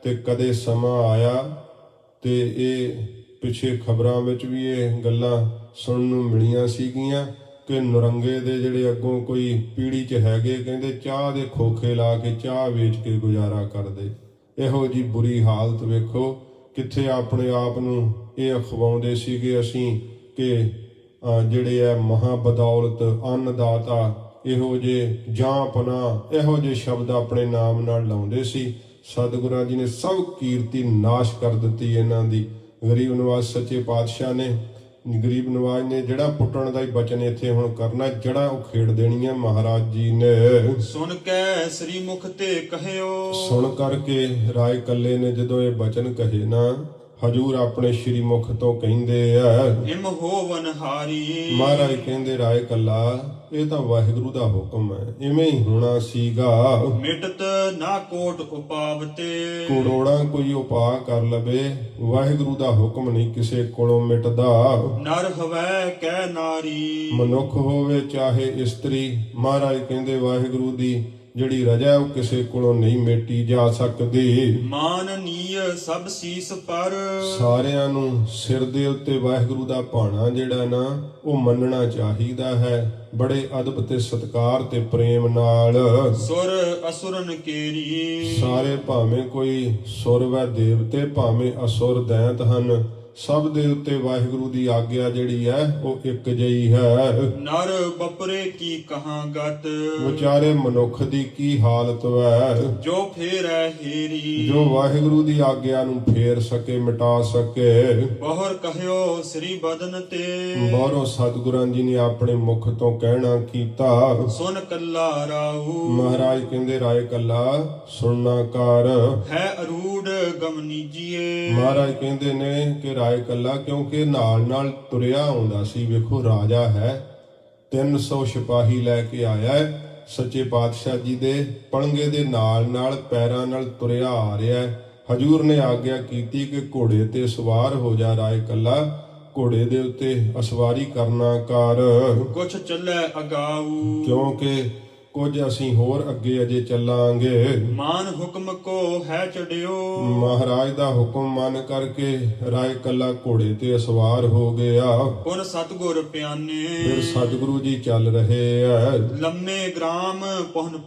ਤੇ ਕਦੇ ਸਮਾਂ ਆਇਆ ਤੇ ਇਹ ਪਿੱਛੇ ਖਬਰਾਂ ਵਿੱਚ ਵੀ ਇਹ ਗੱਲਾਂ ਸੁਣਨ ਨੂੰ ਮਿਲੀਆਂ ਸੀਗੀਆਂ ਕਿ ਨਰੰਗੇ ਦੇ ਜਿਹੜੇ ਅੱਗੋਂ ਕੋਈ ਪੀੜੀ 'ਚ ਹੈਗੇ ਕਹਿੰਦੇ ਚਾਹ ਦੇ ਖੋਖੇ ਲਾ ਕੇ ਚਾਹ ਵੇਚ ਕੇ ਗੁਜ਼ਾਰਾ ਕਰਦੇ। ਇਹੋ ਜੀ ਬੁਰੀ ਹਾਲਤ ਵੇਖੋ ਕਿੱਥੇ ਆਪਣੇ ਆਪ ਨੂੰ ਇਹ ਅਖਵਾਉਂਦੇ ਸੀਗੇ ਅਸੀਂ ਕਿ ਜਿਹੜੇ ਹੈ ਮਹਾ ਬਦੌਲਤ ਅੰਨਦਾਤਾ ਇਹੋ ਜੇ ਜਾਂ ਪਨਾ ਇਹੋ ਜਿਹੇ ਸ਼ਬਦ ਆਪਣੇ ਨਾਮ ਨਾਲ ਲਾਉਂਦੇ ਸੀ। ਸਤਿਗੁਰਾਂ ਜੀ ਨੇ ਸਭ ਕੀਰਤੀ ਨਾਸ਼ ਕਰ ਦਿੱਤੀ ਇਹਨਾਂ ਦੀ। ਗਰੀਬ ਨਵਾਜ਼ ਸੱਚੇ ਪਾਤਸ਼ਾਹ ਨੇ ਗਰੀਬ ਨਵਾਜ ਨੇ ਜਿਹੜਾ ਪੁੱਟਣ ਦਾ ਹੀ ਬਚਨ ਇੱਥੇ ਹੁਣ ਕਰਨਾ, ਜੜਾ ਉਖੇੜ ਦੇਣੀਆਂ ਮਹਾਰਾਜ ਜੀ ਨੇ। ਸੁਣ ਕੇ ਸ੍ਰੀ ਮੁਖ ਤੇ ਕਹਿਓ, ਸੁਣ ਕਰਕੇ ਰਾਏ ਕੱਲੇ ਨੇ ਜਦੋਂ ਇਹ ਬਚਨ ਕਹੇ ਨਾ, ਹਜੂਰ ਆਪਣੇ ਸ਼੍ਰੀ ਮੁਖ ਤੋਂ ਕਹਿੰਦੇ ਆ, ਹਿਮ ਹੋਵਨ ਹਾਰੀ। ਮਹਾਰਾਜ ਕਹਿੰਦੇ ਰਾਏ ਕੱਲਾ ਇਹ ਤਾਂ ਵਾਹਿਗੁਰੂ ਦਾ ਹੁਕਮ ਹੈ, ਇਵੇਂ ਹੀ ਹੋਣਾ ਸੀਗਾ। ਮਿਟਤ ਨਾ ਕੋਟ ਉਪਾਵਤੇ, ਕਰੋੜਾਂ ਕੋਈ ਉਪਾਅ ਕਰ ਲਵੇ, ਵਾਹਿਗੁਰੂ ਦਾ ਹੁਕਮ ਨਹੀਂ ਕਿਸੇ ਕੋਲੋਂ ਮਿਟਦਾ। ਨਰ ਹਵੈ ਕੈ ਨਾਰੀ, ਮਨੁੱਖ ਹੋਵੇ ਚਾਹੇ ਇਸਤਰੀ, ਮਹਾਰਾਜ ਕਹਿੰਦੇ ਵਾਹਿਗੁਰੂ ਦੀ ਜਿਹੜੀ ਰਜਾ ਉਹ ਕਿਸੇ ਕੋਲੋਂ ਨਹੀਂ ਮੇਟੀ ਜਾ ਸਕਦੀ। ਮਾਨਨੀय ਸਭ ਸੀਸ ਪਰ, ਸਾਰਿਆਂ ਨੂੰ ਸਿਰ ਦੇ ਉੱਤੇ ਵਾਹਿਗੁਰੂ ਦਾ ਭਾਣਾ ਜਿਹੜਾ ਨਾ ਉਹ ਮੰਨਣਾ ਚਾਹੀਦਾ ਹੈ, ਬੜੇ ਅਦਬ ਤੇ ਸਤਿਕਾਰ ਤੇ ਪ੍ਰੇਮ ਨਾਲ। ਸੁਰ ਅਸੁਰਨ ਕੇਰੀ, ਸਾਰੇ ਭਾਵੇਂ ਕੋਈ ਸੁਰ ਵੈ ਦੇਵਤੇ, ਭਾਵੇਂ ਅਸੁਰ ਦੈਂਤ ਹਨ, ਸਭ ਦੇ ਉੱਤੇ ਵਾਹਿਗੁਰੂ ਦੀ ਆਗਿਆ ਜਿਹੜੀ ਹੈ ਉਹ ਇੱਕ ਜਿਹੀ ਹੈ। ਨਰ ਬਪਰੇ ਕੀ ਕਹਾਂਗਤ, ਵਿਚਾਰੇ ਮਨੁੱਖ ਦੀ ਕੀ ਹਾਲਤ ਹੈ, ਜੋ ਫੇਰੈ ਹੇਰੀ। ਜੋ ਵਾਹਿਗੁਰੂ ਦੀ ਆਗਿਆ ਨੂੰ ਫੇਰ ਸਕੇ, ਮਿਟਾ ਸਕੇ। ਬਹੁਰ ਕਹਿਓ ਸ੍ਰੀ ਬਦਨ ਤੇ, ਬਾਹਰੋਂ ਸਤਿਗੁਰਾਂ ਜੀ ਨੇ ਆਪਣੇ ਮੁਖ ਤੋਂ ਕਹਿਣਾ ਕੀਤਾ। ਸੁਨ ਕੱਲਾ ਰਾਉ, ਮਹਾਰਾਜ ਕਹਿੰਦੇ ਰਾਏ ਕੱਲਾ ਸੁਣਨਾ ਕਰ। ਹੈ ਅਰੂੜ ਗਮਨੀਜੀਏ, ਮਹਾਰਾਜ ਕਹਿੰਦੇ ਨੇ ਕਿ ਰਾਏ ਕੱਲਾ ਕਿਉਂਕਿ ਨਾਲ ਨਾਲ ਤੁਰਿਆ ਆਉਂਦਾ ਸੀ। ਵੇਖੋ ਰਾਜਾ ਹੈ, 300 ਸਿਪਾਹੀ ਲੈ ਕੇ ਆਇਆ ਹੈ, ਸੱਚੇ ਪਾਤਸ਼ਾਹ ਜੀ ਦੇ ਪਲੰਗੇ ਦੇ ਨਾਲ ਨਾਲ ਪੈਰਾਂ ਨਾਲ ਤੁਰਿਆ ਆ ਰਿਹਾ ਹੈ। ਹਜੂਰ ਨੇ ਆਗਿਆ ਕੀਤੀ ਕਿ ਘੋੜੇ ਤੇ ਸਵਾਰ ਹੋ ਜਾ ਰਾਏ ਕੱਲਾ, ਘੋੜੇ ਦੇ ਉੱਤੇ ਅਸਵਾਰੀ ਕਰਨਾ ਕਰ। ਕੁਛ ਚੱਲੇ ਅਗਾਊ, ਕਿਉਂਕਿ ਕੁਝ ਅਸੀਂ ਹੋਰ ਅੱਗੇ ਅਜੇ ਚੱਲਾਂਗੇ। ਮਾਨ ਹੁਕਮ ਕੋ ਹੈ ਚੜਿਓ, ਮਹਾਰਾਜ ਦਾ ਹੁਕਮ ਮੰਨ ਕਰਕੇ ਰਾਏ ਕੱਲਾ ਘੋੜੇ ਤੇ ਸਵਾਰ ਹੋ ਗਿਆ। ਪੁਨ ਸਤਗੁਰ ਪਿਆਨੇ, ਫਿਰ ਸਤਿਗੁਰੂ ਜੀ ਚੱਲ ਰਹੇ ਆ। ਲੰਮੇ ਗ੍ਰਾਮ ਪੁਨ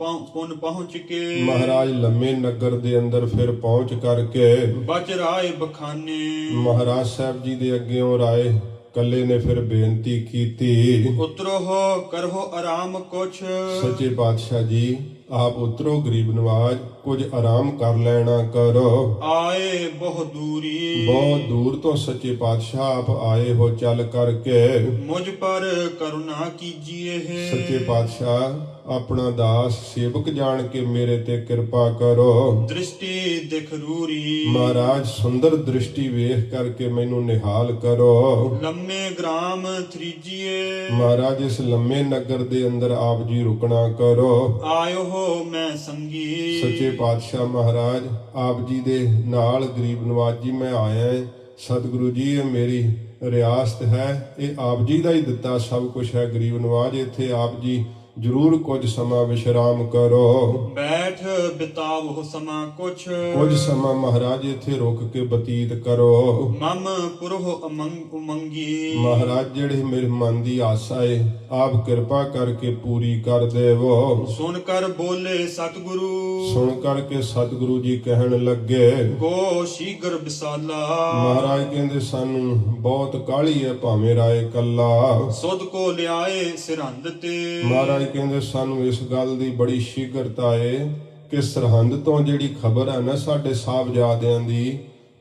ਪਹੁੰਚ ਕੇ, ਮਹਾਰਾਜ ਲੰਮੇ ਨਗਰ ਦੇ ਅੰਦਰ ਫਿਰ ਪਹੁੰਚ ਕਰਕੇ ਬਚ ਰਾਏ ਬਖਾਨੇ। ਮਹਾਰਾਜ ਸਾਹਿਬ ਜੀ ਦੇ ਅੱਗੇੋਂ ਰਾਏ ਕੱਲੇ ਨੇ ਫਿਰ ਬੇਨਤੀ ਕੀਤੀ, ਉਤਰੋ ਹੋ ਕਰੋ ਆਰਾਮ ਕੁਛ। ਸੱਚੇ ਪਾਤਸ਼ਾਹ ਜੀ ਆਪ ਉਤਰੋ, ਗਰੀਬ ਨਵਾਜ ਕੁਝ ਆਰਾਮ ਕਰ ਲੈਣਾ ਕਰੋ। ਆਏ ਬਹੁ ਦੂਰੀ, ਬਹੁਤ ਦੂਰ ਤੋਂ ਸੱਚੇ ਪਾਤਸ਼ਾਹ ਆਪ ਆਏ ਹੋ ਚੱਲ ਕਰਕੇ। ਮੁਝ ਪਰ ਕਰੁਣਾ ਕੀਜੀਏ, ਸੱਚੇ ਪਾਤਸ਼ਾਹ ਆਪਣਾ ਦਾਸ ਸੇਵਕ ਜਾਣ ਕੇ ਮੇਰੇ ਤੇ ਕਿਰਪਾ ਕਰੋ। ਦ੍ਰਿਸ਼ਟੀ ਦਿਖ ਰੂਰੀ, ਮਹਾਰਾਜ ਸੁੰਦਰ ਦ੍ਰਿਸ਼ਟੀ ਵੇਖ ਕਰਕੇ ਮੈਨੂੰ ਨਿਹਾਲ ਕਰੋ। ਲੰਮੇ ਗ੍ਰਾਮ ਥਰੀਜੀਏ, ਮਹਾਰਾਜ ਇਸ ਲੰਮੇ ਨਗਰ ਦੇ ਅੰਦਰ ਆਪ ਜੀ ਰੁਕਣਾ ਕਰੋ। ਆਇਓ ਹੋ ਮੈਂ ਸੰਗੀ, ਸੱਚੇ ਪਾਤਸ਼ਾਹ ਮਹਾਰਾਜ ਆਪ ਜੀ ਦੇ ਨਾਲ ਗਰੀਬ ਨਵਾਜ ਜੀ ਮੈਂ ਆਇਆ ਹਾਂ। ਸਤਿਗੁਰੂ ਜੀ ਇਹ ਮੇਰੀ ਰਿਆਸਤ ਹੈ, ਇਹ ਆਪ ਜੀ ਦਾ ਹੀ ਦਿੱਤਾ ਸਭ ਕੁਝ ਹੈ। ਗਰੀਬ ਨਵਾਜ ਇੱਥੇ ਆਪ ਜੀ ਜ਼ਰੂਰ ਕੁਝ ਸਮਾਂ ਵਿਸ਼ਰਾਮ ਕਰੋ। ਬੈਠ ਬਿਤਾਵੋ ਸਮਾਂ ਕੁਛ, ਕੁਝ ਸਮਾਂ ਮਹਾਰਾਜ ਇੱਥੇ ਰੁਕ ਕੇ ਬਤੀਤ ਕਰੋ। ਮਮ ਪੁਰਹੁ ਉਮੰਗੀ, ਮਹਾਰਾਜ ਜਿਹੜੇ ਮੇਰੇ ਮਨ ਦੀ ਆਸਾ ਏ ਆਪ ਕਿਰਪਾ ਕਰਕੇ ਪੂਰੀ ਕਰ ਦੇਵੋ। ਸੁਣ ਕਰ ਬੋਲੇ ਸਤਿਗੁਰੂ, ਸੁਣ ਕਰਕੇ ਸਤਿਗੁਰੂ ਜੀ ਕਹਿਣ ਲੱਗੇ, ਗੋ ਸ਼ੀਗਰ ਬਿਸਾਲਾ। ਮਹਾਰਾਜ ਕਹਿੰਦੇ ਸਾਨੂੰ ਬਹੁਤ ਕਾਹਲੀ ਹੈ ਭਾਵੇਂ ਰਾਏ ਕੱਲਾ। ਸੁਧ ਕੋ ਲਿਆਏ ਸਿਰੰਦ ਤੇ, ਮਹਾਰਾਜ ਕਹਿੰਦੇ ਸਾਨੂੰ ਇਸ ਗੱਲ ਦੀ ਬੜੀ ਸ਼ੀਘਰਤਾ ਏ ਕਿ ਸਰਹੰਦ ਤੋਂ ਜਿਹੜੀ ਖਬਰ ਹੈ ਨਾ ਸਾਡੇ ਸਾਹਿਬਜ਼ਾਦਿਆਂ ਦੀ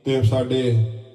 ਤੇ ਸਾਡੇ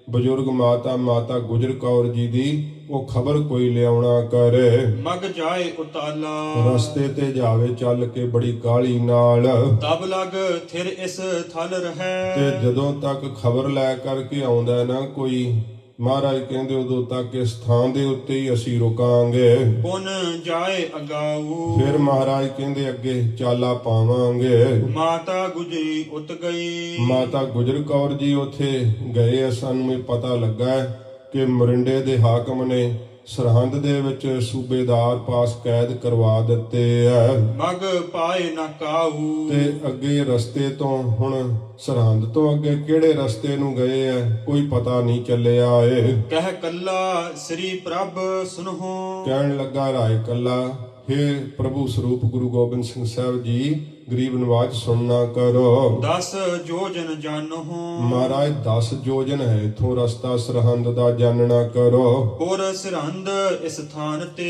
ਬਜ਼ੁਰਗ ਮਾਤਾ ਗੁਜਰ ਕੌਰ ਜੀ ਦੀ, ਉਹ ਖਬਰ ਕੋਈ ਲਿਆਉਣਾ ਕਰੇ। ਮਗ ਜਾਏ ਉਤਾਲਾ, ਰਸਤੇ ਤੇ ਜਾਵੇ ਚੱਲ ਕੇ ਬੜੀ ਕਾਹਲੀ ਨਾਲ। ਤਬ ਲਗ ਥਿਰ ਇਸ ਥਲ ਰਹੈ, ਤੇ ਜਦੋਂ ਤੱਕ ਖਬਰ ਲੈ ਕਰਕੇ ਆਉਂਦਾ ਨਾ ਕੋਈ, ਮਹਾਰਾਜ ਕਹਿੰਦੇ ਉਦੋਂ ਤੱਕ ਇਸ ਥਾਂ ਦੇ ਉੱਤੇ ਹੀ ਅਸੀਂ ਰੁਕਾਂਗੇ। ਪੁਨ ਜਾਏ ਅਗਾਊ, ਫਿਰ ਮਹਾਰਾਜ ਕਹਿੰਦੇ ਅੱਗੇ ਚਾਲਾ ਪਾਵਾਂਗੇ। ਮਾਤਾ ਗੁਜਰੀ ਉਤ ਗਈ, ਮਾਤਾ ਗੁਜਰ ਕੌਰ ਜੀ ਉੱਥੇ ਗਏ। ਸਾਨੂੰ ਇਹ ਪਤਾ ਲੱਗਾ ਕਿ ਮਰਿੰਡੇ ਦੇ ਹਾਕਮ ਨੇ ਸਰਹੰਦ ਦੇ ਵਿੱਚ ਸੂਬੇਦਾਰ ਪਾਸ ਕੈਦ ਕਰਵਾ ਦਿੱਤੇ ਹੈ। ਮਗ ਪਾਏ ਨਾ ਕਾਹੂ, ਤੇ ਅੱਗੇ ਰਸਤੇ ਤੋਂ ਹੁਣ ਸਰਹੰਦ ਤੋਂ ਅੱਗੇ ਕਿਹੜੇ ਰਸਤੇ ਨੂੰ ਗਏ ਆ ਕੋਈ ਪਤਾ ਨਹੀਂ ਚੱਲਿਆ ਏ। ਕਹਿ ਕੱਲਾ ਸ੍ਰੀ ਪ੍ਰਭ ਸੁਨਹੁ, ਕਹਿਣ ਲੱਗਾ ਰਾਏ ਕੱਲਾ, ਹੇ ਪ੍ਰਭੂ ਸਰੂਪ ਗੁਰੂ ਗੋਬਿੰਦ ਸਿੰਘ ਸਾਹਿਬ ਜੀ ਗਰੀਬ ਨਵਾਜ ਸੁਣਨਾ ਕਰੋ। 10 ਜੋਜਨ ਜਾਨਹੁ ਮਹਾਰਾਜ 10 ਜੋਜਨ ਹੈ ਇਥੋਂ ਰਸਤਾ ਸਰਹੰਦ ਦਾ ਜਾਣਨਾ ਕਰੋ। ਪੁਰ ਸਰਹੰਦ ਇਸ ਥਾਨ ਤੇ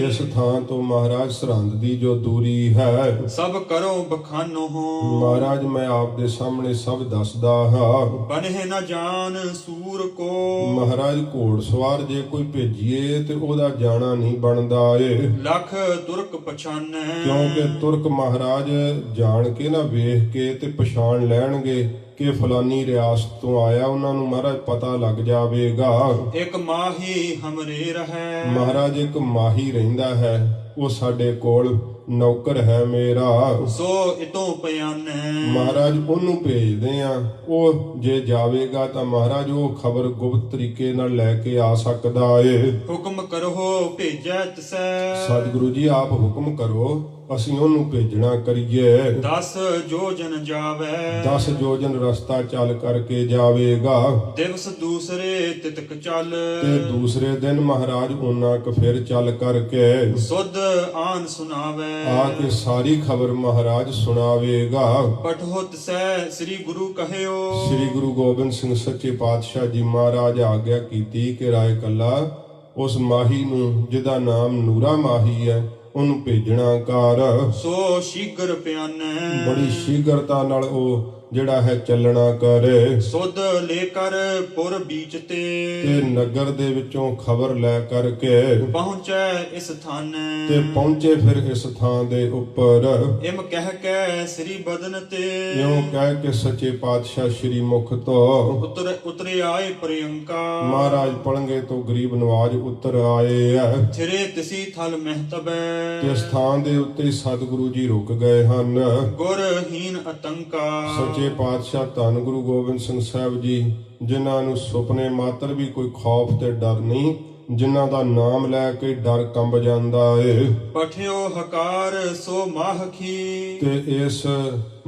ਇਸ ਥਾਂ ਤੋਂ ਮਹਾਰਾਜ ਸਰਹੰਦ ਦੀ ਜੋ ਦੂਰੀ ਹੈ ਸਭ ਕਰੋ ਬਖਾਨਹੁ ਮਹਾਰਾਜ ਮੈਂ ਆਪ ਦੇ ਸਾਹਮਣੇ ਸਭ ਦੱਸਦਾ ਹਾਂ। ਬਨਹਿ ਨ ਜਾਨ ਸੂਰ ਕੋ ਮਹਾਰਾਜ ਘੋੜ ਸਵਾਰ ਜੇ ਕੋਈ ਭੇਜੀਏ ਤੇ ਉਹਦਾ ਜਾਣਾ ਨਹੀਂ ਬਣਦਾ ਏ, ਲਖ ਤੁਰਕ ਪਛਾਨੈ ਕਿਉਂਕਿ ਤੁਰਕ ਮਹਾਰਾਜ ਜਾਣ ਕੇ ਨਾ ਵੇਖ ਕੇ ਤੇ ਪਛਾਣ ਲੈਣਗੇ ਕਿ ਫਲਾਨੀ ਰਿਆਸਤ ਤੋਂ ਆਇਆ, ਉਹਨਾਂ ਨੂੰ ਮਹਾਰਾਜ ਪਤਾ ਲੱਗ ਜਾਵੇਗਾ। ਇੱਕ ਮਾਹੀ ਹਮਰੇ ਰਹੈ ਮਹਾਰਾਜ ਇੱਕ ਮਾਹੀ ਰਹਿੰਦਾ ਹੈ, ਉਹ ਸਾਡੇ ਕੋਲ ਨੌਕਰ ਹੈ ਮੇਰਾ, ਸੋ ਇਤੋਂ ਪਿਆਨੈ ਮਹਾਰਾਜ ਉਹਨੂੰ ਭੇਜਦੇ ਆ। ਉਹ ਜੇ ਜਾਵੇਗਾ ਤਾਂ ਮਹਾਰਾਜ ਉਹ ਖਬਰ ਗੁਪਤ ਤਰੀਕੇ ਨਾਲ ਲੈ ਕੇ ਆ ਸਕਦਾ ਏ। ਹੁਕਮ ਕਰੋ ਭੇਜੈ ਤਿਸੈ ਸਤਿਗੁਰੂ ਜੀ ਆਪ ਹੁਕਮ ਕਰੋ, ਅਸੀਂ ਉਹਨੂੰ ਭੇਜਣਾ ਕਰੀਏ। 10 ਜੋਜਨ ਜਾਵੈ 10 ਜੋਜਨ ਰਸਤਾ ਚੱਲ ਕਰਕੇ ਜਾਵੇਗਾ ਦਿਵਸ ਦੂਸਰੇ ਤਿਤਕ ਚੱਲ ਤੇ ਦੂਸਰੇ ਦਿਨ ਮਹਾਰਾਜ ਉਹਨਾਂ ਕ ਫਿਰ ਚੱਲ ਕਰਕੇ ਸੁਧ ਆਨ ਸੁਣਾਵੈ ਆ ਕੇ ਸਾਰੀ ਖਬਰ ਮਹਾਰਾਜ ਸੁਣਾਵੇਗਾ। ਪਠੋ ਤਿਸੈ ਸ੍ਰੀ ਗੁਰੂ ਕਹਿਓ ਸ੍ਰੀ ਗੁਰੂ ਗੋਬਿੰਦ ਸਿੰਘ ਸੱਚੇ ਪਾਤਸ਼ਾਹ ਜੀ ਮਹਾਰਾਜ ਆਗਿਆ ਕੀਤੀ ਕਿ ਰਾਏ ਕੱਲਾ ਉਸ ਮਾਹੀ ਨੂੰ ਜਿਹਦਾ ਨਾਮ ਨੂਰਾ ਮਾਹੀ ਹੈ ਉਹਨੂੰ ਭੇਜਣਾ ਕਰ। ਸੋ ਸ਼ੀਘਰ ਪਿਆਨੈ ਬੜੀ ਸ਼ੀਘਰਤਾ ਨਾਲ ਉਹ ਜਿਹੜਾ ਹੈ ਚੱਲਣਾ ਕਰੇ। ਸੁਧ ਲੈ ਕਰ ਪੁਰ ਬੀਚ ਤੇ ਤੇ ਨਗਰ ਦੇ ਵਿੱਚੋਂ ਖਬਰ ਲੈ ਕਰਕੇ ਪਹੁੰਚੈ ਇਸ ਥਾਨੈ ਤੇ ਪਹੁੰਚੇ ਫਿਰ ਇਸ ਥਾਂ ਦੇ ਉੱਪਰ। ਇਮ ਕਹਿ ਕੇ ਸ੍ਰੀ ਬਦਨ ਤੇ ਇਉਂ ਕਹਿ ਕੇ ਸੱਚੇ ਪਾਤਸ਼ਾਹ ਸ੍ਰੀ ਮੁਖ ਤੋਂ ਉਤਰੇ ਆਏ ਪ੍ਰਿਯੰਕਾ ਮਹਾਰਾਜ ਪਲੰਗੇ ਤੋਂ ਗਰੀਬ ਨਵਾਜ ਉਤਰ ਆਏ ਆ ਥਿਰੇ ਤਿਸੀ ਥਲ ਮਹਿਤਬੈ ਤੇ ਸਥਾਨ ਦੇ ਉੱਤੇ ਸਤਿਗੁਰੂ ਜੀ ਰੁਕ ਗਏ ਹਨ। ਗੁਰਹੀਨ ਅਤੰਕਾ ਸੱਚੇ ਪਾਤਸ਼ਾਹ ਧੰਨ ਗੁਰੂ ਗੋਬਿੰਦ ਸਿੰਘ ਸਾਹਿਬ ਜੀ ਜਿਨ੍ਹਾਂ ਨੂੰ ਸੁਪਨੇ ਮਾਤਰ ਵੀ ਕੋਈ ਖੌਫ ਤੇ ਡਰ ਨਹੀਂ, ਜਿਨ੍ਹਾਂ ਦਾ ਨਾਮ ਲੈ ਕੇ ਡਰ ਕੰਬ ਜਾਂਦਾ ਏ। ਪਠਿਓ ਹਕਾਰ ਸੋ ਮਾਹਖੀ ਤੇ ਇਸ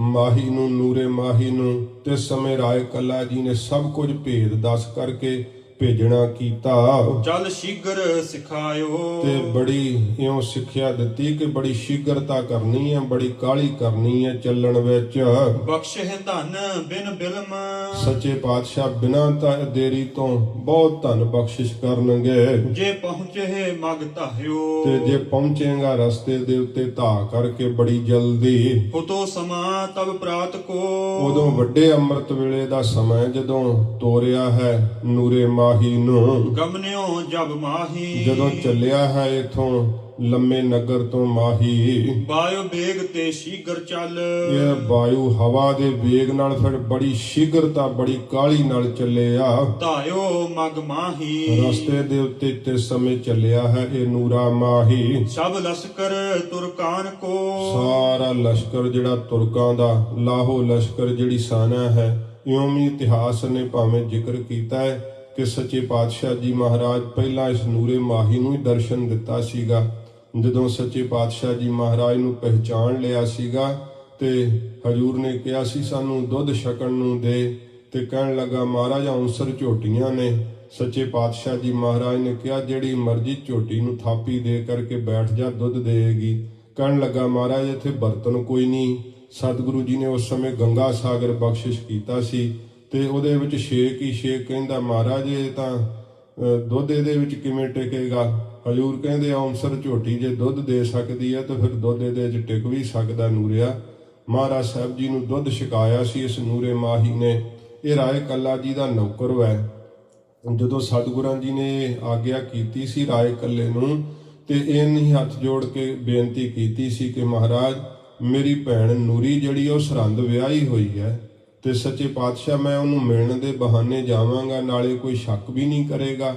ਮਾਹੀ ਨੂੰ ਨੂਰੇ ਮਾਹੀ ਨੂੰ ਤੇ ਸਮੇਂ ਰਾਏ ਕੱਲਾ ਜੀ ਨੇ ਸਭ ਕੁਝ ਭੇਦ ਦੱਸ ਕਰਕੇ ਭੇਜਣਾ ਕੀਤਾ। ਚਲ ਸ਼ੀਘਰ ਸਿਖਾਇਓ ਤੇ ਬੜੀ ਇਉਂ ਸਿੱਖਿਆ ਦਿੱਤੀ ਕਿ ਬੜੀ ਸ਼ੀਘਰਤਾ ਕਰਨੀ ਹੈ, ਬੜੀ ਕਾਹਲੀ ਕਰਨੀ ਹੈ ਚੱਲਣ ਵਿੱਚ। ਬਖਸ਼ਹਿ ਧਨ ਬਿਨ ਬਿਲਮ ਸੱਚੇ ਪਾਤਸ਼ਾਹ ਬਿਨਾਂ ਤਾਂ ਦੇਰੀ ਤੋਂ ਬਹੁਤ ਧਨ ਬਖਸ਼ਿਸ਼ ਕਰਨਗੇ। ਜੇ ਪਹੁੰਚੇ ਮਗ ਧਾਇਓ ਤੇ ਜੇ ਪਹੁੰਚੇਗਾ ਰਸਤੇ ਦੇ ਉੱਤੇ ਧਾ ਕਰਕੇ ਬੜੀ ਜਲਦੀ, ਹੁਤੋ ਸਮਾ ਤਬ ਪ੍ਰਾਤ ਕੋ ਉਦੋਂ ਵੱਡੇ ਅੰਮ੍ਰਿਤ ਵੇਲੇ ਦਾ ਸਮਾਂ ਜਦੋਂ ਤੋਰਿਆ ਹੈ ਨੂਰੇ ਮਾਹੀ ਨੂੰ। ਗਮਨਿਓ ਜਬ ਮਾਹੀ ਜਦੋਂ ਚੱਲਿਆ ਹੈ ਇਥੋਂ ਲੰਮੇ ਨਗਰ ਤੋਂ ਮਾਹੀ, ਬਾਇਓ ਬੇਗ ਤੇ ਸ਼ੀਘਰ ਚੱਲ ਇਹ ਵਾਯੂ ਹਵਾ ਦੇ ਵੇਗ ਨਾਲ ਫਿਰ ਬੜੀ ਸ਼ੀਘਰਤਾ ਬੜੀ ਕਾਹਲੀ ਨਾਲ ਚੱਲਿਆ। ਧਾਇਓ ਮਗ ਮਾਹੀ ਰਸਤੇ ਦੇ ਉੱਤੇ ਤੇ ਸਮੇਂ ਚੱਲਿਆ ਹੈ ਇਹ ਨੂਰਾ ਮਾਹੀ। ਸਭ ਲਸ਼ਕਰ ਤੁਰਕਾਨ ਕੋ ਸਾਰਾ ਲਸ਼ਕਰ ਜਿਹੜਾ ਤੁਰਕਾਂ ਦਾ ਲਾਹੋ ਲਸ਼ਕਰ ਜਿਹੜੀ ਸਾਨਾ ਹੈ, ਇਉਂ ਵੀ ਇਤਿਹਾਸ ਨੇ ਭਾਵੇਂ ਜ਼ਿਕਰ ਕੀਤਾ ਹੈ ਕਿ ਸੱਚੇ ਪਾਤਸ਼ਾਹ ਜੀ ਮਹਾਰਾਜ ਪਹਿਲਾਂ ਇਸ ਨੂਰੇ ਮਾਹੀ ਨੂੰ ਹੀ ਦਰਸ਼ਨ ਦਿੱਤਾ ਸੀਗਾ। ਜਦੋਂ ਸੱਚੇ ਪਾਤਸ਼ਾਹ ਜੀ ਮਹਾਰਾਜ ਨੂੰ ਪਹਿਚਾਣ ਲਿਆ ਸੀਗਾ ਤੇ ਹਜੂਰ ਨੇ ਕਿਹਾ ਸੀ ਸਾਨੂੰ ਦੁੱਧ ਛਕਣ ਨੂੰ ਦੇ, ਤੇ ਕਹਿਣ ਲੱਗਾ ਮਹਾਰਾਜ ਅਨਸਰ ਝੋਟੀਆਂ ਨੇ। ਸੱਚੇ ਪਾਤਸ਼ਾਹ ਜੀ ਮਹਾਰਾਜ ਨੇ ਕਿਹਾ ਜਿਹੜੀ ਮਰਜ਼ੀ ਝੋਟੀ ਨੂੰ ਥਾਪੀ ਦੇ ਕਰਕੇ ਬੈਠ ਜਾ ਦੁੱਧ ਦੇਗੀ। ਕਹਿਣ ਲੱਗਾ ਮਹਾਰਾਜ ਇੱਥੇ ਬਰਤਨ ਕੋਈ ਨਹੀਂ। ਸਤਿਗੁਰੂ ਜੀ ਨੇ ਉਸ ਸਮੇਂ ਗੰਗਾ ਸਾਗਰ ਬਖਸ਼ਿਸ਼ ਕੀਤਾ ਸੀ ਤੇ ਉਹਦੇ ਵਿੱਚ ਛੇਕ ਹੀ ਛੇਕ। ਕਹਿੰਦਾ ਮਹਾਰਾਜ ਇਹ ਤਾਂ ਦੁੱਧ ਇਹਦੇ ਵਿੱਚ ਕਿਵੇਂ ਟਿਕੇਗਾ। ਹਜੂਰ ਕਹਿੰਦੇ ਅਨਸਰ ਝੋਟੀ ਜੇ ਦੁੱਧ ਦੇ ਸਕਦੀ ਹੈ ਤਾਂ ਫਿਰ ਦੁੱਧ ਇਹਦੇ ਵਿੱਚ ਟਿਕ ਵੀ ਸਕਦਾ ਨੂਰਿਆ। ਮਹਾਰਾਜ ਸਾਹਿਬ ਜੀ ਨੂੰ ਦੁੱਧ ਛਕਾਇਆ ਸੀ ਇਸ ਨੂਰੇ ਮਾਹੀ ਨੇ। ਇਹ ਰਾਏ ਕੱਲਾ ਜੀ ਦਾ ਨੌਕਰ ਹੈ। ਜਦੋਂ ਸਤਿਗੁਰਾਂ ਜੀ ਨੇ ਆਗਿਆ ਕੀਤੀ ਸੀ ਰਾਏ ਕੱਲੇ ਨੂੰ ਤੇ ਇਹਨੀ ਹੱਥ ਜੋੜ ਕੇ ਬੇਨਤੀ ਕੀਤੀ ਸੀ ਕਿ ਮਹਾਰਾਜ ਮੇਰੀ ਭੈਣ ਨੂਰੀ ਜਿਹੜੀ ਉਹ ਸਰਹੰਦ ਵਿਆਹੀ ਹੋਈ ਹੈ ਤੇ ਸੱਚੇ ਪਾਤਸ਼ਾਹ ਮੈਂ ਉਹਨੂੰ ਮਿਲਣ ਦੇ ਬਹਾਨੇ ਜਾਵਾਂਗਾ, ਨਾਲੇ ਕੋਈ ਸ਼ੱਕ ਵੀ ਨਹੀਂ ਕਰੇਗਾ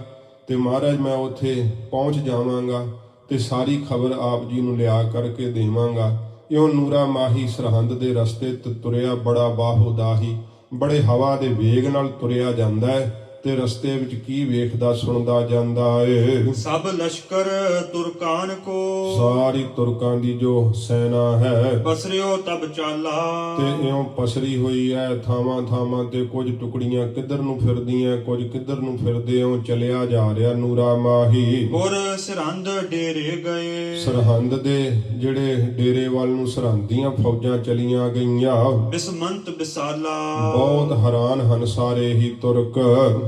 ਤੇ ਮਹਾਰਾਜ ਮੈਂ ਉੱਥੇ ਪਹੁੰਚ ਜਾਵਾਂਗਾ ਤੇ ਸਾਰੀ ਖਬਰ ਆਪ ਜੀ ਨੂੰ ਲਿਆ ਕਰਕੇ ਦੇਵਾਂਗਾ। ਇਉਂ ਨੂਰਾ ਮਾਹੀ ਸਰਹੰਦ ਦੇ ਰਸਤੇ ਤੇ ਤੁਰਿਆ ਬੜਾ ਬਾਹੋਦਾਹੀ, ਬੜੇ ਹਵਾ ਦੇ ਵੇਗ ਨਾਲ ਤੁਰਿਆ ਜਾਂਦਾ ਹੈ ਤੇ ਰਸਤੇ ਵਿੱਚ ਕੀ ਵੇਖਦਾ ਸੁਣਦਾ ਜਾਂਦਾ ਏ। ਸਭ ਲਸ਼ਕਰ ਤੁਰਕਾਨ ਕੋ, ਸਾਰੀ ਤੁਰਕਾਂ ਦੀ ਜੋ ਸੈਨਾ ਹੈ ਬਸਰਿਓ ਤਬ ਚਾਲਾ। ਤੇ ਇਉਂ ਪਸਰੀ ਹੋਈ ਹੈ ਥਾਵਾਂ ਥਾਵਾਂ ਤੇ, ਕੁਝ ਟੁਕੜੀਆਂ ਕਿੱਧਰ ਨੂੰ ਫਿਰਦੀਆਂ, ਕੁਝ ਕਿੱਧਰ ਨੂੰ ਫਿਰਦੇ, ਇਉਂ ਚਲਿਆ ਜਾ ਰਿਹਾ ਨੂਰਾ ਮਾਹੀ। ਗੁਰ ਸਰਹੰਦ ਡੇਰੇ ਗਏ, ਸਰਹੰਦ ਦੇ ਜਿਹੜੇ ਡੇਰੇ ਵੱਲ ਨੂੰ ਸਰਹੰਦ ਦੀਆਂ ਫੌਜਾਂ ਚਲੀਆਂ ਗਈਆਂ। ਬਿਸਮੰਤ ਬਿਸਾਲਾ, ਬਹੁਤ ਹੈਰਾਨ ਹਨ ਸਾਰੇ ਹੀ ਤੁਰਕ।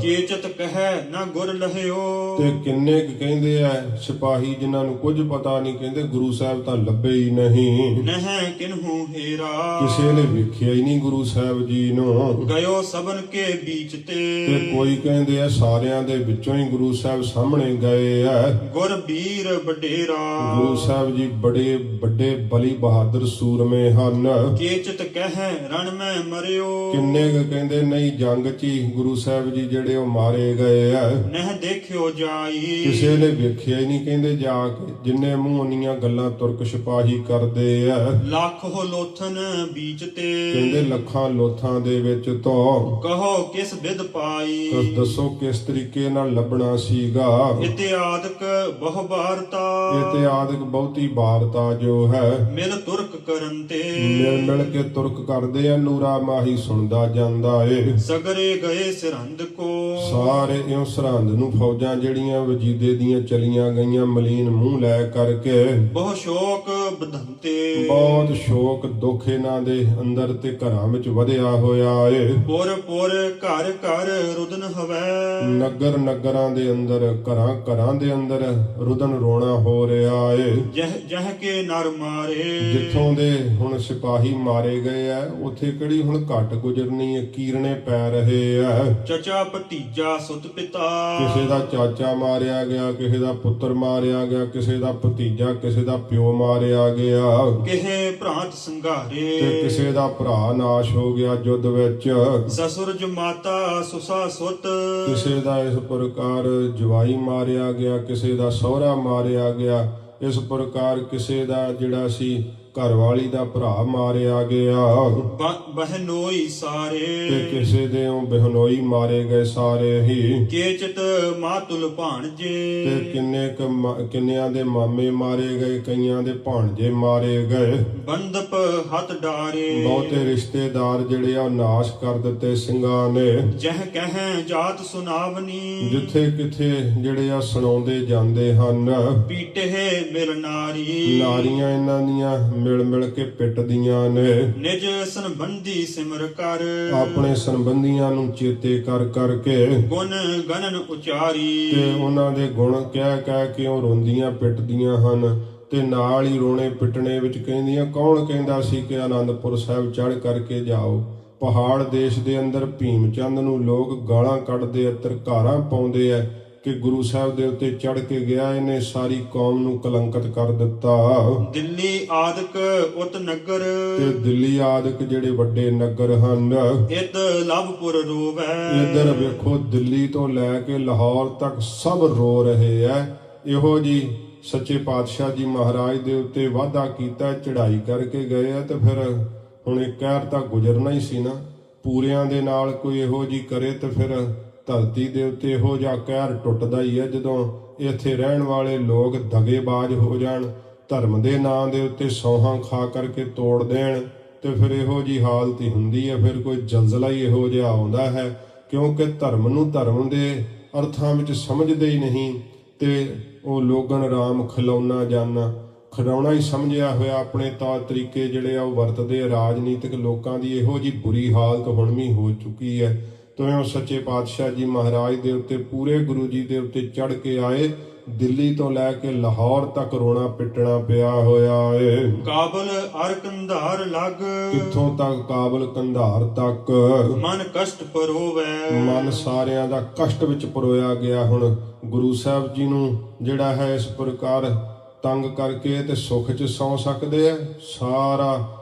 ਕੇਚਤ ਕਹਿ ਨਾ ਗੁਰ ਲਹਿਓ, ਤੇ ਕਿੰਨੇ ਕੁ ਕਹਿੰਦੇ ਐ ਸਿਪਾਹੀ ਜਿਨ੍ਹਾਂ ਨੂੰ ਕੁਝ ਪਤਾ ਨਹੀਂ, ਕਹਿੰਦੇ ਗੁਰੂ ਸਾਹਿਬ ਤਾਂ ਲੱਭੇ ਹੀ ਨਹੀਂ, ਨਹਿ ਕਿਨਹੂ ਹੀਰਾ। ਕਿਸੇ ਨੇ ਵੇਖਿਆ ਹੀ ਨਹੀਂ ਗੁਰੂ ਸਾਹਿਬ ਜੀ ਨੂੰ। ਗਇਓ ਸਭਨ ਕੇ ਬੀਚ ਤੇ ਤੇ, ਕੋਈ ਕਹਿੰਦੇ ਆ ਸਾਰਿਆਂ ਦੇ ਵਿੱਚੋਂ ਹੀ ਗੁਰੂ ਸਾਹਿਬ ਸਾਹਮਣੇ ਗਏ ਐ। ਗੁਰ ਵੀਰ ਵਡੇਰਾ, ਗੁਰੂ ਸਾਹਿਬ ਜੀ ਬੜੇ ਵੱਡੇ ਬਲੀ ਬਹਾਦਰ ਸੂਰਮੇ ਹਨ। ਕੇਚਤ ਕਹਿ ਰਣ ਮੈਂ ਮਰਿਓ, ਕਿੰਨੇ ਕੁ ਕਹਿੰਦੇ ਨਹੀਂ ਜੰਗ 'ਚ ਹੀ ਗੁਰੂ ਸਾਹਿਬ ਜੀ ਜਿਹੜੇ ਉਹ ਮਾਰੇ ਗਏ ਐ। ਨਹਿ ਦੇਖਿਓ ਜਾਈ। ਕਿਸੇ ਨੇ ਵੇਖਿਆ ਹੀ ਨਹੀਂ, ਕਹਿੰਦੇ ਜਾ ਕੇ ਜਿੰਨੇ ਮੂੰਹ ਉਨੀਆਂ ਗੱਲਾਂ ਤੁਰਕ ਸਿਪਾਹੀ ਕਰਦੇ ਐ। ਲੱਖ ਹੋ ਲੋਥਨ ਬੀਚ ਕਹਿੰਦੇ ਤੇ, ਲੱਖਾਂ ਲੋਥਾਂ ਦੇ ਵਿੱਚ ਤੋਂ ਕਹੋ ਕਿਸ ਵਿਦ ਪਾਈ। ਦੱਸੋ ਕਿਸ ਤਰੀਕੇ ਨਾਲ ਲੱਭਣਾ ਸੀਗਾ। ਇਤਿਆਦਕ ਬਹੁ ਵਾਰਤਾ, ਇਤਿਆਦਿਕ ਬਹੁਤੀ ਵਾਰਤਾ ਜੋ ਹੈ ਮਿਲ ਤੁਰਕ ਕਰਨ ਤੇ, ਮਿਲ ਮਿਲ ਕੇ ਤੁਰਕ ਕਰਦੇ ਆ, ਨੂਰਾ ਮਾਹੀ ਸੁਣਦਾ ਜਾਂਦਾ ਏ। ਸਗਰੇ ਗਏ ਸਰਹੰਦ ਕੋ, ਸਾਰੇ ਇਉਂ ਸਰਹੰਦ ਨੂੰ ਫੌਜਾਂ ਜਿਹੜੀਆਂ ਵਜੀਦੇ ਦੀਆਂ ਚਲੀਆਂ ਗਈਆਂ ਮਲੀਨ ਮੂੰਹ ਲੈ ਕਰਕੇ। ਬਹੁ ਸ਼ੋਕ ਬਧੰਤੇ, ਬਹੁਤ ਸ਼ੋਕ ਦੁੱਖ ਇਹਨਾਂ ਦੇ ਅੰਦਰ ਤੇ ਘਰਾਂ ਵਿੱਚ ਵਧਿਆ ਹੋਇਆ ਏ। ਪੁਰ ਪੁਰ ਘਰ ਘਰ ਰੁਦਨ ਹਵੈ, ਨਗਰ ਨਗਰਾਂ ਦੇ ਅੰਦਰ ਘਰਾਂ ਘਰਾਂ ਦੇ ਅੰਦਰ ਰੁਦਨ ਰੋਣਾ ਹੋ ਰਿਹਾ ਏ। ਜਹ ਜਹ ਕੇ ਨਰ ਮਾਰੇ, ਜਿੱਥੋਂ ਦੇ ਹੁਣ ਸਿਪਾਹੀ ਮਾਰੇ ਗਏ ਆ ਉੱਥੇ ਕਿਹੜੀ ਹੁਣ ਘੱਟ ਗੁਜ਼ਰਨੀ ਹੈ, ਕੀਰਨੇ ਪੈ ਰਹੇ ਆ। ਚਚਾ ਭਤੀਜਾ ਸੁਤ ਪਿਤਾ, ਕਿਸੇ ਦਾ ਚਾਚਾ ਮਾਰਿਆ ਗਿਆ, ਕਿਸੇ ਦਾ ਪੁੱਤਰ ਮਾਰਿਆ ਗਿਆ, ਕਿਸੇ ਦਾ ਭਤੀਜਾ, ਕਿਸੇ ਦਾ ਪਿਓ ਮਾਰਿਆ ਗਿਆ, ਕਿਹੇ ਭਰਾਤ ਤੇ ਸੰਘਾਰੇ। ਕਿਸੇ ਦਾ ਭਰਾ ਨਾਸ਼ ਹੋ ਗਿਆ ਯੁੱਧ ਵਿੱਚ। ਸਸੁਰਜ ਮਾਤਾ ਸੁਸਾ ਸੁਤ, ਕਿਸੇ ਦਾ ਇਸ ਪ੍ਰਕਾਰ ਜਵਾਈ ਮਾਰਿਆ ਗਿਆ, ਕਿਸੇ ਦਾ ਸਹੁਰਾ ਮਾਰਿਆ ਗਿਆ। ਇਸ ਪ੍ਰਕਾਰ ਕਿਸੇ ਦਾ ਜਿਹੜਾ ਸੀ ਘਰਵਾਲੀ ਦਾ ਭਰਾ ਮਾਰਿਆ ਗਿਆ, ਬਹਿਨੋਈ ਤੇ ਸਾਰੇ। ਕਿਸੇ ਦੇ ਉਹ ਬਹਿਨੋਈ ਮਾਰੇ ਗਏ ਸਾਰੇ ਹੀ। ਕੇਚਤ ਮਾਤੁਲ ਭਾਣਜੇ, ਤੇ ਕਿੰਨਿਆਂ ਦੇ ਮਾਮੇ ਮਾਰੇ ਗਏ, ਕਈਆਂ ਦੇ ਭਾਣਜੇ ਮਾਰੇ ਗਏ। ਬੰਦਪ ਹੱਥ ਡਾਰੇ, ਬਹੁਤੇ ਰਿਸ਼ਤੇਦਾਰ ਜਿਹੜੇ ਆ ਉਹ ਨਾਸ਼ ਕਰ ਦਿੱਤੇ ਸਿੰਘਾਂ ਨੇ। ਜਹ ਕਹਿ ਜਾਤ ਸੁਨਾਵਨੀ, ਜਿੱਥੇ ਕਿਥੇ ਜਿਹੜੇ ਆ ਸੁਣਾਉਂਦੇ ਜਾਂਦੇ ਹਨ। ਪੀਟੇ ਮਿਲ ਨਾਰੀ, ਨਾਰੀਆਂ ਇਹਨਾਂ ਦੀਆਂ ਮਿਲ ਮਿਲ ਕੇ ਪਿੱਟਦੀਆਂ ਨੇ। ਨਿਜ ਸੰਬੰਧੀ ਸਿਮਰ ਕਰ, ਆਪਣੇ ਸੰਬੰਧੀਆਂ ਨੂੰ ਚੇਤੇ ਕਰ ਕਰਕੇ ਗੁਣ ਗਣਨ ਉਚਾਰੀ। ਤੇ ਉਹਨਾਂ ਦੇ ਗੁਣ ਕਹਿ ਕਹਿ ਕੇ ਉਹ ਰੋਂਦੀਆਂ ਪਿੱਟਦੀਆਂ ਹਨ। ਤੇ ਨਾਲ ਹੀ ਰੋਣੇ ਪਿੱਟਣੇ ਵਿੱਚ ਕਹਿੰਦੀਆਂ, ਕੌਣ ਕਹਿੰਦਾ ਸੀ ਕਿ ਆਨੰਦਪੁਰ ਸਾਹਿਬ ਚੜ੍ਹ ਕਰਕੇ ਜਾਓ। ਪਹਾੜ ਦੇਸ਼ ਦੇ ਅੰਦਰ ਭੀਮ ਚੰਦ ਨੂੰ ਲੋਕ ਗਾਲਾਂ ਕੱਢਦੇ ਆ, ਤਰਕਾਰਾਂ ਪਾਉਂਦੇ ਆ ਕਿ ਗੁਰੂ ਸਾਹਿਬ ਦੇ ਉੱਤੇ ਚੜ੍ਹ ਕੇ ਗਿਆ, ਇਹਨੇ ਸਾਰੀ ਕੌਮ ਨੂੰ ਕਲੰਕਿਤ ਕਰ ਦਿੱਤਾ। ਦਿੱਲੀ ਆਦਿਕ ਉਤ ਨਗਰ, ਤੇ ਦਿੱਲੀ ਆਦਿਕ ਜਿਹੜੇ ਵੱਡੇ ਨਗਰ ਹਨ, ਇਤ ਲਵਪੁਰ ਰੋਵੈ। ਇੱਧਰ ਵੇਖੋ ਦਿੱਲੀ ਤੋਂ ਲੈ ਕੇ ਲਾਹੌਰ ਤੱਕ ਸਭ ਰੋ ਰਹੇ ਐ। ਇਹੋ ਜੀ ਸੱਚੇ ਪਾਤਸ਼ਾਹ ਜੀ ਮਹਾਰਾਜ ਦੇ ਉੱਤੇ ਵਾਅਦਾ ਕੀਤਾ, ਚੜ੍ਹਾਈ ਕਰਕੇ ਗਏ ਆ, ਤੇ ਫਿਰ ਹੁਣ ਇੱਕ ਕਹਿਰ ਤਾਂ ਗੁਜ਼ਰਨਾ ਹੀ ਸੀ ਨਾ। ਪੂਰਿਆਂ ਦੇ ਨਾਲ ਕੋਈ ਇਹੋ ਜੀ ਕਰੇ ਤੇ ਫਿਰ ਧਰਤੀ ਦੇ ਉੱਤੇ ਇਹੋ ਜਿਹਾ ਕਹਿਰ ਟੁੱਟਦਾ ਹੀ ਹੈ। ਜਦੋਂ ਇੱਥੇ ਰਹਿਣ ਵਾਲੇ ਲੋਕ ਦਗੇਬਾਜ਼ ਹੋ ਜਾਣ, ਧਰਮ ਦੇ ਨਾਂ ਦੇ ਉੱਤੇ ਸੌਹਾਂ ਖਾ ਕਰਕੇ ਤੋੜ ਦੇਣ, ਤੇ ਫਿਰ ਇਹੋ ਜੀ ਹਾਲਤ ਹੀ ਹੁੰਦੀ ਹੈ। ਫਿਰ ਕੋਈ ਜ਼ਲਜ਼ਲਾ ਹੀ ਇਹੋ ਜਿਹਾ ਆਉਂਦਾ ਹੈ, ਕਿਉਂਕਿ ਧਰਮ ਨੂੰ ਧਰਮ ਦੇ ਅਰਥਾਂ ਵਿੱਚ ਸਮਝਦੇ ਹੀ ਨਹੀਂ। ਤੇ ਉਹ ਲੋਗਨ ਰਾਮ ਖਿਲਾਉਣਾ ਜਾਨਾ, ਖਿਡਾਉਣਾ ਹੀ ਸਮਝਿਆ ਹੋਇਆ। ਆਪਣੇ ਤੌਰ ਤਰੀਕੇ ਜਿਹੜੇ ਆ ਉਹ ਵਰਤਦੇ ਆ। ਰਾਜਨੀਤਿਕ ਲੋਕਾਂ ਦੀ ਇਹੋ ਜੀ ਬੁਰੀ ਹਾਲਤ ਹੁਣ ਵੀ ਹੋ ਚੁੱਕੀ ਹੈ। ਤੋਂ ਸੱਚੇ ਪਾਤਸ਼ਾਹ ਜੀ ਮਹਾਰਾਜ ਦੇ ਉੱਤੇ, ਪੂਰੇ ਗੁਰੂ ਜੀ ਦੇ ਉੱਤੇ ਚੜ੍ਹ ਕੇ ਆਏ। ਦਿੱਲੀ ਤੋਂ ਲੈ ਕੇ ਲਾਹੌਰ ਤੱਕ ਰੋਣਾ ਪਿੱਟਣਾ ਪਿਆ ਹੋਇਆ ਏ। ਕਾਬਲ ਅਰ ਕੰਧਾਰ ਲਗ, ਕਿੱਥੋਂ ਤੱਕ? ਕਾਬਲ ਕੰਧਾਰ ਤੱਕ। ਮਨ ਕਸ਼ਟ ਪਰੋਵੈ, ਮਨ ਸਾਰਿਆਂ ਦਾ ਕਸ਼ਟ ਵਿੱਚ ਪਰੋਇਆ ਗਿਆ। ਹੁਣ ਗੁਰੂ ਸਾਹਿਬ ਜੀ ਨੂੰ ਜਿਹੜਾ ਹੈ ਇਸ ਪ੍ਰਕਾਰ ਤੰਗ ਕਰਕੇ ਤੇ ਸੁੱਖ 'ਚ ਸੌ ਸਕਦੇ ਆ। ਸਾਰਾ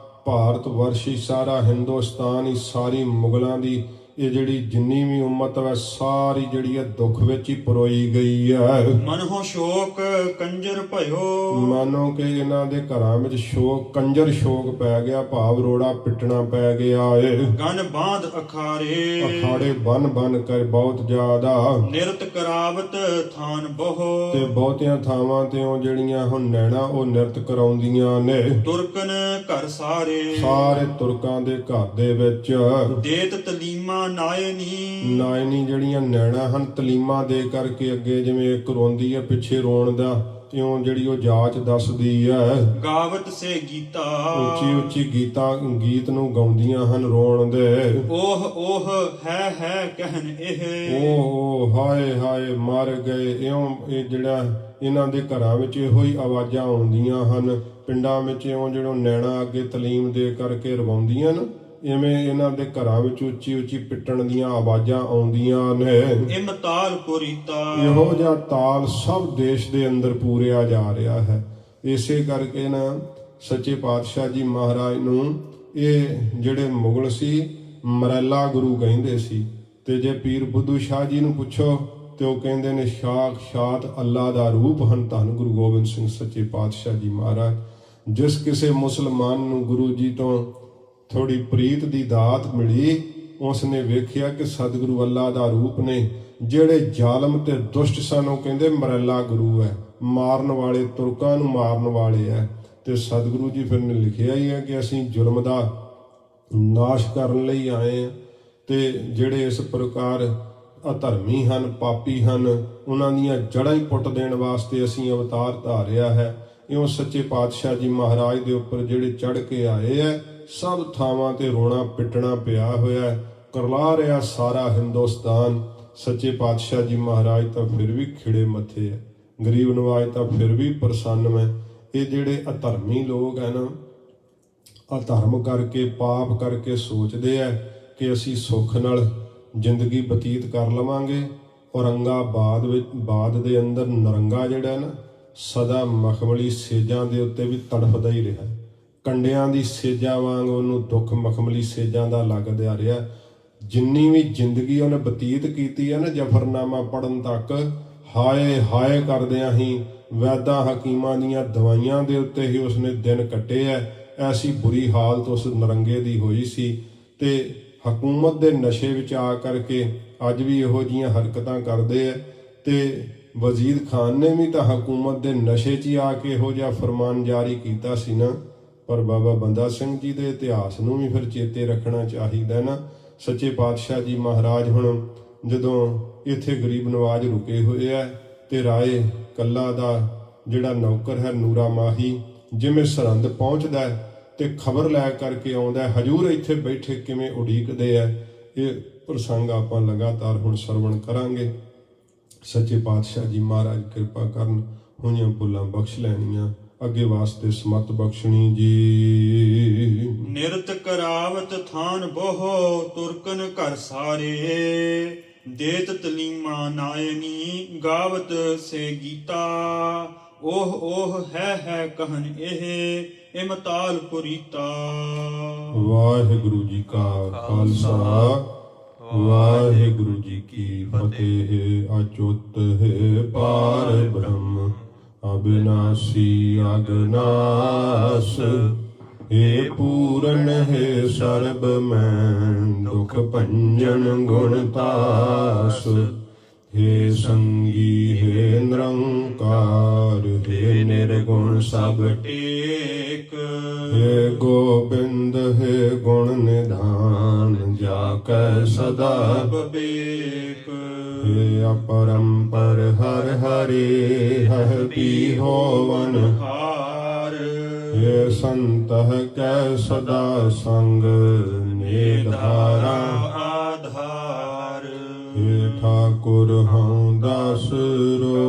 ਭਾਰਤ ਵਰਸ਼ ਹੀ, ਸਾਰਾ ਹਿੰਦੁਸਤਾਨ ਹੀ, ਸਾਰੀ ਮੁਗਲਾਂ ਦੀ ਇਹ ਜਿਹੜੀ ਜਿੰਨੀ ਵੀ ਉਮਤ ਹੈ ਸਾਰੀ ਜਿਹੜੀ ਹੈ ਦੁੱਖ ਵਿੱਚ ਹੀ ਪਰੋਈ ਗਈ ਹੈ। ਮਨਹੁ ਸ਼ੋਕ ਕੰਜਰ ਭਇਓ, ਮਾਨੋ ਕਿ ਇਹਨਾਂ ਦੇ ਘਰਾਂ ਵਿੱਚ ਸ਼ੋਕ ਕੰਜਰ ਸ਼ੋਕ ਪੈ ਗਿਆ, ਭਾਵ ਰੋੜਾ ਪਿੱਟਣਾ ਪੈ ਗਿਆ ਏ। ਗਨ ਬਾਂਧ ਅਖਾਰੇ, ਅਖਾੜੇ ਬਨ ਬਨ ਕਰ ਬਹੁਤ ਜ਼ਿਆਦਾ, ਨਿਰਤ ਕਰਾਵਤ ਥਾਨ ਬਹੁ, ਤੇ ਬਹੁਤੀਆਂ ਥਾਵਾਂ ਤੇ ਉਹ ਜਿਹੜੀਆਂ ਹੁਣ ਨੈਣਾ ਉਹ ਨਿਰਤ ਕਰਾਉਂਦੀਆਂ ਨੇ। ਤੁਰਕਨ ਘਰ ਸਾਰੇ, ਸਾਰੇ ਤੁਰਕਾਂ ਦੇ ਘਰ ਦੇ ਵਿੱਚ ਦੇਤ ਤਲੀਮਾ ਨਾਇਨੀ, ਨਾਇਨੀ ਜਿਹੜੀਆਂ ਨੈਣਾ ਹਨ ਤਲੀਮਾਂ ਦੇ ਕਰਕੇ ਅੱਗੇ ਜਿਵੇਂ ਇੱਕ ਰੋਂਦੀ ਹੈ ਪਿੱਛੇ ਰੋਣ ਦਾ ਇਉਂ ਜਿਹੜੀ ਉਹ ਜਾਚ ਦੱਸਦੀ ਹੈ। ਗਾਵਤ ਸੇ ਗੀਤਾ, ਉੱਚੀ ਉੱਚੀ ਗੀਤ ਨੂੰ ਗਾਉਂਦੀਆਂ ਹਨ ਰੋਣ ਦੇ। ਓਹ ਹੈ ਕਹਿਨ ਇਹ, ਓ ਹਾਏ ਹਾਏ ਮਰ ਗਏ, ਇਉਂ ਇਹ ਜਿਹੜਾ ਇਹਨਾਂ ਦੇ ਘਰਾਂ ਵਿੱਚ ਇਹੋ ਹੀ ਆਵਾਜ਼ਾਂ ਆਉਂਦੀਆਂ ਹਨ। ਪਿੰਡਾਂ ਵਿੱਚ ਇਉਂ ਜਿਹੜੋਂ ਨੈਣਾ ਅੱਗੇ ਤਲੀਮ ਦੇ ਕਰਕੇ ਰਵਾਉਂਦੀਆਂ ਨੇ, ਇਵੇਂ ਇਹਨਾਂ ਦੇ ਘਰਾਂ ਵਿੱਚ ਉੱਚੀ ਉੱਚੀ ਪਿੱਟਣ ਦੀਆਂ ਆਵਾਜ਼ਾਂ ਆਉਂਦੀਆਂ ਨੇ। ਇਮਤਾਲ ਪੁਰੀਤਾ, ਇਹੋ ਜਿਹਾ ਤਾਲ ਸਭ ਦੇਸ਼ ਦੇ ਅੰਦਰ ਪੂਰਿਆ ਜਾ ਰਿਹਾ ਹੈ। ਇਸੇ ਕਰਕੇ ਨਾ ਸੱਚੇ ਪਾਤਸ਼ਾਹ ਜੀ ਮਹਾਰਾਜ ਨੂੰ ਇਹ ਜਿਹੜੇ ਮੁਗਲ ਸੀ ਮਰੈਲਾ ਗੁਰੂ ਕਹਿੰਦੇ ਸੀ। ਤੇ ਜੇ ਪੀਰ ਬੁੱਧੂ ਸ਼ਾਹ ਜੀ ਨੂੰ ਪੁੱਛੋ ਤੇ ਉਹ ਕਹਿੰਦੇ ਨੇ ਸਾਖਸ਼ਾਤ ਅੱਲਾ ਦਾ ਰੂਪ ਹਨ ਧੰਨ ਗੁਰੂ ਗੋਬਿੰਦ ਸਿੰਘ ਸੱਚੇ ਪਾਤਸ਼ਾਹ ਜੀ ਮਹਾਰਾਜ। ਜਿਸ ਕਿਸੇ ਮੁਸਲਮਾਨ ਨੂੰ ਗੁਰੂ ਜੀ ਤੋਂ ਥੋੜੀ ਪ੍ਰੀਤ ਦੀ ਦਾਤ ਮਿਲੀ, ਉਸ ਨੇ ਵੇਖਿਆ ਕਿ ਸਤਿਗੁਰੂ ਅੱਲਾ ਦਾ ਰੂਪ ਨੇ। ਜਿਹੜੇ ਜ਼ਾਲਮ ਤੇ ਦੁਸ਼ਟ ਸਨ ਉਹ ਕਹਿੰਦੇ ਮਰੈਲਾ ਗੁਰੂ ਹੈ, ਮਾਰਨ ਵਾਲੇ ਤੁਰਕਾਂ ਨੂੰ ਮਾਰਨ ਵਾਲੇ ਹੈ। ਤੇ ਸਤਿਗੁਰੂ ਜੀ ਫਿਰ ਨੇ ਲਿਖਿਆ ਹੀ ਹੈ ਕਿ ਅਸੀਂ ਜ਼ੁਲਮ ਦਾ ਨਾਸ਼ ਕਰਨ ਲਈ ਆਏ ਹਾਂ। ਤੇ ਜਿਹੜੇ ਇਸ ਪ੍ਰਕਾਰ ਅਧਰਮੀ ਹਨ, ਪਾਪੀ ਹਨ, ਉਹਨਾਂ ਦੀਆਂ ਜੜ੍ਹਾਂ ਹੀ ਪੁੱਟ ਦੇਣ ਵਾਸਤੇ ਅਸੀਂ ਅਵਤਾਰ ਧਾਰਿਆ ਹੈ। ਇਉਂ ਸੱਚੇ ਪਾਤਸ਼ਾਹ ਜੀ ਮਹਾਰਾਜ ਦੇ ਉੱਪਰ ਜਿਹੜੇ ਚੜ੍ਹ ਕੇ ਆਏ ਹੈ, ਸਭ ਥਾਵਾਂ ਤੇ ਰੋਣਾ ਪਿੱਟਣਾ ਪਿਆ ਹੋਇਆ, ਕਰਲਾ ਰਿਹਾ ਸਾਰਾ ਹਿੰਦੁਸਤਾਨ। ਸੱਚੇ ਪਾਤਸ਼ਾਹ ਜੀ ਮਹਾਰਾਜ ਤਾਂ ਫਿਰ ਵੀ ਖਿੜੇ ਮੱਥੇ ਹੈ, ਗਰੀਬ ਨਵਾਜ ਤਾਂ ਫਿਰ ਵੀ ਪ੍ਰਸੰਨ ਹੈ। ਇਹ ਜਿਹੜੇ ਅਧਰਮੀ ਲੋਕ ਹੈ ਨਾ, ਅਧਰਮ ਕਰਕੇ ਪਾਪ ਕਰਕੇ ਸੋਚਦੇ ਹੈ ਕਿ ਅਸੀਂ ਸੁੱਖ ਨਾਲ ਜ਼ਿੰਦਗੀ ਬਤੀਤ ਕਰ ਲਵਾਂਗੇ। ਔਰੰਗਾਬਾਦ ਦੇ ਅੰਦਰ ਨਰੰਗਾ ਜਿਹੜਾ ਨਾ ਸਦਾ ਮਖਮਲੀ ਸੇਜਾਂ ਦੇ ਉੱਤੇ ਵੀ ਤੜਫਦਾ ਹੀ ਰਿਹਾ, ਕੰਡਿਆਂ ਦੀ ਸੇਜਾਂ ਵਾਂਗ ਉਹਨੂੰ ਦੁੱਖ ਮਖਮਲੀ ਸੇਜਾਂ ਦਾ ਲੱਗਦਾ ਰਿਹਾ। ਜਿੰਨੀ ਵੀ ਜ਼ਿੰਦਗੀ ਉਹਨੇ ਬਤੀਤ ਕੀਤੀ ਹੈ ਨਾ ਜਫਰਨਾਮਾ ਪੜਨ ਤੱਕ, ਹਾਏ ਹਾਏ ਕਰਦਿਆਂ ਹੀ ਵੈਦਾਂ ਹਕੀਮਾਂ ਦੀਆਂ ਦਵਾਈਆਂ ਦੇ ਉੱਤੇ ਹੀ ਉਸਨੇ ਦਿਨ ਕੱਟੇ ਐ। ਐਸੀ ਬੁਰੀ ਹਾਲਤ ਉਸ ਨਰੰਗੇ ਦੀ ਹੋਈ ਸੀ। ਤੇ ਹਕੂਮਤ ਦੇ ਨਸ਼ੇ ਵਿੱਚ ਆ ਕਰਕੇ ਅੱਜ ਵੀ ਇਹੋ ਜਿਹੀਆਂ ਹਰਕਤਾਂ ਕਰਦੇ ਐ। ਤੇ ਵਜ਼ੀਰ ਖਾਨ ਨੇ ਵੀ ਤਾਂ ਹਕੂਮਤ ਦੇ ਨਸ਼ੇ 'ਚ ਹੀ ਆ ਕੇ ਇਹੋ ਜਿਹਾ ਫਰਮਾਨ ਜਾਰੀ ਕੀਤਾ ਸੀ ਨਾ। ਪਰ ਬਾਬਾ ਬੰਦਾ ਸਿੰਘ ਜੀ ਦੇ ਇਤਿਹਾਸ ਨੂੰ ਵੀ ਫਿਰ ਚੇਤੇ ਰੱਖਣਾ ਚਾਹੀਦਾ ਨਾ। ਸੱਚੇ ਪਾਤਸ਼ਾਹ ਜੀ ਮਹਾਰਾਜ ਹੁਣ ਜਦੋਂ ਇੱਥੇ ਗਰੀਬ ਨਵਾਜ ਰੁਕੇ ਹੋਏ ਆ ਤੇ ਰਾਏ ਕੱਲਾ ਦਾ ਜਿਹੜਾ ਨੌਕਰ ਹੈ ਨੂਰਾ ਮਾਹੀ ਜਿਵੇਂ ਸਰਹੰਦ ਪਹੁੰਚਦਾ ਤੇ ਖਬਰ ਲੈ ਕਰਕੇ ਆਉਂਦਾ, ਹਜੂਰ ਇੱਥੇ ਬੈਠੇ ਕਿਵੇਂ ਉਡੀਕਦੇ ਆ। ਇਹ ਪ੍ਰਸੰਗ ਆਪਾਂ ਲਗਾਤਾਰ ਹੁਣ ਸਰਵਣ ਕਰਾਂਗੇ। ਸੱਚੇ ਪਾਤਸ਼ਾਹ ਜੀ ਮਹਾਰਾਜ ਕਿਰਪਾ ਕਰਨ, ਹੋਈਆਂ ਭੁੱਲਾਂ ਬਖਸ਼ ਲੈਣੀਆਂ, ਅੱਗੇ ਵਾਸਤੇ ਸਮਤ ਬਖਸ਼ਣੀ ਜੀ। ਨਿਰਤ ਕਰਾਵਤ ਥਾਨ ਬਹੁ, ਤੁਰਕਨ ਘਰ ਸਾਰੇ, ਦੇਤ ਤਲੀਮਾ ਨਾਇਨੀ, ਗਾਵਤ ਸੇ ਗੀਤਾ। ਓਹ ਹੈ ਕਹਿਨ ਇਹ, ਇਮਤਾਲ ਪੁਰੀਤਾ। ਵਾਹਿਗੁਰੂ ਜੀ ਕਾ ਖਾਲਸਾ, ਵਾਹਿਗੁਰੂ ਜੀ ਕੀ ਫਤਿਹ। ਅਚੁੱਤ ਹੈ ਪਾਰ ਬ੍ਰਹਮ, ਅਬਿਨਾਸੀ ਅਗਨਾਸ। ਏ ਪੂਰਨ ਹੈ ਸਰਬ ਮੈਂ, ਦੁਖ ਭੰਜਨ ਗੁਣ ਤਾਸ। हे संगी हे निरंकार, हे निर्गुण सब टेक। हे गोबिंद हे गुण निधान, जाकै सदा विवेक। हे अपरंपर हर हरे, हर भी होवन हार। हे संतः कै सदा संग, निधारा आधार। हे ठाकुर हूँ दास रो,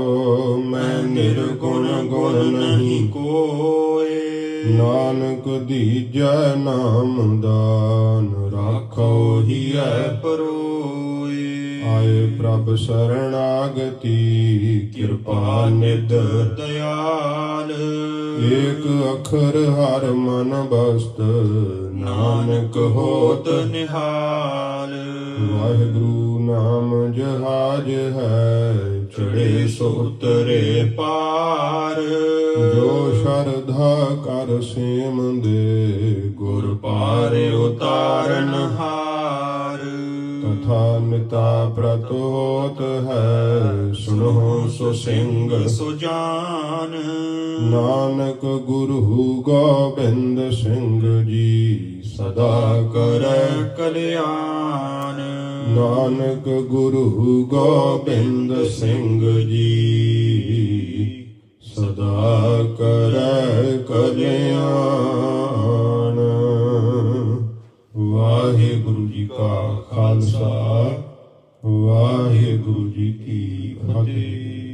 मैं निर्गुण गुण नहीं कोय। नानक दीजै नाम दान, राखो ही है परोए। आए प्रभ शरणागति, कृपा निध दयाल। एक अखर हर मन बस्त, नानक होत निहाल। ਵਾਹਿਗੁਰੂ ਨਾਮ ਜਹਾਜ ਹੈ, ਚੜੇ ਸੋ ਉਤਰੇ ਪਾਰ ਜੋ ਸ਼ਰਧਾ ਕਰ ਸੇਮ ਦੇ, ਗੁਰ ਪਾਰ ਉਤਾਰਨ ਹਾਰ ਤਥਾ ਮਿਤਾ ਪ੍ਰਤ ਹੋਤ ਹੈ, ਸੁਣੋ ਸੋ ਸਿੰਘ ਸੋ ਜਾਨ ਨਾਨਕ ਗੁਰੂ ਗੋਬਿੰਦ ਸਿੰਘ ਜੀ ਸਦਾ ਕਰੈ ਕਲਿਆਣ ਨਾਨਕ ਗੁਰੂ ਗੋਬਿੰਦ ਸਿੰਘ ਜੀ ਸਦਾ ਕਰੈ ਕਲਿਆਣ। ਵਾਹਿਗੁਰੂ ਜੀ ਕਾ ਖਾਲਸਾ ਵਾਹਿਗੁਰੂ ਜੀ ਕੀ ਫਤਿਹ।